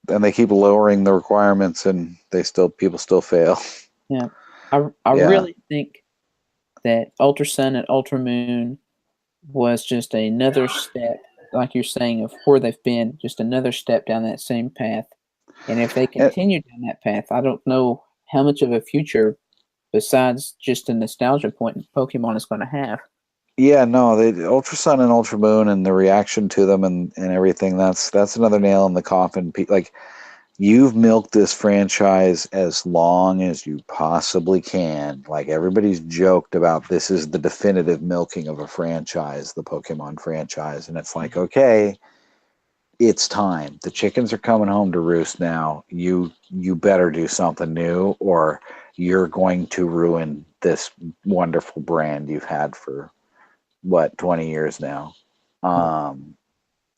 and they keep lowering the requirements, and people still fail. Yeah. I really think that Ultra Sun and Ultra Moon was just another step, like you're saying, of where they've been, just another step down that same path. And if they continue down that path, I don't know how much of a future, besides just a nostalgia point, Pokemon is going to have. Yeah, no, Ultra Sun and Ultra Moon and the reaction to them and everything, that's another nail in the coffin. Like, you've milked this franchise as long as you possibly can. Like, everybody's joked about, this is the definitive milking of a franchise, the Pokemon franchise. And it's like, okay, it's time. The chickens are coming home to roost now. You better do something new, or you're going to ruin this wonderful brand you've had for 20 years now.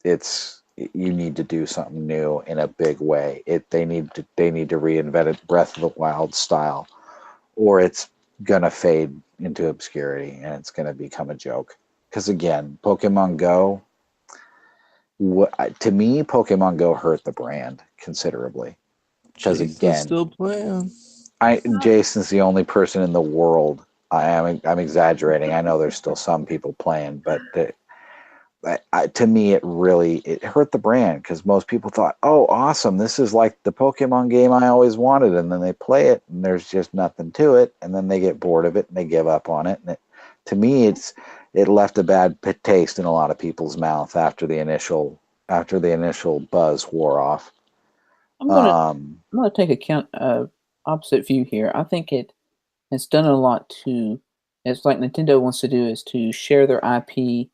It's you need to do something new in a big way. They need to reinvent it Breath of the Wild style, or it's gonna fade into obscurity and it's gonna become a joke. Because again, Pokemon Go, to me, Pokemon Go hurt the brand considerably. Because again, still playing. Jason's the only person in the world. I'm exaggerating. I know there's still some people playing, but to me, it hurt the brand because most people thought, "Oh, awesome! This is like the Pokemon game I always wanted," and then they play it, and there's just nothing to it, and then they get bored of it and they give up on it. And to me, it left a bad taste in a lot of people's mouth after the initial buzz wore off. I'm gonna take a opposite view here. I think it has done a lot to. It's like Nintendo wants to do is to share their IP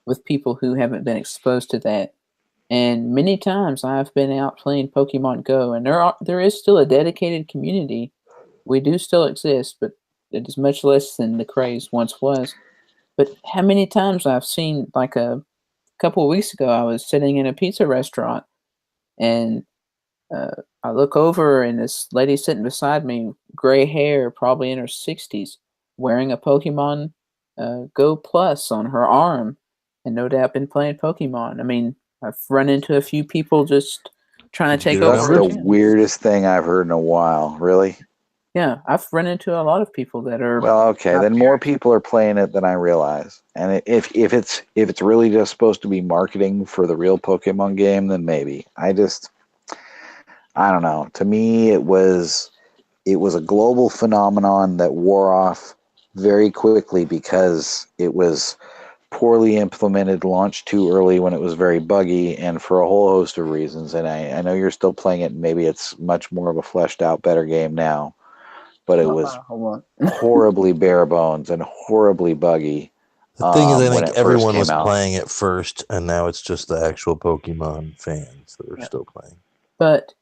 with people who haven't been exposed to that. And many times I've been out playing Pokemon Go, and there is still a dedicated community. We do still exist, but it is much less than the craze once was. But how many times I've seen, like a couple of weeks ago, I was sitting in a pizza restaurant, and I look over, and this lady sitting beside me, gray hair, probably in her 60s, wearing a Pokemon Go Plus on her arm, and no doubt been playing Pokemon. I mean, I've run into a few people just trying to take over. That's the weirdest thing I've heard in a while. Really? Yeah, I've run into a lot of people that are. Well, okay, then more people are playing it than I realize. And if it's really just supposed to be marketing for the real Pokemon game, then maybe. I don't know. To me, it was a global phenomenon that wore off very quickly because it was poorly implemented, launched too early when it was very buggy, and for a whole host of reasons. And I know you're still playing it, and maybe it's much more of a fleshed out, better game now. But it was horribly bare bones and horribly buggy. The thing is, I think everyone was playing it first, and now it's just the actual Pokemon fans that are still playing. But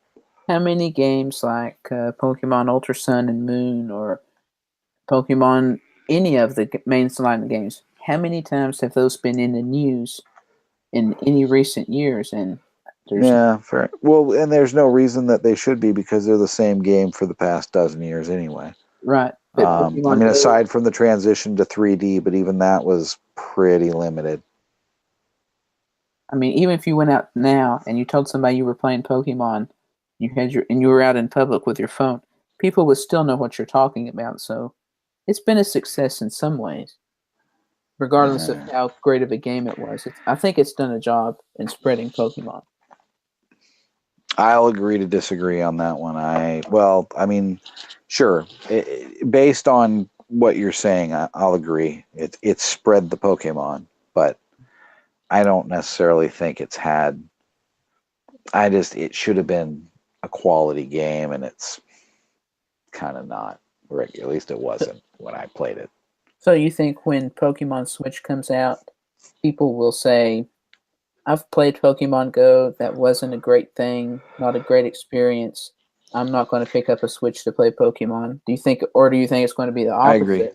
how many games like Pokemon Ultra Sun and Moon, or Pokemon, any of the mainline games, how many times have those been in the news in any recent years? And fair. Well, and there's no reason that they should be because they're the same game for the past dozen years anyway. Right. I mean, aside from the transition to 3D, but even that was pretty limited. I mean, even if you went out now and you told somebody you were playing Pokemon, you were out in public with your phone, people would still know what you're talking about. So it's been a success in some ways, regardless of how great of a game it was. I think it's done a job in spreading Pokemon. I'll agree to disagree on that one. I mean, sure. Based on what you're saying, I'll agree. It's spread the Pokemon, but I don't necessarily think it's had. It should have been a quality game, and it's kind of not. Or at least it wasn't when I played it. So you think when Pokemon Switch comes out, people will say, I've played Pokemon Go, that wasn't a great thing, not a great experience. I'm not going to pick up a Switch to play Pokemon. Do you think it's going to be the opposite? I agree.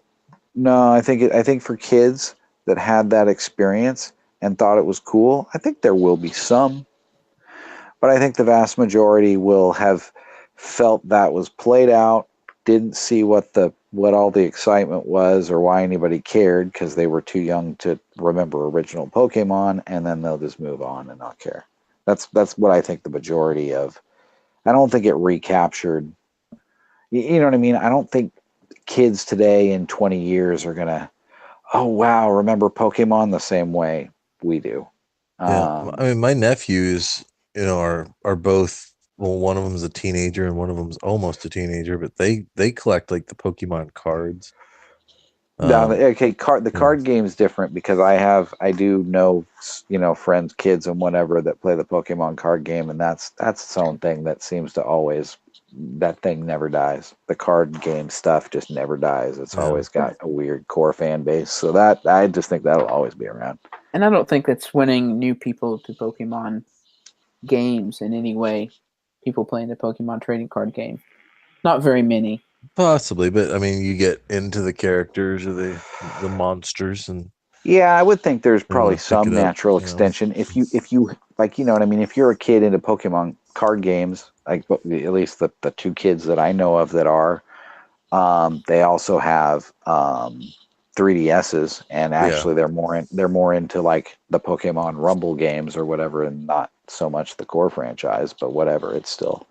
No, I think for kids that had that experience and thought it was cool, I think there will be some. But I think the vast majority will have felt that was played out, didn't see what all the excitement was or why anybody cared because they were too young to remember original Pokemon, and then they'll just move on and not care. That's what I think the majority of. I don't think it recaptured. You know what I mean? I don't think kids today in 20 years are gonna, oh wow, remember Pokemon the same way we do. Yeah, I mean, my nephews, are both. Well, one of them's a teenager and one of them's almost a teenager, but they collect like the Pokemon cards. The card game is different because I do know friends, kids, and whatever that play the Pokemon card game, and that's its own thing that seems to always, that thing never dies. The card game stuff just never dies. It's always got a weird core fan base, so that I just think that'll always be around. And I don't think that's winning new people to Pokemon games in any way. People playing the Pokemon trading card game. Not very many. Possibly, but I mean, you get into the characters or the monsters, and Yeah, I would think there's they want probably to pick some it up. natural extension. If you like, you know what I mean. If you're a kid into Pokemon card games, like at least the two kids that I know of that are, they also have 3DSs, and actually they're more into like the Pokemon Rumble games or whatever, and not so much the core franchise, but whatever. It's still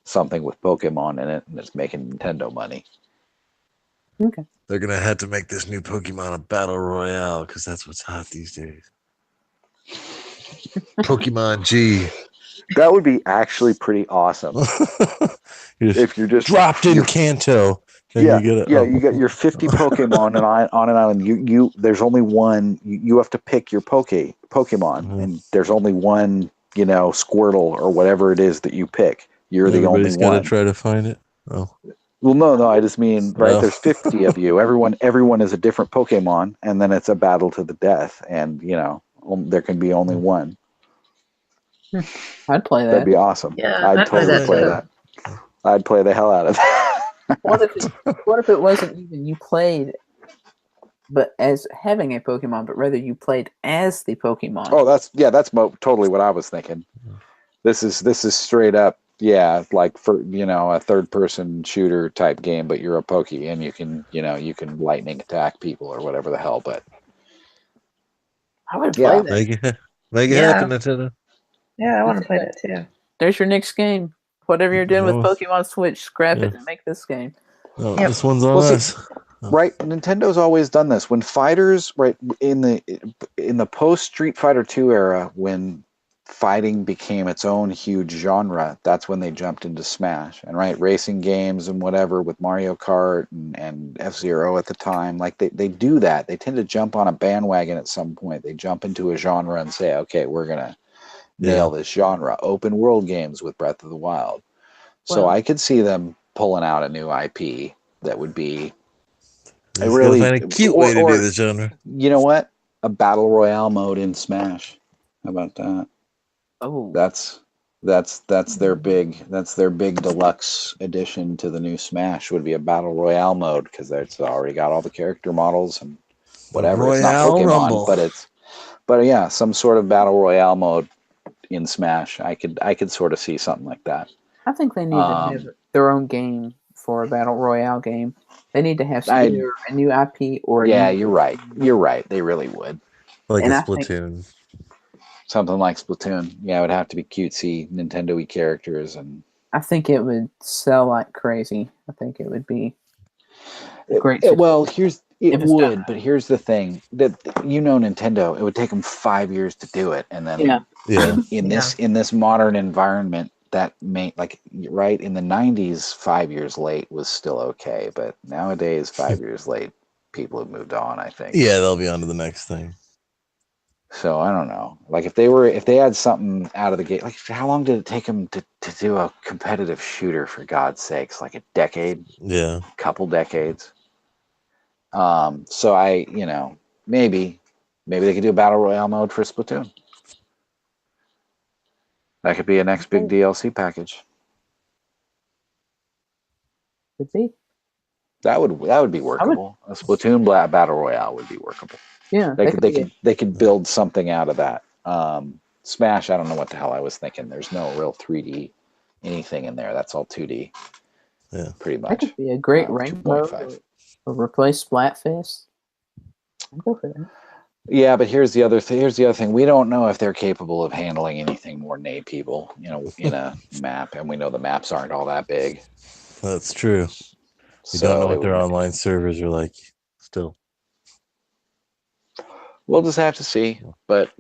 something with Pokemon in it, and it's making Nintendo money. Okay. They're gonna have to make this new Pokemon a battle royale because that's what's hot these days. Pokemon G. That would be actually pretty awesome if you're just dropped in Kanto. Yeah, you get you got your 50 Pokemon on an island. You there's only one. You have to pick your Pokemon, and there's only one. Squirtle or whatever it is that you pick. You're the only one. Everybody's got to try to find it. Oh, well, no. I just mean right. There's 50 of you. Everyone is a different Pokemon, and then it's a battle to the death. And there can be only one. I'd play that. That'd be awesome. Yeah, I'd totally play that. I'd play the hell out of that. What if it wasn't even you played, but as having a Pokemon, but rather you played as the Pokemon? Oh, that's totally what I was thinking. This is straight up, like for a third person shooter type game, but you're a Pokey and you can lightning attack people or whatever the hell. But I would play that. Make it happen, Nintendo. Yeah, I want to play that too. There's your next game. Whatever you're doing with Pokemon Switch, scrap it and make this game. Oh, this one's on us. Right, Nintendo's always done this. When fighters, right in the post Street Fighter 2 era, when fighting became its own huge genre, that's when they jumped into Smash. And racing games and whatever with Mario Kart and F-Zero at the time, like they do that. They tend to jump on a bandwagon at some point. They jump into a genre and say, okay, we're gonna nail this genre. Open world games with Breath of the Wild. So I could see them pulling out a new IP that would be a really find a cute way to do the genre. You know what? A battle royale mode in Smash. How about that? Oh, that's their big deluxe addition to the new Smash would be a battle royale mode because it's already got all the character models and whatever. It's not Pokemon, but yeah, some sort of battle royale mode in Smash. I could sort of see something like that. I think they need to have their own game for a battle royale game. They need to have either a new IP or you're right. They really would. Like a Splatoon. Something like Splatoon. Yeah, it would have to be cutesy, Nintendo-y characters, and I think it would sell like crazy. I think it would be great. Well, but here's the thing that Nintendo. It would take them 5 years to do it, and then in this modern environment, that may in the 90s, 5 years late was still okay, but nowadays 5 years late, people have moved on. I think. Yeah, they'll be on to the next thing. So I don't know. Like if they had something out of the gate, like how long did it take them to do a competitive shooter, for God's sakes? Like a decade? Yeah. Couple decades. So I, maybe they could do a battle royale mode for Splatoon. That could be a next big DLC package. Could be. That would be workable. A Splatoon battle royale would be workable. Yeah, they could build something out of that. Smash, I don't know what the hell I was thinking. There's no real 3D anything in there. That's all 2D. Yeah, pretty much. That could be a great rank mode or replace Splatfest. I'd go for that. Yeah, but here's the other thing. We don't know if they're capable of handling anything more than 8 people, in a map, and we know the maps aren't all that big. That's true. We don't know what their online servers are like still. We'll just have to see, but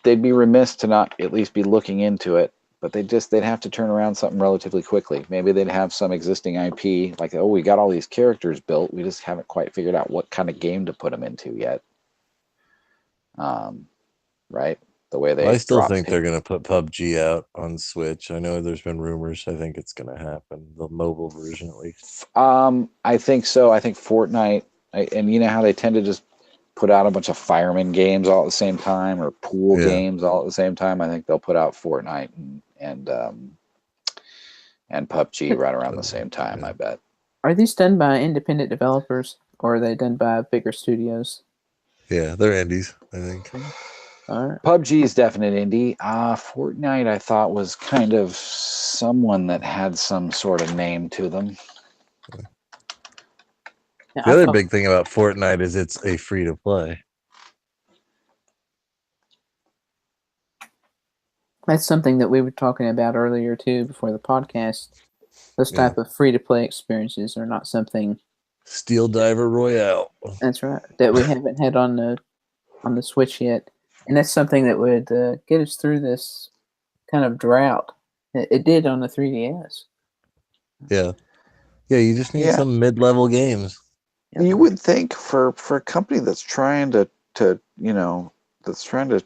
they'd be remiss to not at least be looking into it. But they'd have to turn around something relatively quickly. Maybe they'd have some existing IP, like, we got all these characters built. We just haven't quite figured out what kind of game to put them into yet. Right? The way they. I still think they're going to put PUBG out on Switch. I know there's been rumors. I think it's going to happen. The mobile version, at least. I think so. I think Fortnite, and you know how they tend to just put out a bunch of fireman games all at the same time, or pool Yeah. games all at the same time. I think they'll put out Fortnite and PUBG right around the same time. Yeah. I bet. Are these done by independent developers, or are they done by bigger studios? Yeah, they're indies, I think. All right. PUBG is definite indie. Fortnite, I thought, was kind of someone that had some sort of name to them. Now, The other big thing about Fortnite is it's a free to play. That's something that we were talking about earlier too, before the podcast. Those type of free-to-play experiences are not something. Steel Diver Royale. That's right. That we haven't had on the Switch yet, and that's something that would get us through this kind of drought. It did on the 3DS. Yeah, you just need some mid-level games. Yep. You would think for a company that's trying to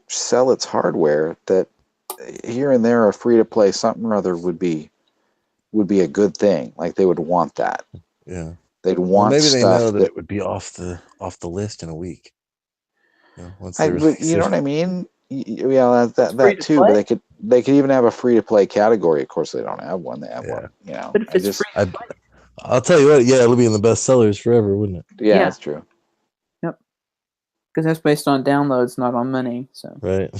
sell its hardware, that here and there a free to play something or other would be a good thing. Like they would want that. Yeah, they'd want. Maybe stuff they know that it would be off the list in a week. Once they you know what I mean? Yeah, that too. play? But they could even have a free to play category. Of course, they don't have one. They have one. But if it's free to play, I'll tell you what. Yeah, it'll be in the best sellers forever, wouldn't it? Yeah, that's true. Yep. Because that's based on downloads, not on money. So right.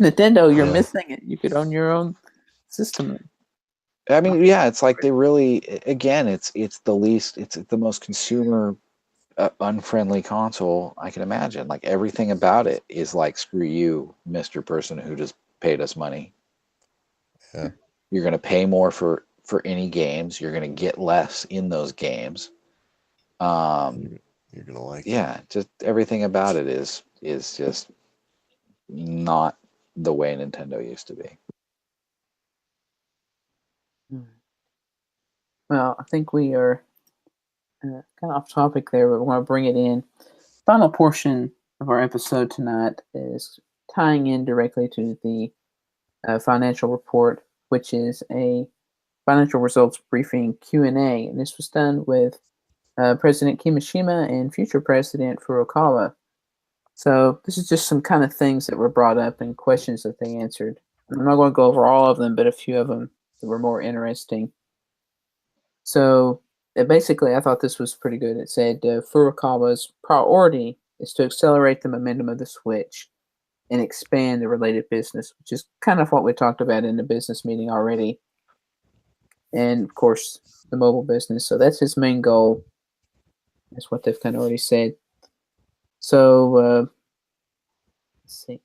Nintendo, you're missing it. You could own your own system. I mean, yeah, it's like they really, again, it's the most consumer unfriendly console I can imagine. Like everything about it is like, screw you, Mr. Person who just paid us money. Yeah. You're going to pay more for any games. You're going to get less in those games. You're going to like it. Just everything about it is just not the way Nintendo used to be. Well, I think we are kind of off topic there, but we want to bring it in. Final portion of our episode tonight is tying in directly to the financial report, which is a financial results briefing Q&A, and this was done with President Kimishima and future President Furukawa. So this is just some kind of things that were brought up and questions that they answered. I'm not going to go over all of them, but a few of them that were more interesting. So basically, I thought this was pretty good. It said Furukawa's priority is to accelerate the momentum of the Switch and expand the related business, which is kind of what we talked about in the business meeting already. And, of course, the mobile business. So that's his main goal. That's what they've kind of already said. So, let's see.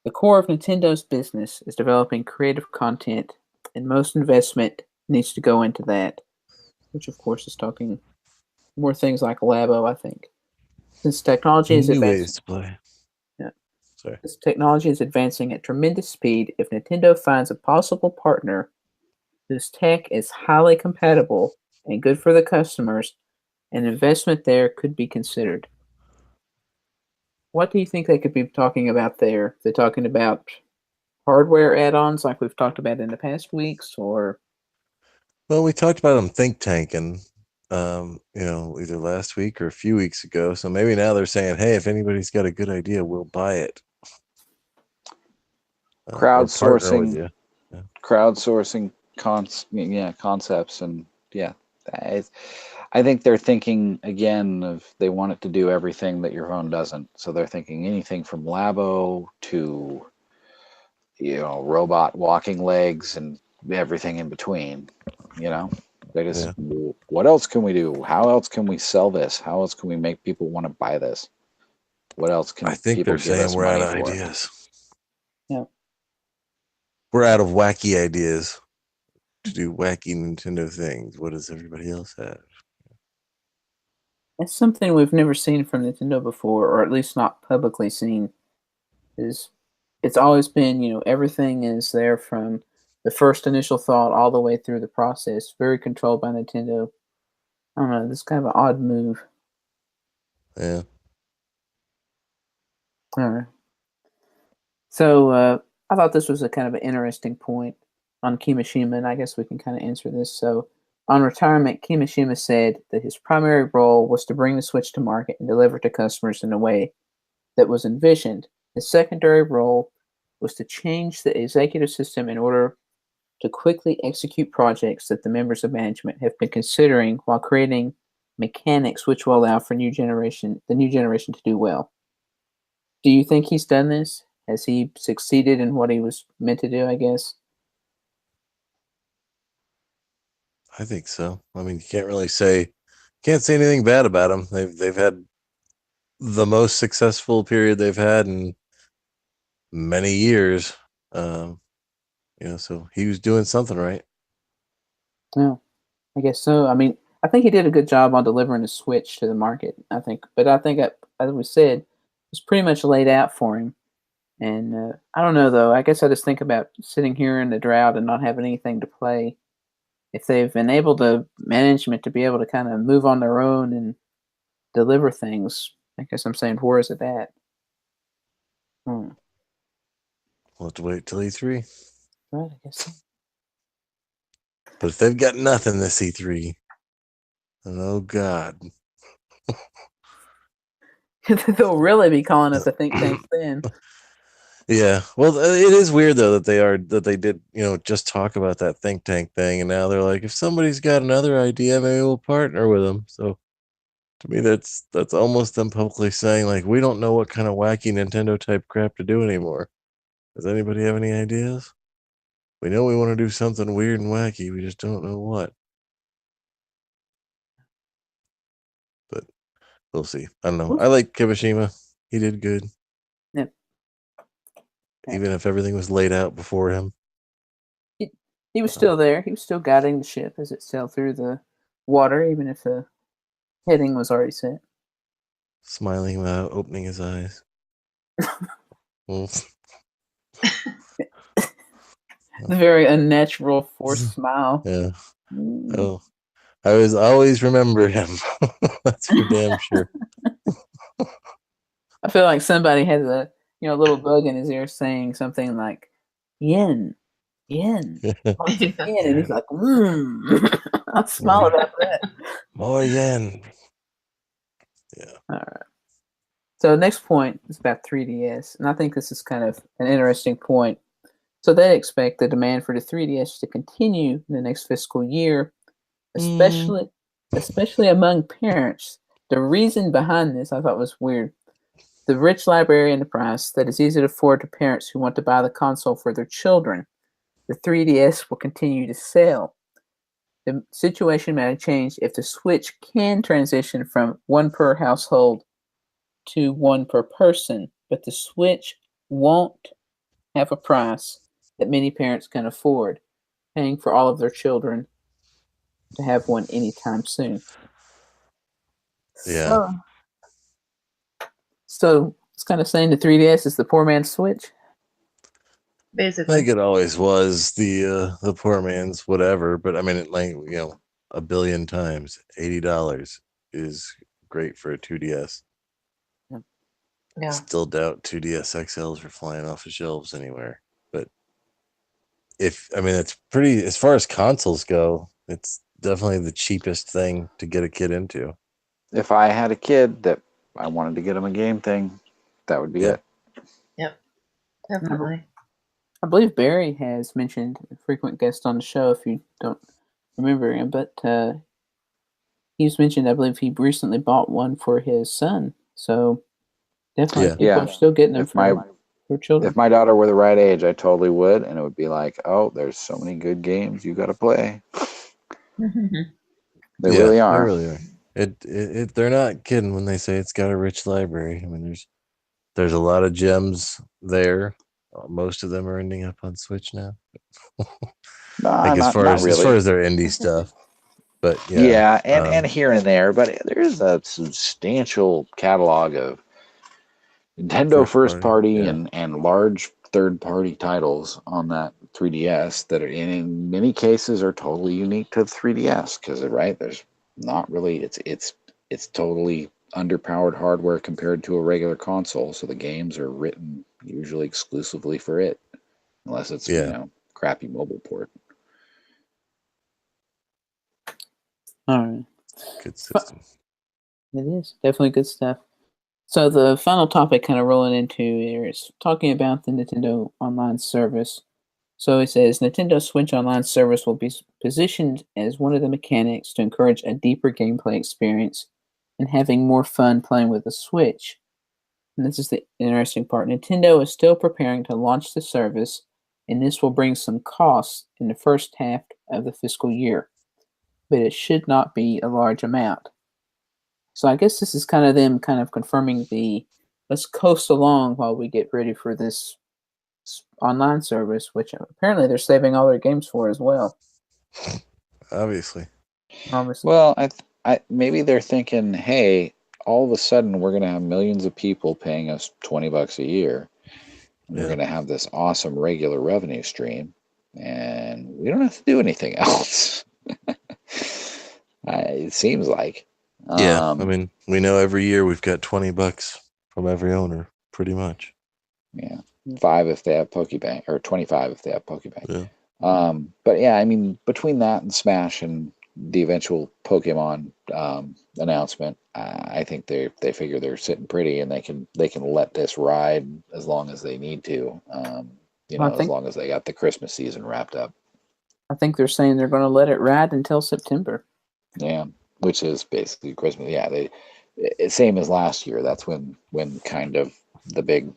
The core of Nintendo's business is developing creative content, and most investment needs to go into that, which, of course, is talking more things like Labo, I think. Since technology is advancing, ways to play. Yeah. Sorry. This technology is advancing at tremendous speed. If Nintendo finds a possible partner whose tech is highly compatible and good for the customers, an investment there could be considered. What do you think they could be talking about there? They're talking about hardware add-ons like we've talked about in the past weeks, or? Well, we talked about them think tanking, either last week or a few weeks ago. So maybe now they're saying, hey, if anybody's got a good idea, we'll buy it. Crowdsourcing, crowdsourcing concepts, and I think they're thinking again of, they want it to do everything that your phone doesn't. So they're thinking anything from Labo to robot walking legs and everything in between. They just, what else can we do? How else can we sell this? How else can we make people want to buy this? What else can I think people they're give saying us we're out money of for? ideas. Yeah. We're out of wacky ideas to do wacky Nintendo things. What does everybody else have? That's something we've never seen from Nintendo before, or at least not publicly seen. It's always been, everything is there from the first initial thought all the way through the process, very controlled by Nintendo. I don't know, this is kind of an odd move. Yeah. All right. So I thought this was a kind of an interesting point on Kimishima, and I guess we can kind of answer this. So On retirement, Kimishima said that his primary role was to bring the Switch to market and deliver to customers in a way that was envisioned. His secondary role was to change the executive system in order to quickly execute projects that the members of management have been considering while creating mechanics which will allow for the new generation to do well. Do you think he's done this? Has he succeeded in what he was meant to do, I guess? I think so. I mean, you can't say anything bad about them. They've had the most successful period they've had in many years. So he was doing something right. Yeah, I guess so. I mean, I think he did a good job on delivering the Switch to the market. I think, as we said, it was pretty much laid out for him. And I don't know though. I guess I just think about sitting here in the drought and not having anything to play. If they've enabled the management to be able to kind of move on their own and deliver things, I guess I'm saying, where is it at? We'll have to wait till E3. Right, I guess so. But if they've got nothing this E3, then oh God. They'll really be calling us a think tank then. Yeah. Well, it is weird though that they did, just talk about that think tank thing, and now they're like, if somebody's got another idea, maybe we'll partner with them. So to me, that's almost them publicly saying, like, we don't know what kind of wacky Nintendo type crap to do anymore. Does anybody have any ideas? We know we want to do something weird and wacky. We just don't know what. But we'll see. I don't know. I like Kimishima. He did good. Yep. Even if everything was laid out before him. He was still there. He was still guiding the ship as it sailed through the water, even if the heading was already set. Smiling without opening his eyes. The very unnatural forced smile. Yeah. Oh, I always remember him. That's for damn sure. I feel like somebody has a little bug in his ear saying something like yen, yen, lots of yen, and he's like, I'll smile about that. More yen. Yeah. All right. So next point is about 3DS, and I think this is kind of an interesting point. So they expect the demand for the 3DS to continue in the next fiscal year, especially among parents. The reason behind this I thought was weird. The rich library and the price that is easy to afford to parents who want to buy the console for their children. The 3DS will continue to sell. The situation may change if the Switch can transition from one per household to one per person, but the Switch won't have a price that many parents can afford, paying for all of their children to have one anytime soon. Yeah. So it's kind of saying the 3DS is the poor man's Switch. Basically, I think it always was the poor man's whatever, but I mean, a billion times, $80 is great for a 2DS. yeah. Still doubt 2DS XLs are flying off the shelves anywhere. But it's pretty, as far as consoles go, it's definitely the cheapest thing to get a kid into. If I had a kid that I wanted to get him a game thing, that would be it. Yep, definitely. I believe Barry has mentioned a frequent guest on the show, if you don't remember him, but he's mentioned, I believe he recently bought one for his son. So definitely people are still getting them for children. If my daughter were the right age, I totally would, and it would be like, oh, there's so many good games you got to play. They really are. They really are. They're not kidding when they say it's got a rich library. I mean, there's a lot of gems there. Most of them are ending up on Switch now. As far as their indie stuff, but and here and there, but there's a substantial catalog of Nintendo first party and large third party titles on that 3DS that are in many cases are totally unique to the 3DS because there's not really it's totally underpowered hardware compared to a regular console, so the games are written usually exclusively for it, unless it's crappy mobile port. All right. Good system. It is definitely good stuff. So the final topic kind of rolling into here is talking about the Nintendo Online service. So it says Nintendo Switch Online service will be positioned as one of the mechanics to encourage a deeper gameplay experience and having more fun playing with the Switch. And this is the interesting part. Nintendo is still preparing to launch the service, and this will bring some costs in the first half of the fiscal year, but it should not be a large amount. So I guess this is kind of them kind of confirming the let's coast along while we get ready for this online service, which apparently they're saving all their games for as well. Obviously. Well, maybe they're thinking, hey, all of a sudden we're going to have millions of people paying us $20 a year. And we're going to have this awesome regular revenue stream, and we don't have to do anything else. It seems like. Yeah, I mean, we know every year we've got $20 from every owner, pretty much. Yeah, 5 if they have Pokebank, or 25 if they have Pokebank. Yeah. But yeah, I mean, between that and Smash and the eventual Pokemon announcement, I think they figure they're sitting pretty, and they can let this ride as long as they need to. As long as they got the Christmas season wrapped up. I think they're saying they're going to let it ride until September. Yeah, which is basically Christmas. Yeah, same as last year. That's when kind of the big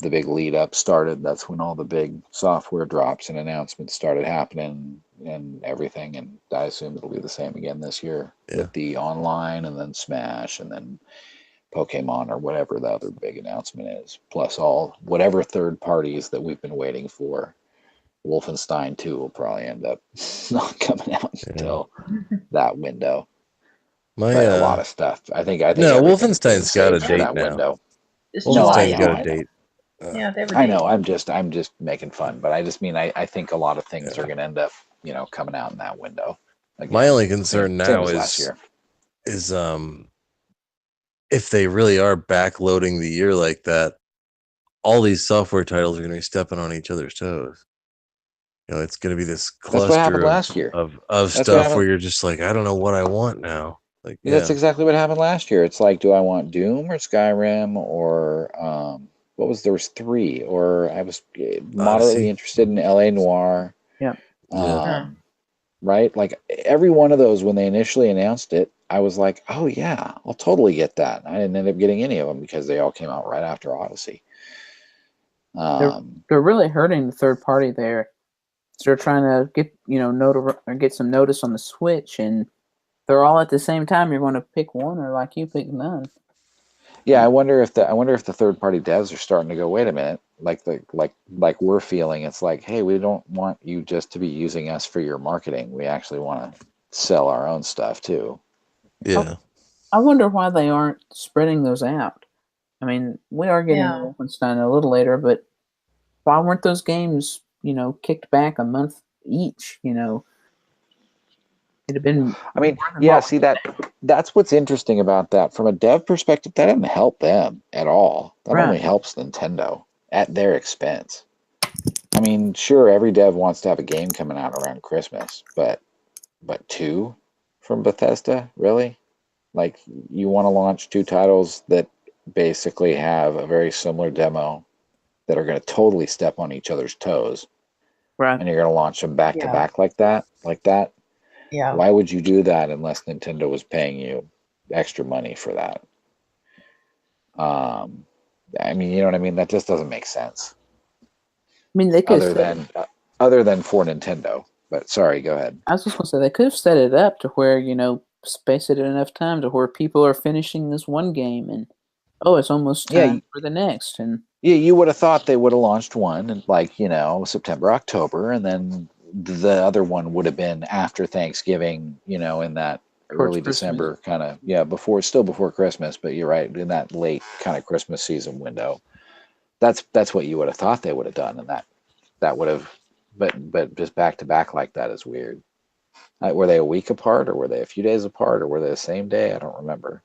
lead up started. That's when all the big software drops and announcements started happening and everything. And I assume it'll be the same again this year with the online, and then Smash, and then Pokemon, or whatever the other big announcement is. Plus whatever third parties that we've been waiting for. Wolfenstein 2 will probably end up not coming out until that window. But a lot of stuff. I think no, Wolfenstein's got a date now. Window. Wolfenstein's got a date. Yeah, they have a date. I know. I'm just making fun, but I just mean I think a lot of things are going to end up coming out in that window. Again, my only concern now is if they really are backloading the year like that, all these software titles are going to be stepping on each other's toes. It's going to be this cluster of stuff where you're just like, I don't know what I want now. Like, that's exactly what happened last year. It's like, do I want Doom or Skyrim or there was 3, or I was moderately interested in LA Noire. Yeah. Right? Like every one of those, when they initially announced it, I was like, oh yeah, I'll totally get that. I didn't end up getting any of them because they all came out right after Odyssey. They're really hurting the third party there. So they're trying to get get some notice on the Switch, and they're all at the same time. You're going to pick one, or like you pick none. Yeah, I wonder if the third party devs are starting to go, wait a minute, like we're feeling. It's like, hey, we don't want you just to be using us for your marketing. We actually want to sell our own stuff too. Yeah. I wonder why they aren't spreading those out. I mean, we are getting Wolfenstein a little later, but why weren't those games, kicked back a month each? It'd have been. I mean, yeah. See that's what's interesting about that. From a dev perspective, that doesn't help them at all. That only helps Nintendo at their expense. I mean, sure, every dev wants to have a game coming out around Christmas, but 2 from Bethesda, really? Like, you want to launch 2 titles that basically have a very similar demo that are going to totally step on each other's toes, right? And you're going to launch them back to back like that? Yeah. Why would you do that unless Nintendo was paying you extra money for that? I mean, you know what I mean? That just doesn't make sense. I mean, they could other than for Nintendo. But sorry, go ahead. I was just going to say they could have set it up to where space it enough time to where people are finishing this one game and it's almost time for the next. And you would have thought they would have launched one in September, October, and then the other one would have been after Thanksgiving, in that early December kind of, before Christmas, but you're right, in that late kind of Christmas season window. That's what you would have thought they would have done, and that would have, but just back to back like that is weird. Were they a week apart, or were they a few days apart, or were they the same day? I don't remember.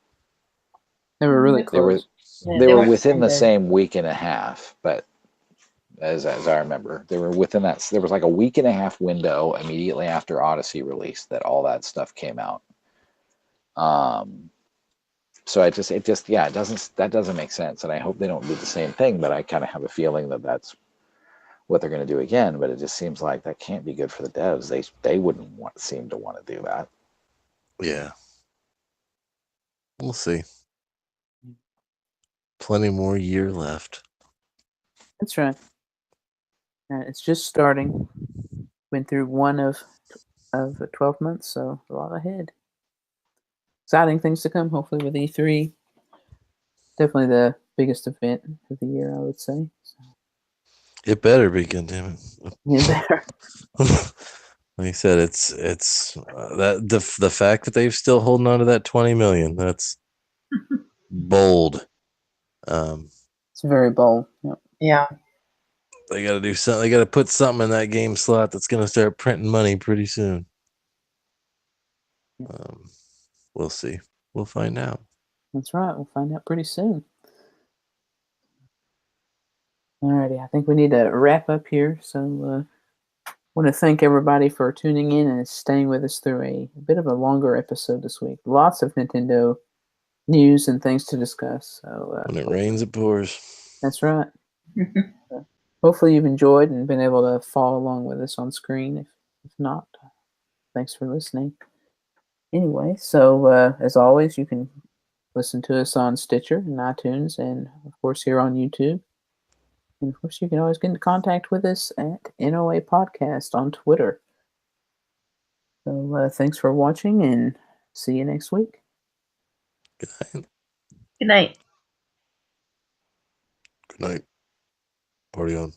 They were really close. They were within the same week and a half, but as I remember, they were within that. There was like a week and a half window immediately after Odyssey release that all that stuff came out. So it just that doesn't make sense, and I hope they don't do the same thing. But I kind of have a feeling that that's what they're going to do again. But it just seems like that can't be good for the devs. They wouldn't seem to want to do that. Yeah. We'll see. Plenty more year left. That's right. It's just starting. Went through one of 12 months, so a lot ahead. Exciting things to come, hopefully, with E3. Definitely the biggest event of the year, I would say. So, It better be, goddammit. yeah, better. Like I said, it's that the fact that they're still holding on to that 20 million. That's bold. It's very bold. Yep. Yeah. They got to do something. They got to put something in that game slot that's going to start printing money pretty soon. We'll see. We'll find out. That's right. We'll find out pretty soon. Alrighty, I think we need to wrap up here. So, I want to thank everybody for tuning in and staying with us through a bit of a longer episode this week. Lots of Nintendo news and things to discuss. So, When it rains, it pours. that's right. Hopefully you've enjoyed and been able to follow along with us on screen. If not, thanks for listening. Anyway, so as always, you can listen to us on Stitcher and iTunes, and of course here on YouTube. And of course, you can always get in contact with us at NOA Podcast on Twitter. So thanks for watching, and see you next week. Good night. Good night. Good night. Party on.